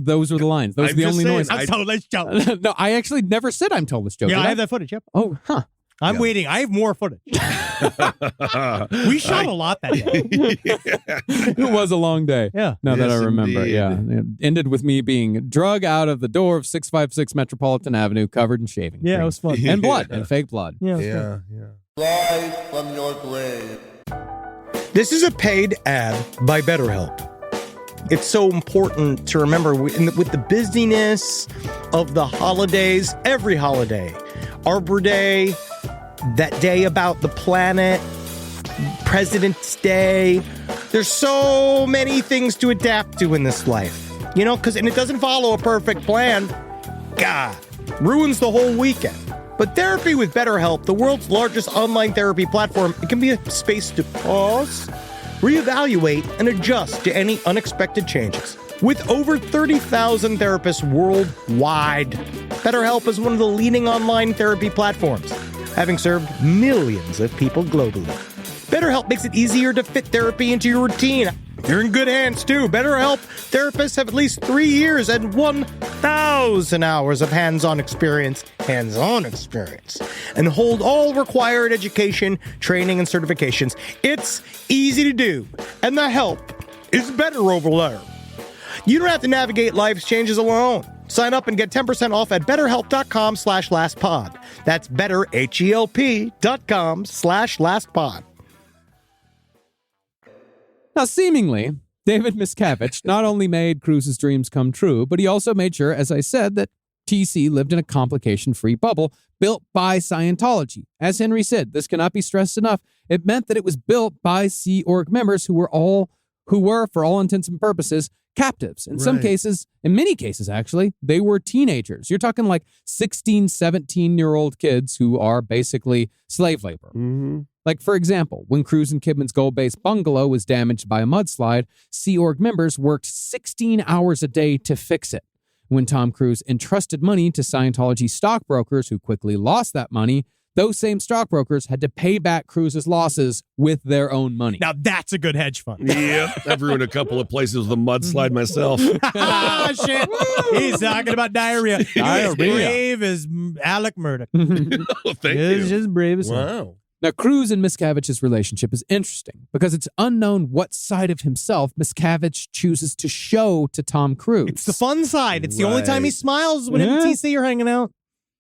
those were the lines. Those I'm were the just only saying, noises. I'm Tolless Joe. No, I actually never said I'm Tolless Joe. Yeah, did I have that footage. Yep. Oh, huh. I'm Yeah. waiting. I have more footage. We shot a lot that day. It was a long day. Yeah. Now that I Yes, remember. indeed. Yeah. It ended with me being drug out of the door of 656 Metropolitan Avenue covered in shaving Yeah, cream. it was fun. And blood, and fake blood. Yeah, it was fun. yeah. Live from your grave. This is a paid ad by BetterHelp. It's so important to remember with the busyness of the holidays, every holiday, Arbor Day, that day about the planet, President's Day. There's so many things to adapt to in this life, and it doesn't follow a perfect plan. God, ruins the whole weekend. But therapy with BetterHelp, the world's largest online therapy platform, it can be a space to pause, reevaluate, and adjust to any unexpected changes. With over 30,000 therapists worldwide, BetterHelp is one of the leading online therapy platforms, having served millions of people globally. BetterHelp makes it easier to fit therapy into your routine. You're in good hands, too. BetterHelp therapists have at least 3 years and 1,000 hours of hands-on experience, and hold all required education, training, and certifications. It's easy to do, and the help is better over there. You don't have to navigate life's changes alone. Sign up and get 10% off at betterhelp.com/lastpod. That's betterhelp.com/lastpod. Now, seemingly, David Miscavige not only made Cruz's dreams come true, but he also made sure, as I said, that TC lived in a complication-free bubble built by Scientology. As Henry said, this cannot be stressed enough. It meant that it was built by Sea Org members who were, for all intents and purposes, captives. In some cases, in many cases, actually, they were teenagers. You're talking like 16, 17-year-old kids who are basically slave labor. Mm-hmm. Like, for example, when Cruz and Kidman's gold-based bungalow was damaged by a mudslide, Sea Org members worked 16 hours a day to fix it. When Tom Cruise entrusted money to Scientology stockbrokers who quickly lost that money, those same stockbrokers had to pay back Cruz's losses with their own money. Now that's a good hedge fund. Yeah, I've ruined a couple of places with a mudslide myself. Ah, shit. He's talking about diarrhea. He's brave as Alec Murdoch. Oh, thank He's you. just brave as hell. Wow. Now, Cruz and Miscavige's relationship is interesting because it's unknown what side of himself Miscavige chooses to show to Tom Cruise. It's the fun side. It's the only time he Right. smiles when him and TC are hanging out.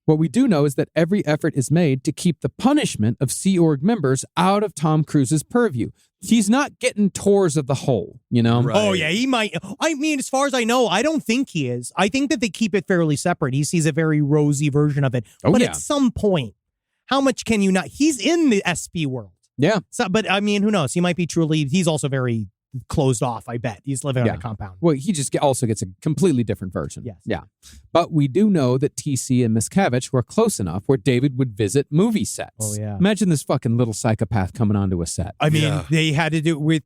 What we do know is that every effort is made to keep the punishment of Sea Org members out of Tom Cruise's purview. He's not getting tours of the whole, Right. Oh, yeah, he might. I mean, as far as I know, I don't think he is. I think that they keep it fairly separate. He sees a very rosy version of it. Oh, but yeah. at some point, how much can you not? He's in the SP world. Yeah. So, but I mean, who knows? He might be he's also very closed off, I bet. He's living on a compound. Well, he just also gets a completely different version. Yes. Yeah. But we do know that TC and Miscavige were close enough where David would visit movie sets. Oh, yeah. Imagine this fucking little psychopath coming onto a set. I mean, Yeah. they had to do with,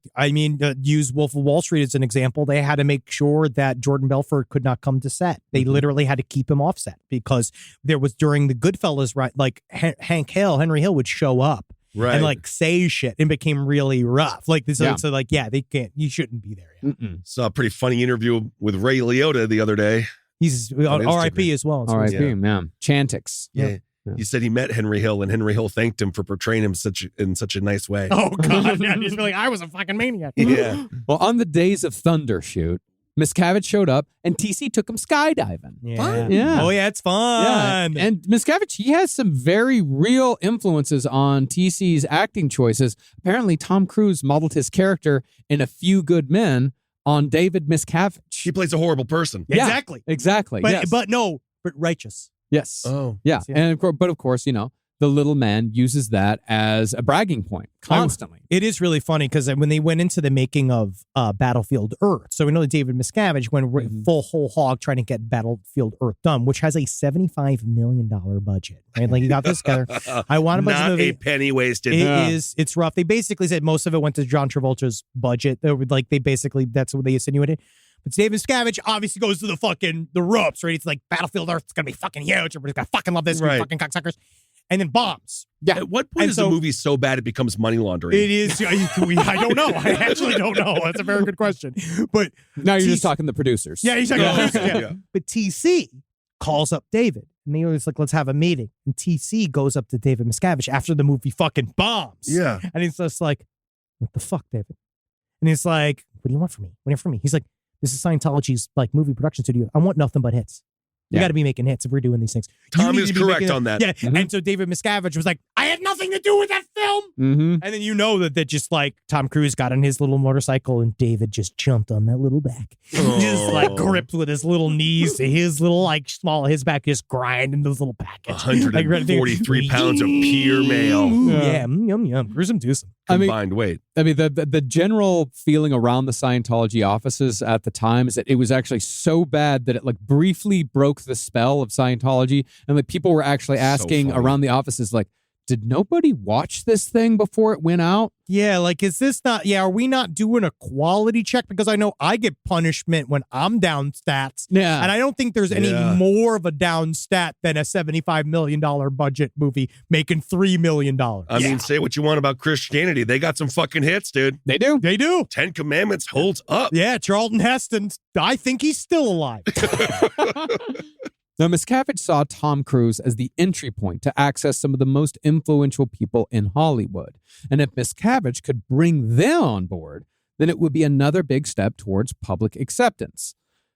use Wolf of Wall Street as an example. They had to make sure that Jordan Belfort could not come to set. They literally had to keep him off set because there was during the Goodfellas, right? Like Henry Hill would show up. Right. And like say shit and became really rough. Like this, Yeah. so like, yeah, they can't, you shouldn't be there yet. Mm-mm. Saw a pretty funny interview with Ray Liotta the other day. He's On RIP Instagram. as well. So R.I.P. Man. Chantix. Yeah. He said he met Henry Hill, and Henry Hill thanked him for portraying him in such a nice way. Oh God! Yeah, he's like, I was a fucking maniac. Yeah. Well, on the Days of Thunder shoot, Miscavige showed up and TC took him skydiving. Yeah. Yeah. Oh yeah, it's fun. Yeah. And Miscavige, he has some very real influences on TC's acting choices. Apparently, Tom Cruise modeled his character in A Few Good Men on David Miscavige. He plays a horrible person. Yeah, Exactly. Exactly. But yes. but righteous. yes. Oh. Yeah. Yeah. And but of course, the little man uses that as a bragging point constantly. It is really funny because when they went into the making of Battlefield Earth, so we know that David Miscavige went full whole hog trying to get Battlefield Earth done, which has a $75 million budget. Right? Like, you got this together. I want a budget Not movie. a penny wasted. It's rough. They basically said most of it went to John Travolta's budget. That's what they insinuated. But David Miscavige obviously goes to the ropes, right? It's like Battlefield Earth is going to be fucking huge. Everybody's going to fucking love this. Right. Fucking cocksuckers. And then bombs. Yeah. At what point is the movie so bad it becomes money laundering? It is. I don't know. I actually don't know. That's a very good question. But Now you're just talking the producers. Yeah, he's talking Oh, producers, okay, yeah. yeah. But TC calls up David. And they always like, let's have a meeting. And TC goes up to David Miscavige after the movie fucking bombs. Yeah. And he's just like, what the fuck, David? And he's like, what do you want from me? What do you want from me? He's like, this is Scientology's like movie production studio. I want nothing but hits. We Yeah. got to be making hits if we're doing these things. You Tom need is to be correct making on that. Yeah. Mhm. And so David Miscavige was like, I had nothing to do with that film. Mm-hmm. And then you know that just like Tom Cruise got on his little motorcycle and David just jumped on that little back. Just like gripped with his little knees to his little like small his back, just grinding those little packets. 143 pounds of pure mail. Ooh, Yeah. yeah. Yum yum. Gruesome twosome. Combined weight. I mean, the general feeling around the Scientology offices at the time is that it was actually so bad that it like briefly broke the spell of Scientology, and like people were actually asking funny. around the offices, like, did nobody watch this thing before it went out? Yeah, like, is this not, are we not doing a quality check? Because I know I get punishment when I'm down stats. Yeah. And I don't think there's any Yeah. more of a down stat than a $75 million budget movie making $3 million. I mean, say what you want about Christianity. They got some fucking hits, dude. They do. They do. 10 Commandments holds up. Yeah, Charlton Heston, I think he's still alive. Now, Miscavige saw Tom Cruise as the entry point to access some of the most influential people in Hollywood. And if Miscavige could bring them on board, then it would be another big step towards public acceptance.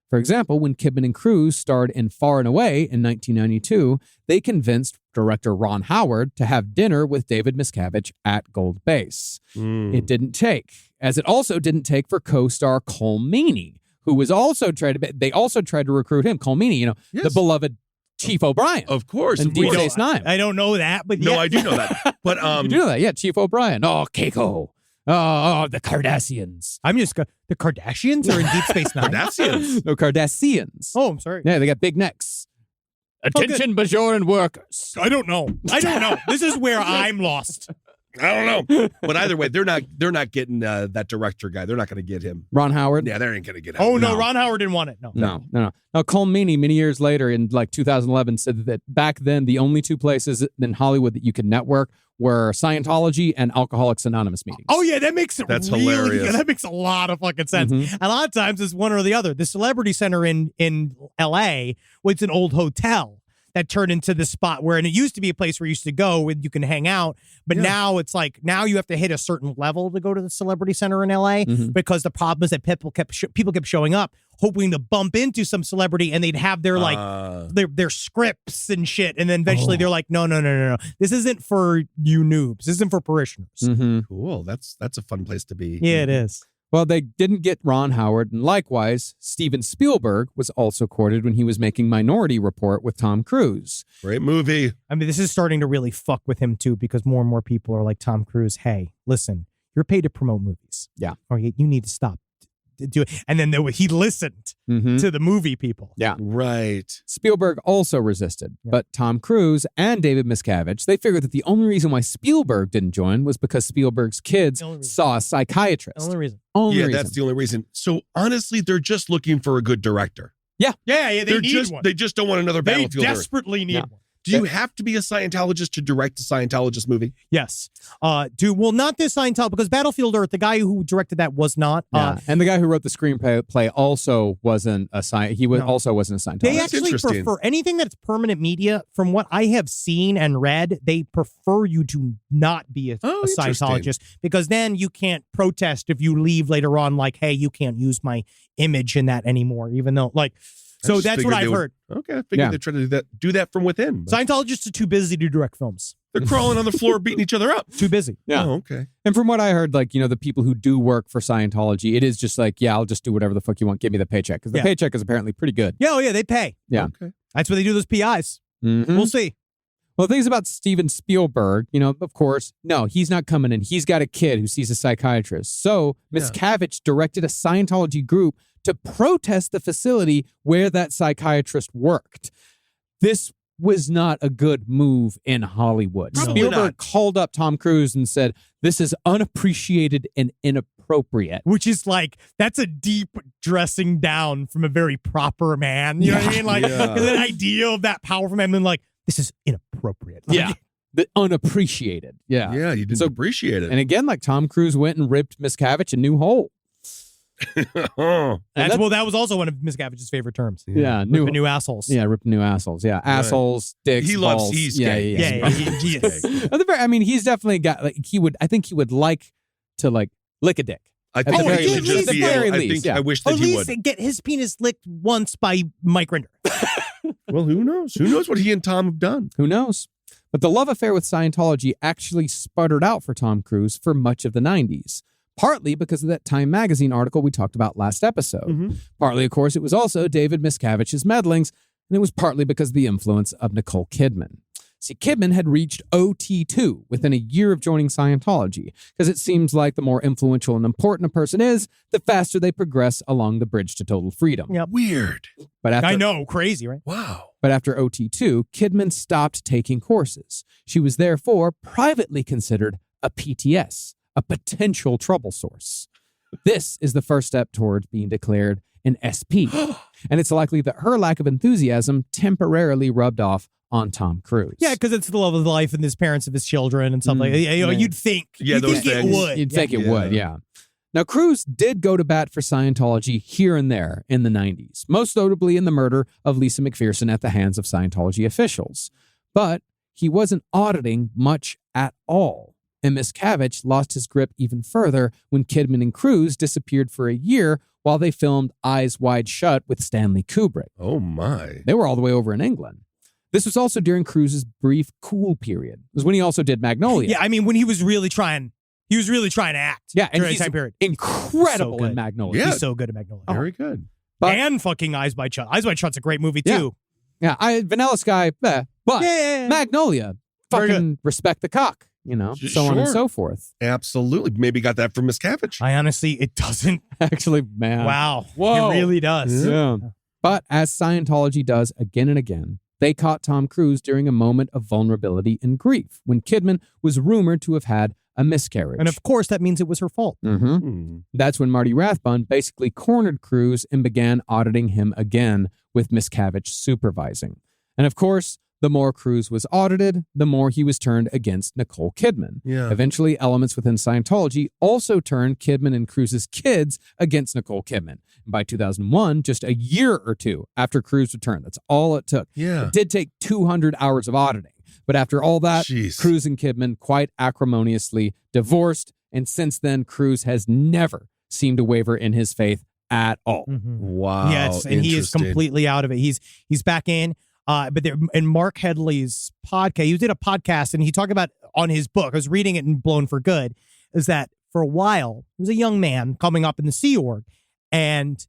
For example, when Kidman and Cruise starred in Far and Away in 1992, they convinced director Ron Howard to have dinner with David Miscavige at Gold Base. It didn't take, as it also didn't take for co-star Cole Meany, who was also they also tried to recruit him. Cole Meany, the Yes. beloved Chief O'Brien. Of course. And of Deep course. Space Nine. I don't know that, but No, yeah. I do know that. But You do know that, yeah, Chief O'Brien. Oh, Keiko. Oh, the Cardassians. I'm just, the Kardashians are in Deep Space Nine? Cardassians. No, Cardassians. Oh, I'm sorry. Yeah, they got big necks. Attention, Bajoran workers. I don't know. This is where I'm lost. I don't know. But either way, they're not getting that director guy. They're not going to get him. Ron Howard. Yeah, they ain't going to get him. Oh, no, No. Ron Howard didn't want it. No. No. Now, Cole Meany, many years later in like 2011, said that back then the only two places in Hollywood that you could network were Scientology and Alcoholics Anonymous meetings. Oh, yeah, that makes it That's really, hilarious. That makes a lot of fucking sense. Mhm. A lot of times it's one or the other. The Celebrity Center in L.A., it's an old hotel that turned into this spot where, and it used to be a place where you used to go and you can hang out, but now it's like, now you have to hit a certain level to go to the Celebrity Center in LA because the problem is that people kept showing up hoping to bump into some celebrity and they'd have their like their scripts and shit, and then eventually they're like, no, this isn't for you noobs, this isn't for parishioners. Cool. That's a fun place to be. Yeah, it is. Well, they didn't get Ron Howard, and likewise, Steven Spielberg was also courted when he was making Minority Report with Tom Cruise. Great movie. I mean, this is starting to really fuck with him too, because more and more people are like, Tom Cruise, hey, listen, you're paid to promote movies. Yeah. Or you need to stop to do it. And then he listened to the movie people. Yeah. Right. Spielberg also resisted, but Tom Cruise and David Miscavige, they figured that the only reason why Spielberg didn't join was because Spielberg's kids The only reason. saw a psychiatrist. The only reason. Only Yeah, reason. that's the only reason. So honestly, they're just looking for a good director. Yeah, they They're need just one. they just don't want another They Battlefield Earth. desperately need Yeah. one. Do you have to be a Scientologist to direct a Scientologist movie? Yes. Well, not this Scientology, because Battlefield Earth, the guy who directed that was not. Yeah. And the guy who wrote the screenplay also wasn't a also wasn't a Scientologist. They that's actually interesting. prefer anything that's permanent media. From what I have seen and read, they prefer you to not be a interesting. Scientologist, because then you can't protest if you leave later on, like, hey, you can't use my image in that anymore, even though, like, so just that's what figured I've they would- heard. Okay, I figured Yeah. they try to do that from within. but Scientologists are too busy to direct films. They're crawling on the floor, beating each other up. Too busy. Yeah. Oh, okay. And from what I heard, like, the people who do work for Scientology, it is just like, yeah, I'll just do whatever the fuck you want. Give me the paycheck. Because the paycheck is apparently pretty good. Yeah, oh yeah, they pay. Yeah. Okay. That's what they do, those PIs. Mhm. We'll see. Well, things about Steven Spielberg, of course, no, he's not coming in. He's got a kid who sees a psychiatrist. So Miscavige directed a Scientology group to protest the facility where that psychiatrist worked. This was not a good move in Hollywood. Probably Spielberg not. called up Tom Cruise and said, "This is unappreciated and inappropriate." Which is like, that's a deep dressing down from a very proper man. You know what I mean? Like, the idea of that powerful man being like, this is inappropriate. Like, The unappreciated. Yeah. Yeah, you didn't appreciate it. And again, like Tom Cruise went and ripped Miscavige a new hole. Oh. that was also one of Miscavige's favorite terms. Yeah. New assholes. Yeah, ripping new assholes. Yeah. Assholes, dicks, He balls. loves, he's yeah, gay. yeah, He is. At the very, I mean, he's definitely got, like, I think he would like to, like, lick a dick. I think the very he least. should just At the be very able, I least, think yeah. I wish Or that at he least would. get his penis licked once by Mike Rinder. Well, who knows? Who knows what he and Tom have done? Who knows? But the love affair with Scientology actually sputtered out for Tom Cruise for much of the 90s. Partly because of that Time magazine article we talked about last episode. Partly, of course, it was also David Miscavige's meddlings, and it was partly because of the influence of Nicole Kidman. See, Kidman had reached OT2 within a year of joining Scientology, because it seems like the more influential and important a person is, the faster they progress along the bridge to total freedom. Yep. Weird. But after, I know, crazy, right? Wow. But after OT2, Kidman stopped taking courses. She was therefore privately considered a PTS, a potential trouble source. This is the first step towards being declared an SP. And it's likely that her lack of enthusiasm temporarily rubbed off on Tom Cruise. Yeah, because it's the love of life and his parents of his children and stuff like that. You'd think. Yeah, you'd those think it things. would. You'd think it would, yeah. Now, Cruise did go to bat for Scientology here and there in the 90s, most notably in the murder of Lisa McPherson at the hands of Scientology officials. But he wasn't auditing much at all. And Miscavige lost his grip even further when Kidman and Cruise disappeared for a year while they filmed Eyes Wide Shut with Stanley Kubrick. Oh, my. They were all the way over in England. This was also during Cruise's brief cool period. It was when he also did Magnolia. Yeah, I mean, when he was really trying to act. Yeah, and during he's that time period. incredible So in good. Magnolia. Yeah. He's so good at Magnolia. Very good. But- and fucking Eyes Wide Shut. Eyes Wide Shut's a great movie Yeah. too. Yeah, Vanilla Sky, but Yeah. Magnolia, Very fucking respect the cock, so on and Sure. so forth. Absolutely. Maybe got that from Miscavige. I honestly, it doesn't. Actually, man. Wow. Whoa. It really does. Yeah. But as Scientology does again and again, they caught Tom Cruise during a moment of vulnerability and grief when Kidman was rumored to have had a miscarriage. And of course, that means it was her fault. That's when Marty Rathbun basically cornered Cruise and began auditing him again with Miscavige supervising. And of course, the more Cruise was audited, the more he was turned against Nicole Kidman. Yeah. Eventually, elements within Scientology also turned Kidman and Cruise's kids against Nicole Kidman. And by 2001, just a year or two after Cruise returned, that's all it took. Yeah. It did take 200 hours of auditing. But after all that, Jeez. Cruise and Kidman quite acrimoniously divorced. And since then, Cruise has never seemed to waver in his faith at all. Wow. Yes, and he is Interesting. completely out of it. He's back in. But there, in Mark Headley's podcast, he did a podcast and he talked about on his book. I was reading it and blown for good. Is that for a while he was a young man coming up in the Sea Org, and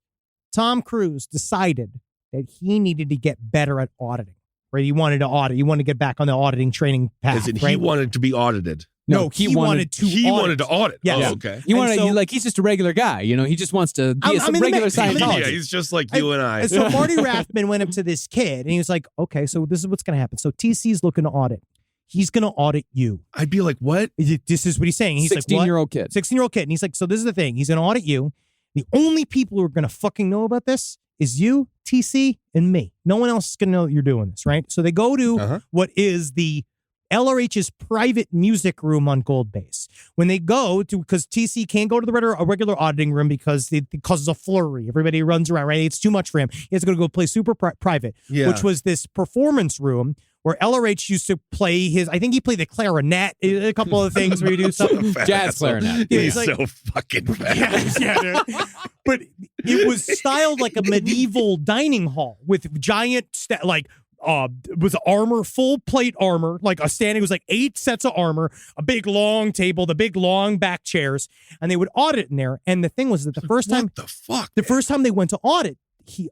Tom Cruise decided that he needed to get better at auditing. Right, he wanted to audit. He wanted to get back on the auditing training path. As in, right? he wanted to be audited. No, he wanted to. He audit. wanted to audit. Yes. Oh, okay. You want And to, so- like, he's just a regular guy, He just wants to be I'm some in the regular mix. I'm in the Scientologist. mix. Yeah, he's just like you and I. And so Marty Rathbun went up to this kid and he was like, okay, so this is what's going to happen. So TC's looking to audit. He's going to audit you. I'd be like, what? This is what he's saying. He's like, what? 16-year-old kid. 16-year-old kid. And he's like, so this is the thing. He's going to audit you. The only people who are going to fucking know about this is you, TC, and me. No one else is going to know that you're doing this, right? So they go to what is the LRH's private music room on Gold Base. When they go to, because TC can't go to a regular auditing room because it causes a flurry. Everybody runs around, right? It's too much for him. He has to go play super private, Yeah. which was this performance room where LRH used to play I think he played the clarinet, a couple of things where you do something. Jazz clarinet. Yeah, He's he's like- so fucking fast. Yeah, dude. But it was styled like a medieval dining hall with giant, was armor, full plate armor, like a standing, it was like 8 sets of armor, a big long table, the big long back chairs, and they would audit in there. And the thing was that the first time What the fuck? they went to audit,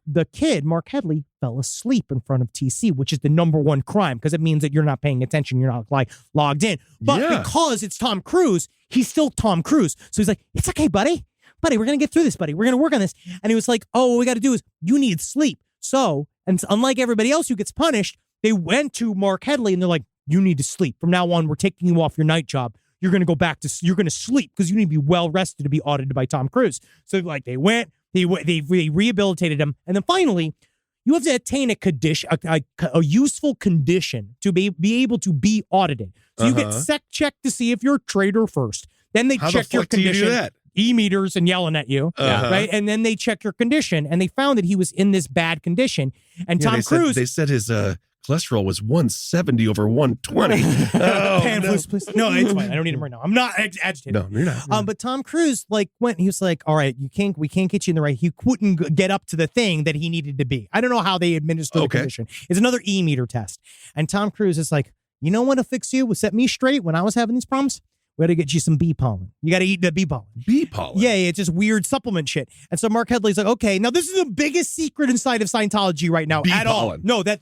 the kid, Mark Headley, fell asleep in front of TC, which is the number one crime because it means that you're not paying attention. You're not like logged in. But because it's Tom Cruise, he's still Tom Cruise. So he's like, it's okay, buddy. Buddy, we're going to get through this, buddy. We're going to work on this. And he was like, oh, what we got to do is you need sleep. So, and unlike everybody else who gets punished, they went to Mark Headley and they're like, you need to sleep. From now on, we're taking you off your night job. You're going to go back to, you're going to sleep because you need to be well rested to be audited by Tom Cruise. So like they went, they rehabilitated him. And then finally, you have to attain a condition, a useful condition to be able to be audited. So you get sec checked to see if you're a traitor first. Then they check your condition. Do you do that? E-meters and yelling at you, right? And then they check your condition, and they found that he was in this bad condition. And Tom Cruise, they said his cholesterol was 170 over 120. No, it's fine. I don't need him right now. I'm not agitated. No, you're not. But Tom Cruise went. He was like, "All right, we can't get you in the right." He couldn't get up to the thing that he needed to be. I don't know how they administer the condition. It's another E-meter test, and Tom Cruise is like, "You know what'll fix you? Will set me straight when I was having these problems." We got to get you some bee pollen. You got to eat the bee pollen. Bee pollen? Yeah, it's just weird supplement shit. And so Mark Headley's like, okay, now this is the biggest secret inside of Scientology right now bee at pollen. all. No, that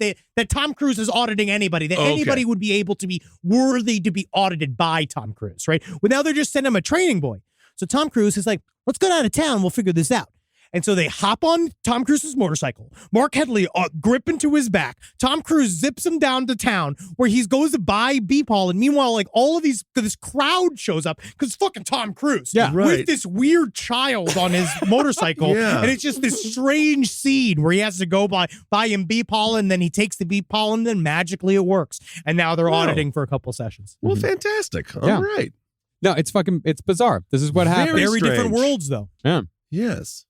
Tom Cruise is auditing anybody, that anybody would be able to be worthy to be audited by Tom Cruise, right? Well, now they're just sending him a training boy. So Tom Cruise is like, let's go down to town. We'll figure this out. And so they hop on Tom Cruise's motorcycle. Mark Headley grip into his back. Tom Cruise zips him down to town where he goes to buy bee pollen. Meanwhile, like all of this crowd shows up because fucking Tom Cruise with this weird child on his motorcycle. And it's just this strange scene where he has to go buy him bee pollen. Then he takes the bee pollen. Then magically it works. And now they're auditing for a couple sessions. Well, fantastic. All right. No, it's bizarre. This is what happened. Very different worlds, though. Yeah. Yes.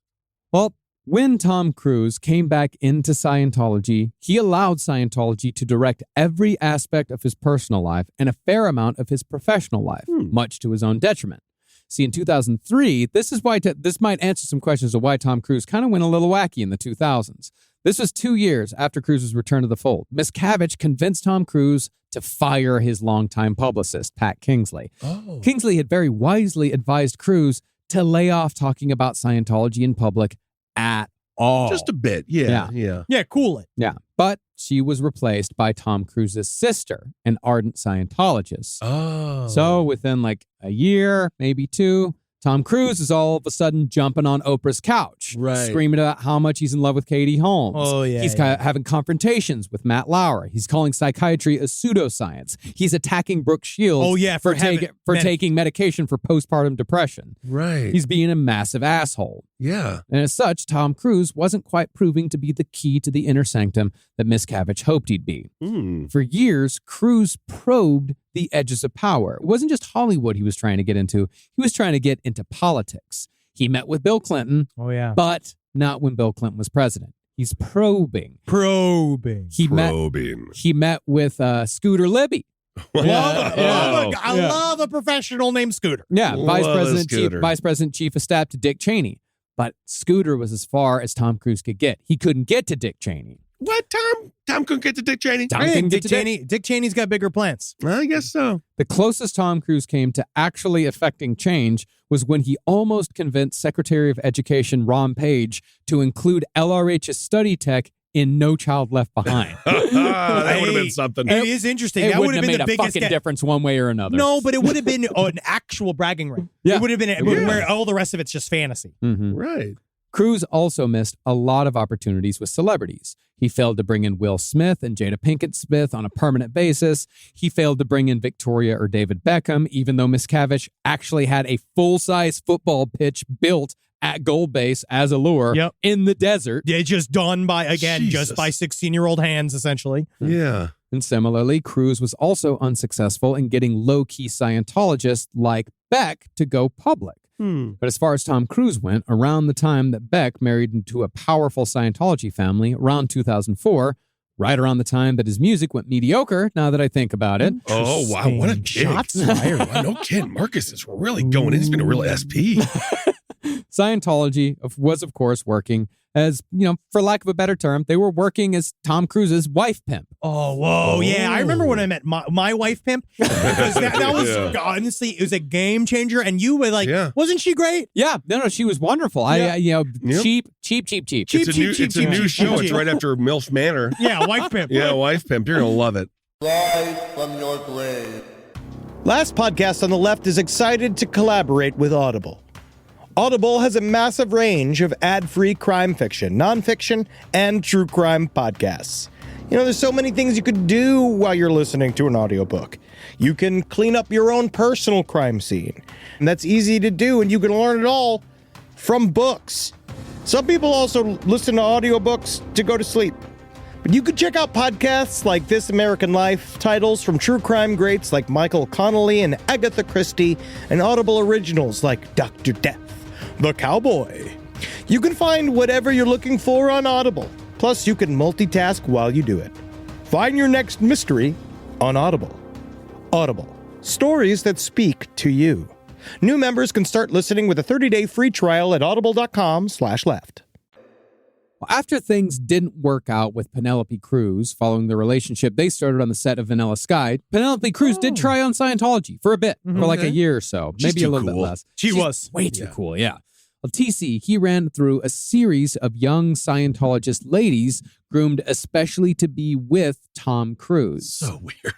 Well, when Tom Cruise came back into Scientology, he allowed Scientology to direct every aspect of his personal life and a fair amount of his professional life, much to his own detriment. See, in 2003, this is why this might answer some questions of why Tom Cruise kind of went a little wacky in the 2000s. This was 2 years after Cruise's return to the fold. Miscavige convinced Tom Cruise to fire his longtime publicist, Pat Kingsley. Kingsley had very wisely advised Cruise to lay off talking about Scientology in public at all. Just a bit. Yeah. Cool it. Yeah. But she was replaced by Tom Cruise's sister, an ardent Scientologist. So within like a year, maybe two, Tom Cruise is all of a sudden jumping on Oprah's couch, screaming about how much he's in love with Katie Holmes. He's having confrontations with Matt Lauer. He's calling psychiatry a pseudoscience. He's attacking Brooke Shields for taking medication for postpartum depression. Right. He's being a massive asshole. Yeah. And as such, Tom Cruise wasn't quite proving to be the key to the inner sanctum that Miscavige hoped he'd be. For years, Cruise probed the edges of power. It wasn't just Hollywood he was trying to get into. He was trying to get into politics. He met with Bill Clinton, but not when Bill Clinton was president. He's probing. He met with Scooter Libby. I love a professional named Scooter. Yeah, Vice President Chief of Staff to Dick Cheney. But Scooter was as far as Tom Cruise could get. He couldn't get to Dick Cheney. What, Tom? Tom couldn't get to Dick Cheney? Dick Cheney's got bigger plans. I guess so. The closest Tom Cruise came to actually affecting change was when he almost convinced Secretary of Education Ron Page to include LRH's study tech in No Child Left Behind. That would have been something. It is interesting. It that would wouldn't have have made a fucking difference one way or another. No, but it would have been an actual bragging right. It would have been where all the rest of it's just fantasy. Right. Cruise also missed a lot of opportunities with celebrities. He failed to bring in Will Smith and Jada Pinkett Smith on a permanent basis. He failed to bring in Victoria or David Beckham, even though Miscavige actually had a full-size football pitch built at Gold Base as a lure in the desert. Yeah, just done by 16-year-old hands, essentially. Yeah. And similarly, Cruise was also unsuccessful in getting low-key Scientologists like Beck to go public. But as far as Tom Cruise went, around the time that Beck married into a powerful Scientology family, around 2004, right around the time that his music went mediocre, now that I think about it. Oh, wow. What a gig. Shots fired. Wow, no kidding. Marcus is really going in. He's been a real SP. Scientology was, of course, working as, for lack of a better term, they were working as Tom Cruise's wife pimp. Oh, whoa. Yeah, I remember when I met my wife pimp. Because that was, honestly, it was a game changer. And you were like, wasn't she great? Yeah. No, she was wonderful. Cheap. It's a new show. It's right after MILF Manor. Yeah, Wife Pimp. Yeah, Wife Pimp. You're going to love it. Rise from your grave. Last Podcast on the Left is excited to collaborate with Audible. Audible has a massive range of ad-free crime fiction, nonfiction, and true crime podcasts. You know, there's so many things you could do while you're listening to an audiobook. You can clean up your own personal crime scene. And that's easy to do, and you can learn it all from books. Some people also listen to audiobooks to go to sleep. But you could check out podcasts like This American Life, titles from true crime greats like Michael Connelly and Agatha Christie, and Audible originals like Dr. Death, The Cowboy. You can find whatever you're looking for on Audible. Plus, you can multitask while you do it. Find your next mystery on Audible. Audible. Stories that speak to you. New members can start listening with a 30-day free trial at audible.com/left. Well, after things didn't work out with Penelope Cruz following the relationship they started on the set of Vanilla Sky, Penelope Cruz did try on Scientology for a bit, for like a year or so, maybe a little bit less. She's was way too cool, yeah. Well, TC, he ran through a series of young Scientologist ladies groomed especially to be with Tom Cruise. So weird.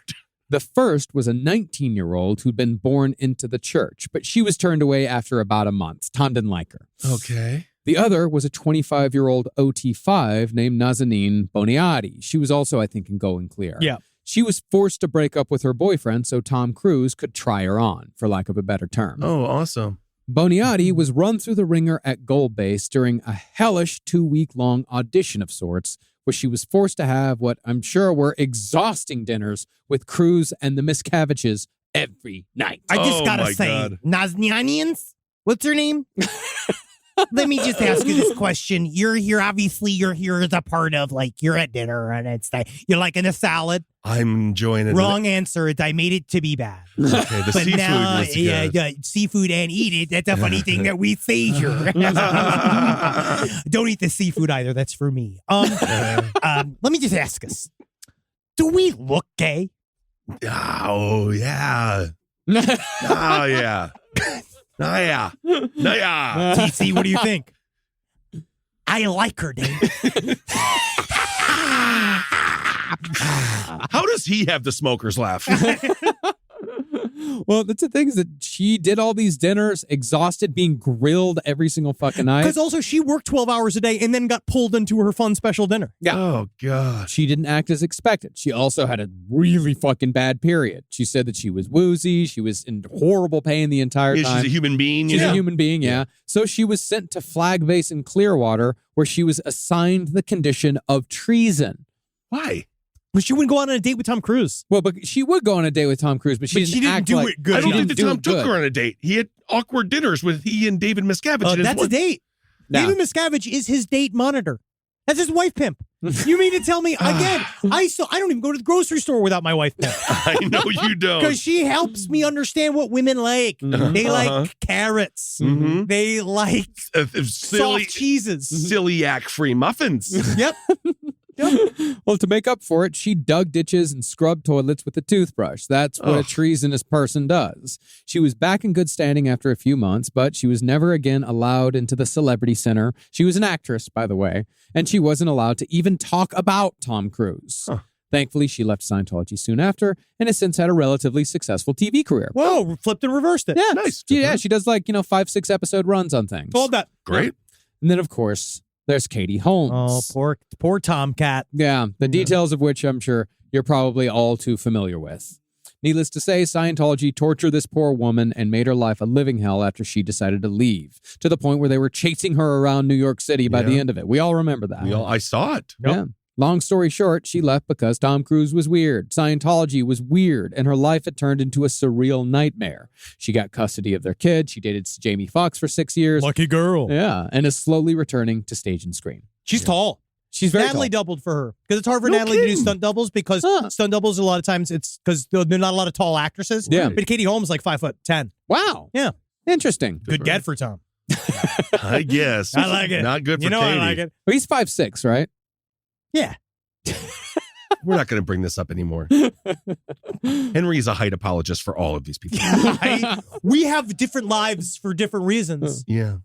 The first was a 19-year-old who'd been born into the church, but she was turned away after about a month. Tom didn't like her. Okay. The other was a 25-year-old OT5 named Nazanin Boniadi. She was also, I think, in Going Clear. Yeah. She was forced to break up with her boyfriend so Tom Cruise could try her on, for lack of a better term. Oh, awesome. Boniadi was run through the ringer at Gold Base during a hellish 2-week-long audition of sorts, where she was forced to have what I'm sure were exhausting dinners with Cruise and the Miscaviges every night. I just gotta say, Naznanians? What's her name? Let me just ask you this question. You're here, obviously, you're here as a part of, like, you're at dinner, and it's like, you're liking a salad. I'm enjoying it. Wrong answer. I made it to be bad. Okay, the But seafood now, was good. seafood and eat it. That's a funny thing that we say here. Don't eat the seafood either. That's for me. Let me just ask us. Do we look gay? Oh, yeah. Oh, yeah. Oh, yeah. Oh, yeah. TC, what do you think? I like her, Dave. How does he have the smoker's laugh? Well, that's the thing is that she did all these dinners, exhausted, being grilled every single fucking night. Because also she worked 12 hours a day and then got pulled into her fun special dinner. Yeah. Oh, God. She didn't act as expected. She also had a really fucking bad period. She said that she was woozy. She was in horrible pain the entire time. She's a human being. She's a human being, yeah. So she was sent to Flag Base in Clearwater, where she was assigned the condition of treason. Why? But she wouldn't go out on a date with Tom Cruise. Well, but she would go on a date with Tom Cruise, but she didn't act do like, it good. I don't She think that didn't Tom took her on a date. He had awkward dinners with he and David Miscavige. That's a date. No. David Miscavige is his date monitor. That's his wife pimp. You mean to tell me again? I don't even go to the grocery store without my wife pimp. I know you don't. Because she helps me understand what women like. They like carrots. Mhm. They like soft cheeses. Celiac-free muffins. Yep. Well, to make up for it, she dug ditches and scrubbed toilets with a toothbrush. That's what a treasonous person does. She was back in good standing after a few months, but she was never again allowed into the Celebrity Center. She was an actress, by the way, and she wasn't allowed to even talk about Tom Cruise. Thankfully, she left Scientology soon after and has since had a relatively successful TV career. Whoa, flipped and reversed it. Yeah, Nice. She does 5-6 episode runs on things. Told that. Great. And then, of course, there's Katie Holmes. Oh, poor Tomcat. Yeah, the details of which I'm sure you're probably all too familiar with. Needless to say, Scientology tortured this poor woman and made her life a living hell after she decided to leave, to the point where they were chasing her around New York City by the end of it. We all remember that. I saw it. Yeah. Long story short, she left because Tom Cruise was weird. Scientology was weird, and her life had turned into a surreal nightmare. She got custody of their kid. She dated Jamie Foxx for 6 years. Lucky girl. Yeah, and is slowly returning to stage and screen. She's tall. She's very Natalie tall. doubled for her because it's hard for Natalie to do stunt doubles because stunt doubles a lot of times it's because there are not a lot of tall actresses. Yeah. But Katie Holmes is like 5'10". Wow. Yeah. Interesting. Good get for Tom. I guess. I like it. Not good for You know Katie. I like it. Well, he's 5'6", right? Yeah. We're not going to bring this up anymore. Henry is a height apologist for all of these people. We have different lives for different reasons. Yeah.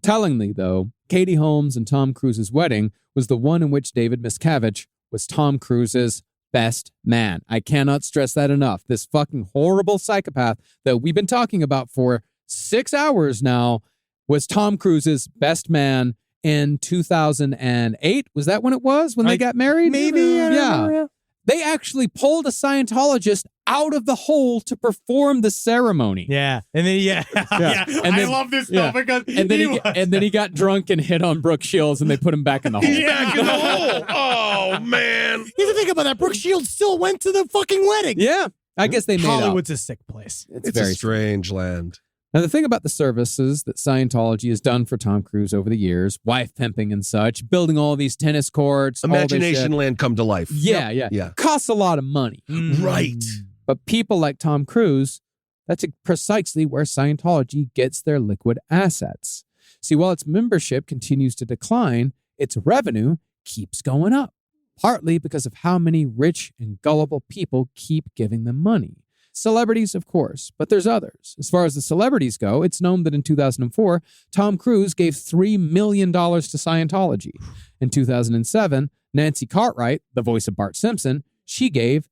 Tellingly, though, Katie Holmes and Tom Cruise's wedding was the one in which David Miscavige was Tom Cruise's best man. I cannot stress that enough. This fucking horrible psychopath that we've been talking about for 6 hours now was Tom Cruise's best man in 2008. Was that when it was? When they got married? Maybe. I don't remember, yeah. They actually pulled a Scientologist out of the hole to perform the ceremony. Yeah. And then, yeah. And I love this stuff because and then he got drunk and hit on Brooke Shields and they put him back in the hole. He's back in the hole. Oh, man. Here's the thing about that. Brooke Shields still went to the fucking wedding. Yeah. I guess they made Hollywood's up. a sick place. It's very a strange land. Now, the thing about the services that Scientology has done for Tom Cruise over the years, wife pimping and such, building all these tennis courts, Imagination land come to life. Yeah. Costs a lot of money. Right. But people like Tom Cruise, that's precisely where Scientology gets their liquid assets. See, while its membership continues to decline, its revenue keeps going up, partly because of how many rich and gullible people keep giving them money. Celebrities, of course, but there's others. As far as the celebrities go, it's known that in 2004, Tom Cruise gave $3 million to Scientology. In 2007, Nancy Cartwright, the voice of Bart Simpson, she gave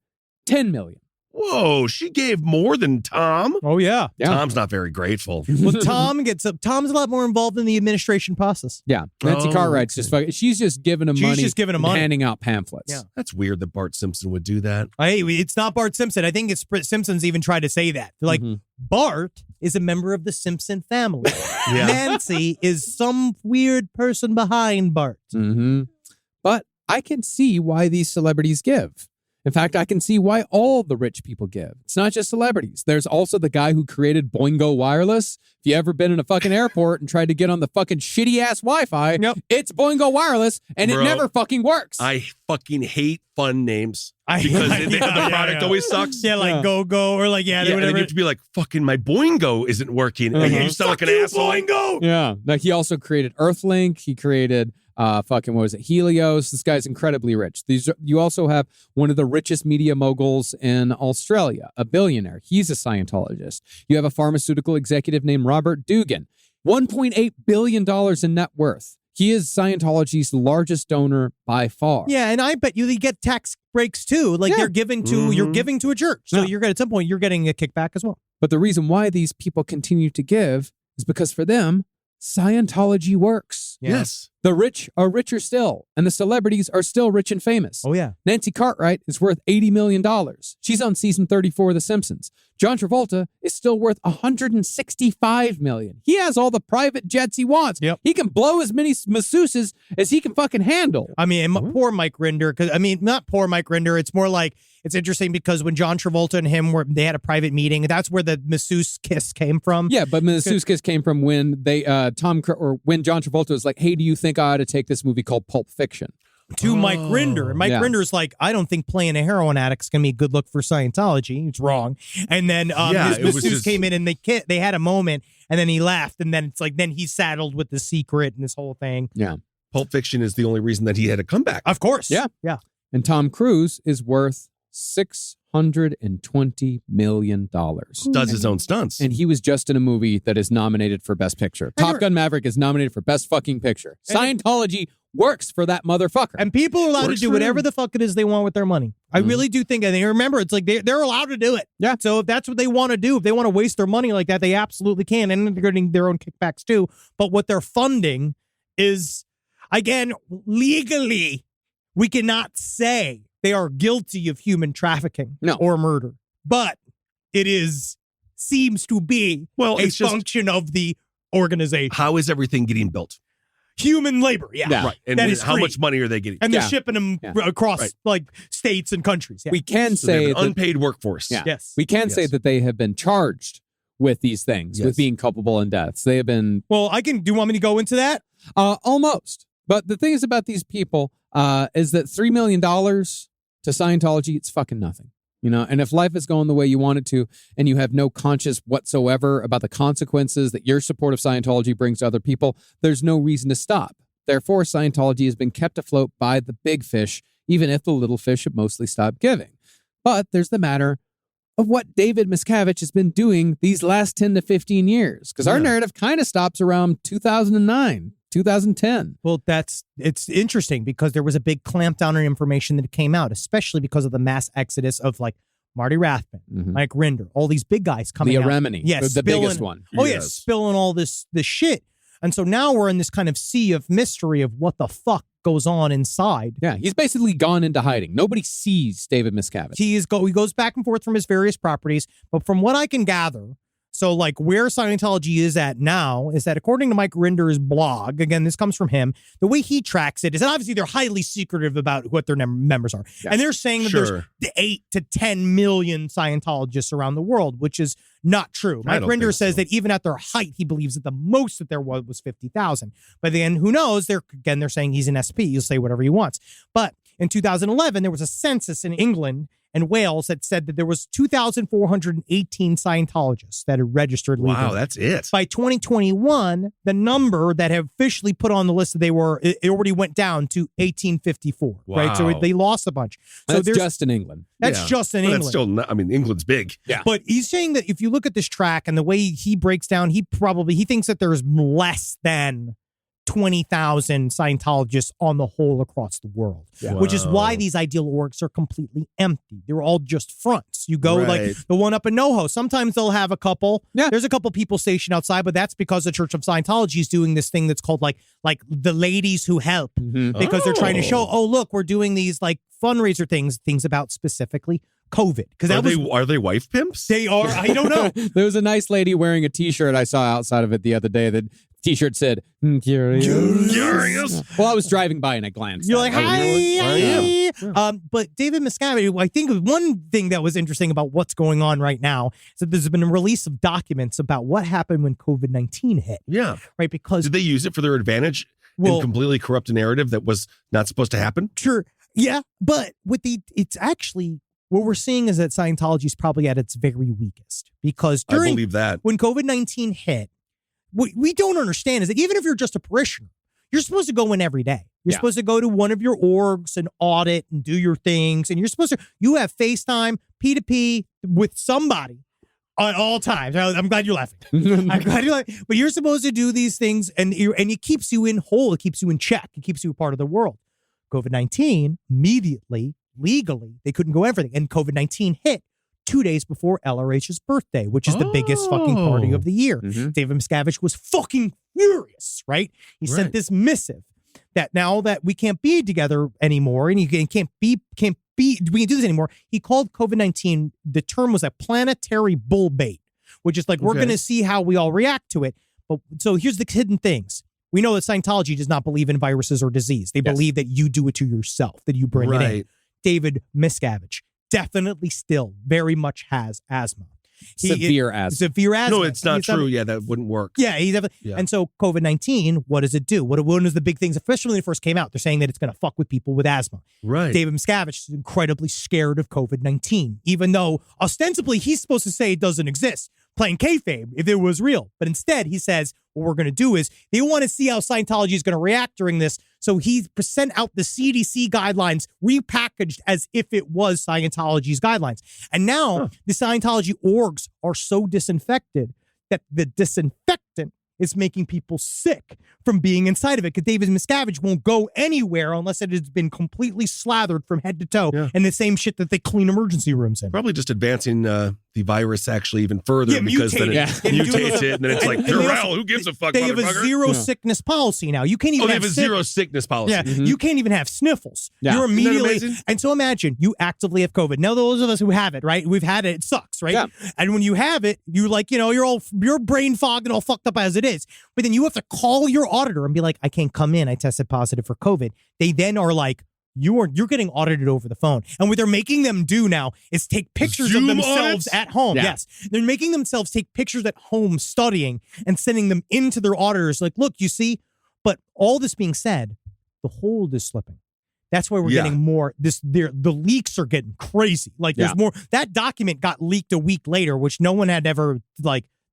$10 million. Whoa, she gave more than Tom. Oh, yeah. Tom's not very grateful. Well, Tom's a lot more involved in the administration process. Yeah. Nancy Cartwright's she's just giving him money. She's just giving him money. Handing out pamphlets. Yeah. That's weird that Bart Simpson would do that. Hey, it's not Bart Simpson. I think it's Simpsons even tried to say that. They're like, Bart is a member of the Simpson family. Yeah. Nancy is some weird person behind Bart. But I can see why these celebrities give. In fact, I can see why all the rich people give. It's not just celebrities. There's also the guy who created Boingo Wireless. If you ever been in a fucking airport and tried to get on the fucking shitty-ass Wi-Fi, it's Boingo Wireless, and it never fucking works. I fucking hate fun names. Because the product always sucks. Yeah, like Go-Go or like, and then you have to be like, fucking my Boingo isn't working. And you sound like an asshole. Boingo! Yeah. Like he also created Earthlink. He created Helios. This guy's incredibly rich. You also have one of the richest media moguls in Australia, a billionaire. He's a Scientologist. You have a pharmaceutical executive named Robert Dugan, $1.8 billion in net worth. He is Scientology's largest donor by far. Yeah, and I bet you they get tax breaks too. Like they're giving to you're giving to a church. So you're at some point you're getting a kickback as well. But the reason why these people continue to give is because for them, Scientology works. Yes. The rich are richer still, and the celebrities are still rich and famous. Oh, yeah. Nancy Cartwright is worth $80 million. She's on season 34 of The Simpsons. John Travolta is still worth $165 million. He has all the private jets he wants. Yep. He can blow as many masseuses as he can fucking handle. I mean, poor Mike Rinder, not poor Mike Rinder. It's more like, it's interesting because when John Travolta and him they had a private meeting, that's where the masseuse kiss came from. Yeah, but masseuse kiss came from when when John Travolta was like, hey, do you think I ought to take this movie called Pulp Fiction? To Mike Rinder. And Mike Rinder's like, I don't think playing a heroin addict's going to be a good look for Scientology. It's wrong. And then his masseuse came in and they had a moment and then he laughed. And then it's like, then he's saddled with the secret and this whole thing. Yeah. Pulp Fiction is the only reason that he had a comeback. Of course. Yeah. Yeah. And Tom Cruise is worth $620 million. Does his own stunts. And he was just in a movie that is nominated for Best Picture. Top Gun Maverick is nominated for Best fucking Picture. Scientology works for that motherfucker. And people are allowed to do whatever the fuck it is they want with their money. I really do think, and remember, it's like they're allowed to do it. Yeah. So if that's what they want to do, if they want to waste their money like that, they absolutely can. And they're getting their own kickbacks too. But what they're funding is, again, legally, we cannot say they are guilty of human trafficking or murder. But it seems to be a function of the organization. How is everything getting built? Human labor, yeah. Right. And how much money are they getting? And they're shipping them across like states and countries. Yeah. We can say an unpaid workforce. Yeah. Yes. We can say that they have been charged with these things, with being culpable in deaths. They have been... Well, do you want me to go into that? Almost. But the thing is about these people is that $3 million to Scientology, it's fucking nothing. You know, and if life is going the way you want it to, and you have no conscience whatsoever about the consequences that your support of Scientology brings to other people, there's no reason to stop. Therefore, Scientology has been kept afloat by the big fish, even if the little fish have mostly stopped giving. But there's the matter of what David Miscavige has been doing these last 10 to 15 years, because our narrative kind of stops around 2009, 2010. Well, it's interesting because there was a big clampdown on information that came out, especially because of the mass exodus of like Marty Rathbun, Mike Rinder, all these big guys coming out. The Aremini, the biggest one. Oh, yes, spilling all this shit. And so now we're in this kind of sea of mystery of what the fuck goes on inside. Yeah, he's basically gone into hiding. Nobody sees David Miscavige. He goes back and forth from his various properties, but from what I can gather, so like where Scientology is at now is that according to Mike Rinder's blog, again, this comes from him, the way he tracks it is that obviously they're highly secretive about what their members are. Yes. And they're saying that there's 8 to 10 million Scientologists around the world, which is not true. Mike Rinder says that even at their height, he believes that the most that there was 50,000. But then who knows? They're saying he's an SP. He'll say whatever he wants. But in 2011, there was a census in England and Wales that said that there was 2,418 Scientologists that had registered legally. Wow, that's it. By 2021, the number that have officially put on the list that it already went down to 1854. Wow. Right, so they lost a bunch. So that's just in England. That's just in England. That's still not, I mean, England's big. Yeah. But he's saying that if you look at this track and the way he breaks down, he thinks that there's less than 20,000 Scientologists on the whole across the world, which is why these ideal orgs are completely empty. They're all just fronts. You go like the one up in NoHo. Sometimes they'll have a couple. Yeah. There's a couple people stationed outside, but that's because the Church of Scientology is doing this thing that's called like the ladies who help because they're trying to show, oh, look, we're doing these like fundraiser things about specifically COVID. Because are they wife pimps? They are. I don't know. There was a nice lady wearing a T-shirt I saw outside of it the other day. That T-shirt said, "Curious." Well, I was driving by and I glanced. You're like, hi. I am. But David Miscavige, I think one thing that was interesting about what's going on right now is that there's been a release of documents about what happened when COVID-19 hit. Yeah. Right. Because did they use it for their advantage and completely corrupt a narrative that was not supposed to happen? Sure. Yeah. But it's actually. What we're seeing is that Scientology is probably at its very weakest because I believe that when COVID-19 hit, what we don't understand is that even if you're just a parishioner, you're supposed to go in every day. You're supposed to go to one of your orgs and audit and do your things. And you have FaceTime, P2P with somebody at all times. I'm glad you're laughing. I'm glad you're laughing. But you're supposed to do these things and it keeps you in whole. It keeps you in check. It keeps you a part of the world. COVID-19 immediately, legally, they couldn't go everything. And COVID-19 hit 2 days before LRH's birthday, which is the biggest fucking party of the year. David Miscavige was fucking furious, right? He sent this missive that now that we can't be together anymore and you we can't do this anymore. He called COVID-19, the term was a planetary bull bait, which is like, we're going to see how we all react to it. But so here's the hidden things. We know that Scientology does not believe in viruses or disease. They believe that you do it to yourself, that you bring it in. David Miscavige definitely still very much has asthma. Severe asthma. No, it's not true. Yeah, that wouldn't work. Yeah, and so COVID-19, what does it do? One of the big things, especially when it first came out, they're saying that it's going to fuck with people with asthma. Right. David Miscavige is incredibly scared of COVID-19, even though ostensibly he's supposed to say it doesn't exist, playing kayfabe if it was real. But instead, he says, what we're going to do is they want to see how Scientology is going to react during this. So he sent out the CDC guidelines repackaged as if it was Scientology's guidelines. And now the Scientology orgs are so disinfected that the disinfectant is making people sick from being inside of it because David Miscavige won't go anywhere unless it has been completely slathered from head to toe and the same shit that they clean emergency rooms in. Probably just advancing the virus actually even further because then it mutates it and then it's like, Purell, who gives a fuck, They have a zero sickness policy now. You can't even they have a zero sickness policy. Yeah, you can't even have sniffles. Yeah. You're immediately, and so imagine you actively have COVID. Now those of us who have it, right? We've had it. It sucks, right? Yeah. And when you have it, you like, you're brain fogged and all fucked up as it is. But then you have to call your auditor and be like, I can't come in. I tested positive for COVID. They then are like, you're getting audited over the phone. And what they're making them do now is take pictures of themselves at home. Yeah. Yes. They're making themselves take pictures at home studying and sending them into their auditors. Like, look, you see, but all this being said, the hold is slipping. That's why we're getting more. The leaks are getting crazy. Like there's more. That document got leaked a week later, which no one had ever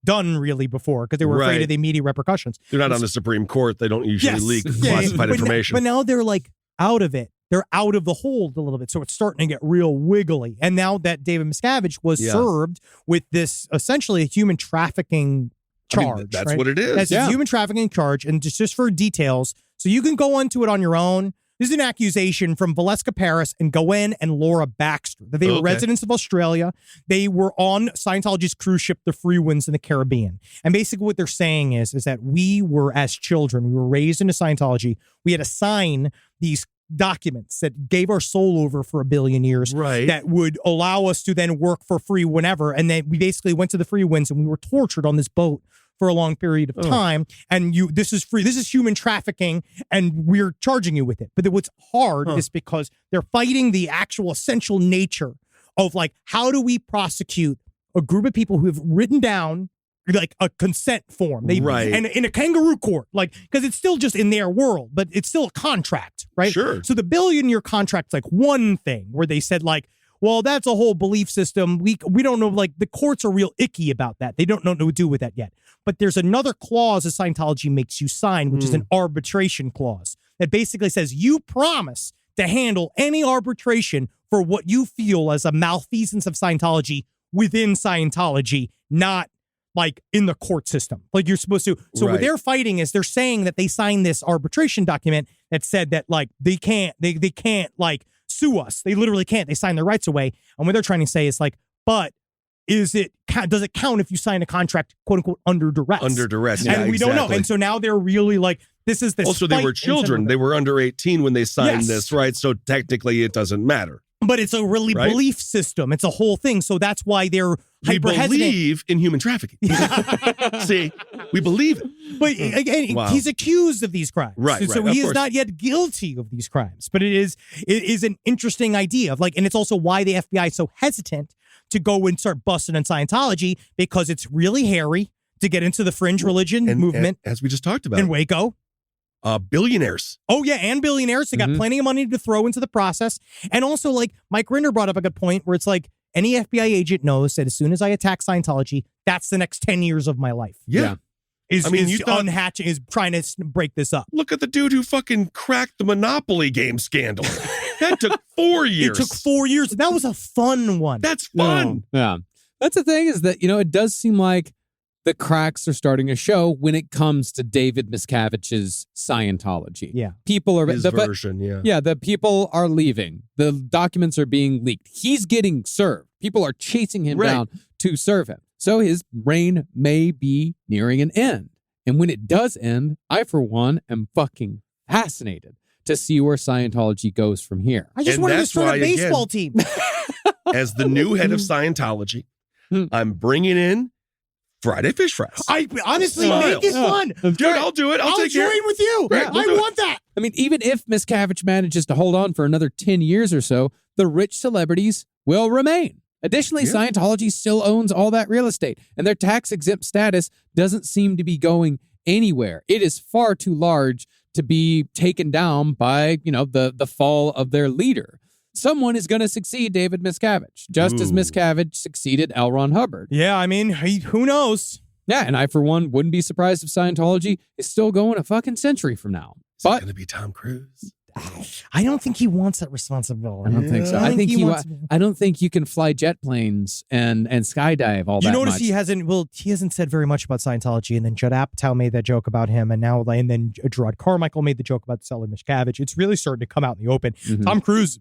done really before because they were afraid of the immediate repercussions. They're not on the Supreme Court. They don't usually leak classified information. But now they're like out of it. they're out of the hold a little bit. So it's starting to get real wiggly. And now that David Miscavige was served with this essentially a human trafficking charge. That's right? what it is. That's a human trafficking charge. And just for details, so you can go into it on your own. This is an accusation from Valeska Paris and Gawain and Laura Baxter. That they were residents of Australia. They were on Scientology's cruise ship, the Free Winds in the Caribbean. And basically what they're saying is that we were, as children, we were raised into Scientology. We had to sign these documents that gave our soul over for 1 billion years that would allow us to then work for free whenever. And then we basically went to the Free Winds and we were tortured on this boat for a long period of time. And this is free. This is human trafficking and we're charging you with it. But what's hard is because they're fighting the actual essential nature of like, how do we prosecute a group of people who have written down like a consent form and in a kangaroo court, like, because it's still just in their world, but it's still a contract, right? Sure. So the 1 billion year contract's like one thing where they said like, well, that's a whole belief system. We don't know, like the courts are real icky about that. They don't know what to do with that yet. But there's another clause that Scientology makes you sign, which is an arbitration clause that basically says you promise to handle any arbitration for what you feel as a malfeasance of Scientology within Scientology, not like in the court system, like you're supposed to. So what they're fighting is they're saying that they signed this arbitration document that said that like they can't like sue us. They literally can't. They sign their rights away. And what they're trying to say is like, but does it count if you sign a contract, quote unquote, under duress? Under duress, and we don't know. And so now they're really like, this is this. Also, they were children. They were under 18 when they signed this, right? So technically, it doesn't matter. But it's a really belief system. It's a whole thing. So that's why they're hyper hesitant. We believe in human trafficking. See, we believe it. But again, he's accused of these crimes. Right. So he is not yet guilty of these crimes. But it is an interesting idea of like, and it's also why the FBI is so hesitant to go and start busting on Scientology, because it's really hairy to get into the fringe religion movement. As we just talked about. In Waco. Billionaires. Oh, yeah, and billionaires. They got plenty of money to throw into the process. And also, like, Mike Rinder brought up a good point where it's like, any FBI agent knows that as soon as I attack Scientology, that's the next 10 years of my life. Yeah. Is unhatching, is trying to break this up. Look at the dude who fucking cracked the Monopoly game scandal. That took 4 years. It took 4 years. That was a fun one. That's fun. Yeah. That's the thing is that, it does seem like the cracks are starting to show when it comes to David Miscavige's Scientology. Yeah. People are... His version, Yeah, the people are leaving. The documents are being leaked. He's getting served. People are chasing him down to serve him. So his reign may be nearing an end. And when it does end, I, for one, am fucking fascinated to see where Scientology goes from here. I just wanted to start a baseball team. As the new head of Scientology, I'm bringing in Friday Fish Fries. I honestly make it fun. Dude, I'll do it. I'll take care. join with you. Right, I want that. I mean, even if Miscavige manages to hold on for another 10 years or so, the rich celebrities will remain. Additionally, Scientology still owns all that real estate, and their tax-exempt status doesn't seem to be going anywhere. It is far too large to be taken down by, the fall of their leader. Someone is going to succeed David Miscavige, just as Miscavige succeeded L. Ron Hubbard. Yeah, I mean, who knows? Yeah, and I, for one, wouldn't be surprised if Scientology is still going a fucking century from now. Is it going to be Tom Cruise? I don't think he wants that responsibility. I don't think so. I don't think you can fly jet planes and skydive all that much. You notice he hasn't said very much about Scientology, and then Judd Apatow made that joke about him, and then Gerard Carmichael made the joke about Sally Miscavige. It's really starting to come out in the open. Tom Cruise,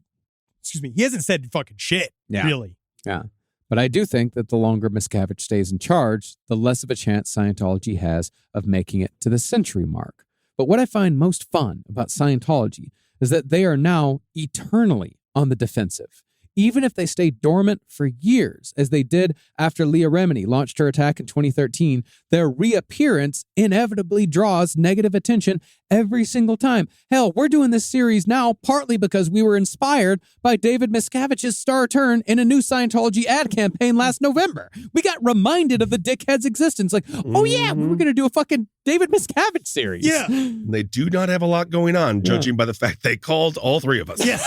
he hasn't said fucking shit, really. Yeah. But I do think that the longer Miscavige stays in charge, the less of a chance Scientology has of making it to the century mark. But what I find most fun about Scientology is that they are now eternally on the defensive. Even if they stay dormant for years, as they did after Leah Remini launched her attack in 2013, their reappearance inevitably draws negative attention every single time. Hell, we're doing this series now partly because we were inspired by David Miscavige's star turn in a new Scientology ad campaign last November. We got reminded of the dickhead's existence. Like, oh yeah, we were going to do a fucking David Miscavige series. Yeah. They do not have a lot going on, judging by the fact they called all three of us. Yes.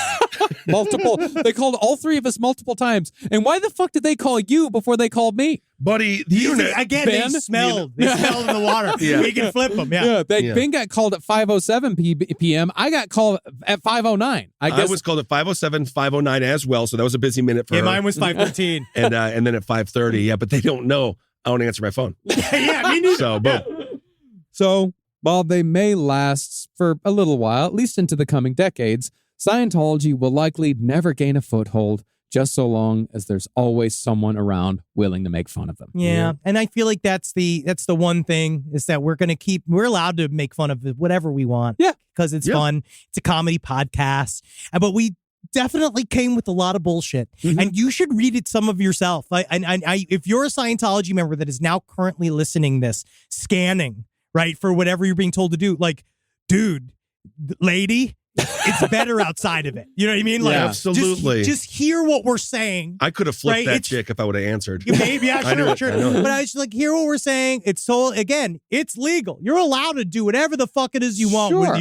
Multiple. They called all three of us multiple times. And why the fuck did they call you before they called me? Buddy, the internet. Again, Ben? they smelled in the water. Yeah. We can flip them. Yeah. Ben got called at 5:07 p.m. I got called at 5:09. I was called at 5:07, 5:09 as well, so that was a busy minute for her. Mine was 5:13. and then at 5:30. Yeah, but they don't know I don't answer my phone. Yeah, me neither. So, boom. So, while they may last for a little while, at least into the coming decades, Scientology will likely never gain a foothold, just so long as there's always someone around willing to make fun of them. Yeah. And I feel like that's the one thing is that we're allowed to make fun of whatever we want. Yeah. Because it's fun. It's a comedy podcast. But we definitely came with a lot of bullshit. Mm-hmm. And you should read it some of yourself. If you're a Scientology member that is now currently listening this, scanning, right, for whatever you're being told to do, like, dude, lady, it's better outside of it. You know what I mean? Like, absolutely. Just hear what we're saying. I could have flipped Right, that it's- chick if I would have answered. Maybe, yeah, I know sure. it. But I was like, hear what we're saying. It's so, again, it's legal. You're allowed to do whatever the fuck it is you want with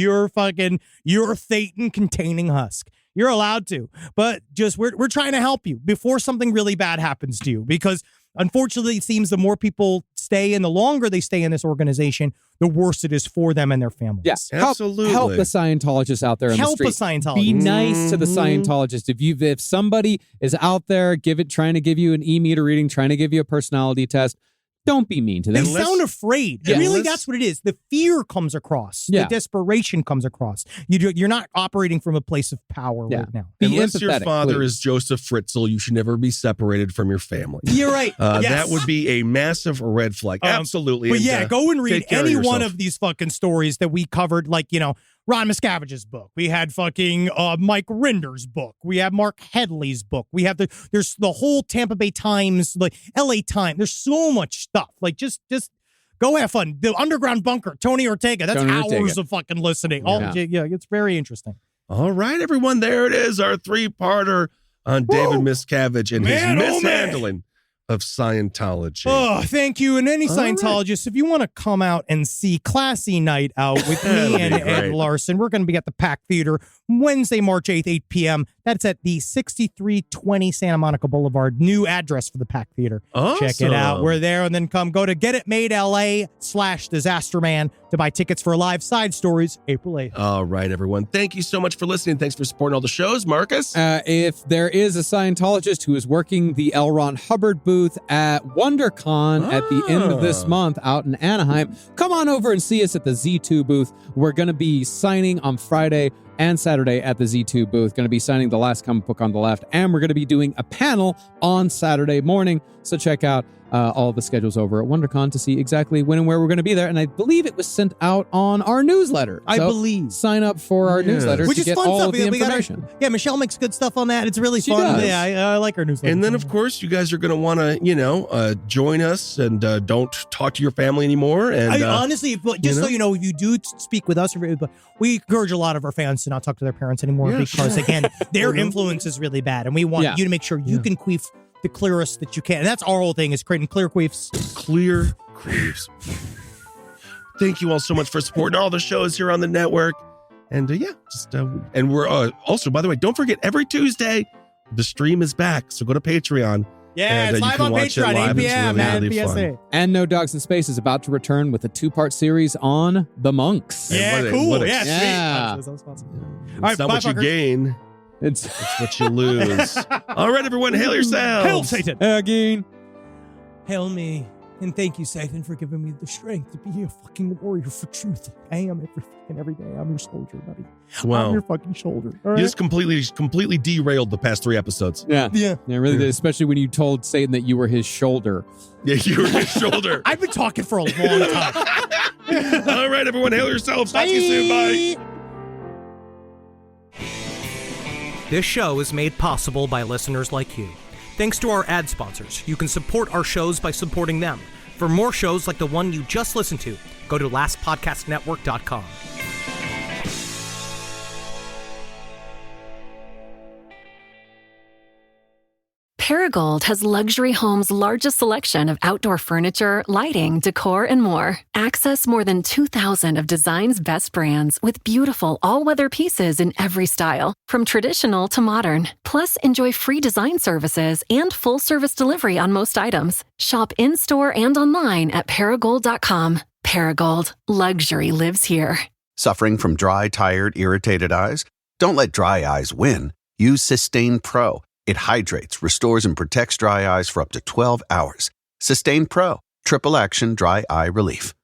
your Satan containing husk. You're allowed to. But just we're trying to help you before something really bad happens to you. Because unfortunately, it seems the more people stay and the longer they stay in this organization, the worse it is for them and their families. Yes, absolutely. Help the Scientologists out there in the Help street. a Scientologist. Be nice to the Scientologist. If somebody is out there trying to give you an e-meter reading, trying to give you a personality test, don't be mean to them. They sound afraid. Yeah. Really, that's what it is. The fear comes across. Yeah. The desperation comes across. You're not operating from a place of power right now. Be Unless your empathetic, father please. is Joseph Fritzl, you should never be separated from your family. You're right. Yes. That would be a massive red flag. Absolutely. But And, yeah, go and read take care of any one yourself. of these fucking stories that we covered, like, Ron Miscavige's book. We had fucking Mike Rinder's book. We have Mark Headley's book. We have there's the whole Tampa Bay Times, like LA Times. There's so much stuff. Like just go have fun. The Underground Bunker, Tony Ortega. That's hours of fucking listening. It's very interesting. All right, everyone. There it is. Our 3-parter on David Miscavige and his mishandling of Scientology. Oh, thank you. And any Scientologists, if you want to come out and see Classy Night Out with me and Ed Larson, we're going to be at the Pack Theater Wednesday, March 8th, 8 p.m. That's at the 6320 Santa Monica Boulevard. New address for the Pack Theater. Awesome. Check it out. We're there. And then go to GetItMadeLA/Disaster to buy tickets for live Side Stories, April 8th. All right, everyone. Thank you so much for listening. Thanks for supporting all the shows. Marcus? If there is a Scientologist who is working the L. Ron Hubbard booth at WonderCon at the end of this month out in Anaheim, come on over and see us at the Z2 booth. We're going to be signing on Friday and Saturday at the Z2 booth. Going to be signing The Last Comic Book on the Left, and we're going to be doing a panel on Saturday morning. So check out all the schedules over at WonderCon to see exactly when and where we're going to be there. And I believe it was sent out on our newsletter. I believe. Sign up for our newsletter Which to is get fun all stuff. of the information. Michelle makes good stuff on that. It's really She fun. does. Yeah, I like her newsletter. And then, of course, you guys are going to want to, join us and don't talk to your family anymore. And honestly, so you know, if you do speak with us, we encourage a lot of our fans to not talk to their parents anymore because, again, their influence is really bad. And we want you to make sure you can queef the clearest that you can. And that's our whole thing, is creating clear queefs. Clear queefs. Thank you all so much for supporting all the shows here on the network. And and we're also, by the way, don't forget, every Tuesday, the stream is back. So go to Patreon. Yeah, and, it's you live can on watch it Patreon, live. 8 p.m. It's really PSA. And No Dogs in Space is about to return with a 2-part series on the monks. Yeah, cool. Yeah. Sweet. That was awesome. All right, It's not bye, what you fuckers. gain. It's what you lose. All right, everyone, hail yourselves. Hail Satan. Again. Hail me. And thank you, Satan, for giving me the strength to be a fucking warrior for truth. I am every day. I'm your soldier, buddy. Wow. I'm your fucking shoulder. All You right? just completely derailed the past 3 episodes. Yeah. Yeah. Yeah, really did. Especially when you told Satan that you were his shoulder. Yeah, you were his shoulder. I've been talking for a long time. All right, everyone, hail yourselves. Talk to you soon. Bye. This show is made possible by listeners like you. Thanks to our ad sponsors, you can support our shows by supporting them. For more shows like the one you just listened to, go to lastpodcastnetwork.com. Paragold has luxury homes' largest selection of outdoor furniture, lighting, decor, and more. Access more than 2,000 of design's best brands with beautiful all-weather pieces in every style, from traditional to modern. Plus, enjoy free design services and full-service delivery on most items. Shop in-store and online at Paragold.com. Paragold. Luxury lives here. Suffering from dry, tired, irritated eyes? Don't let dry eyes win. Use Systane Pro. It hydrates, restores, and protects dry eyes for up to 12 hours. Systane Pro. Triple action dry eye relief.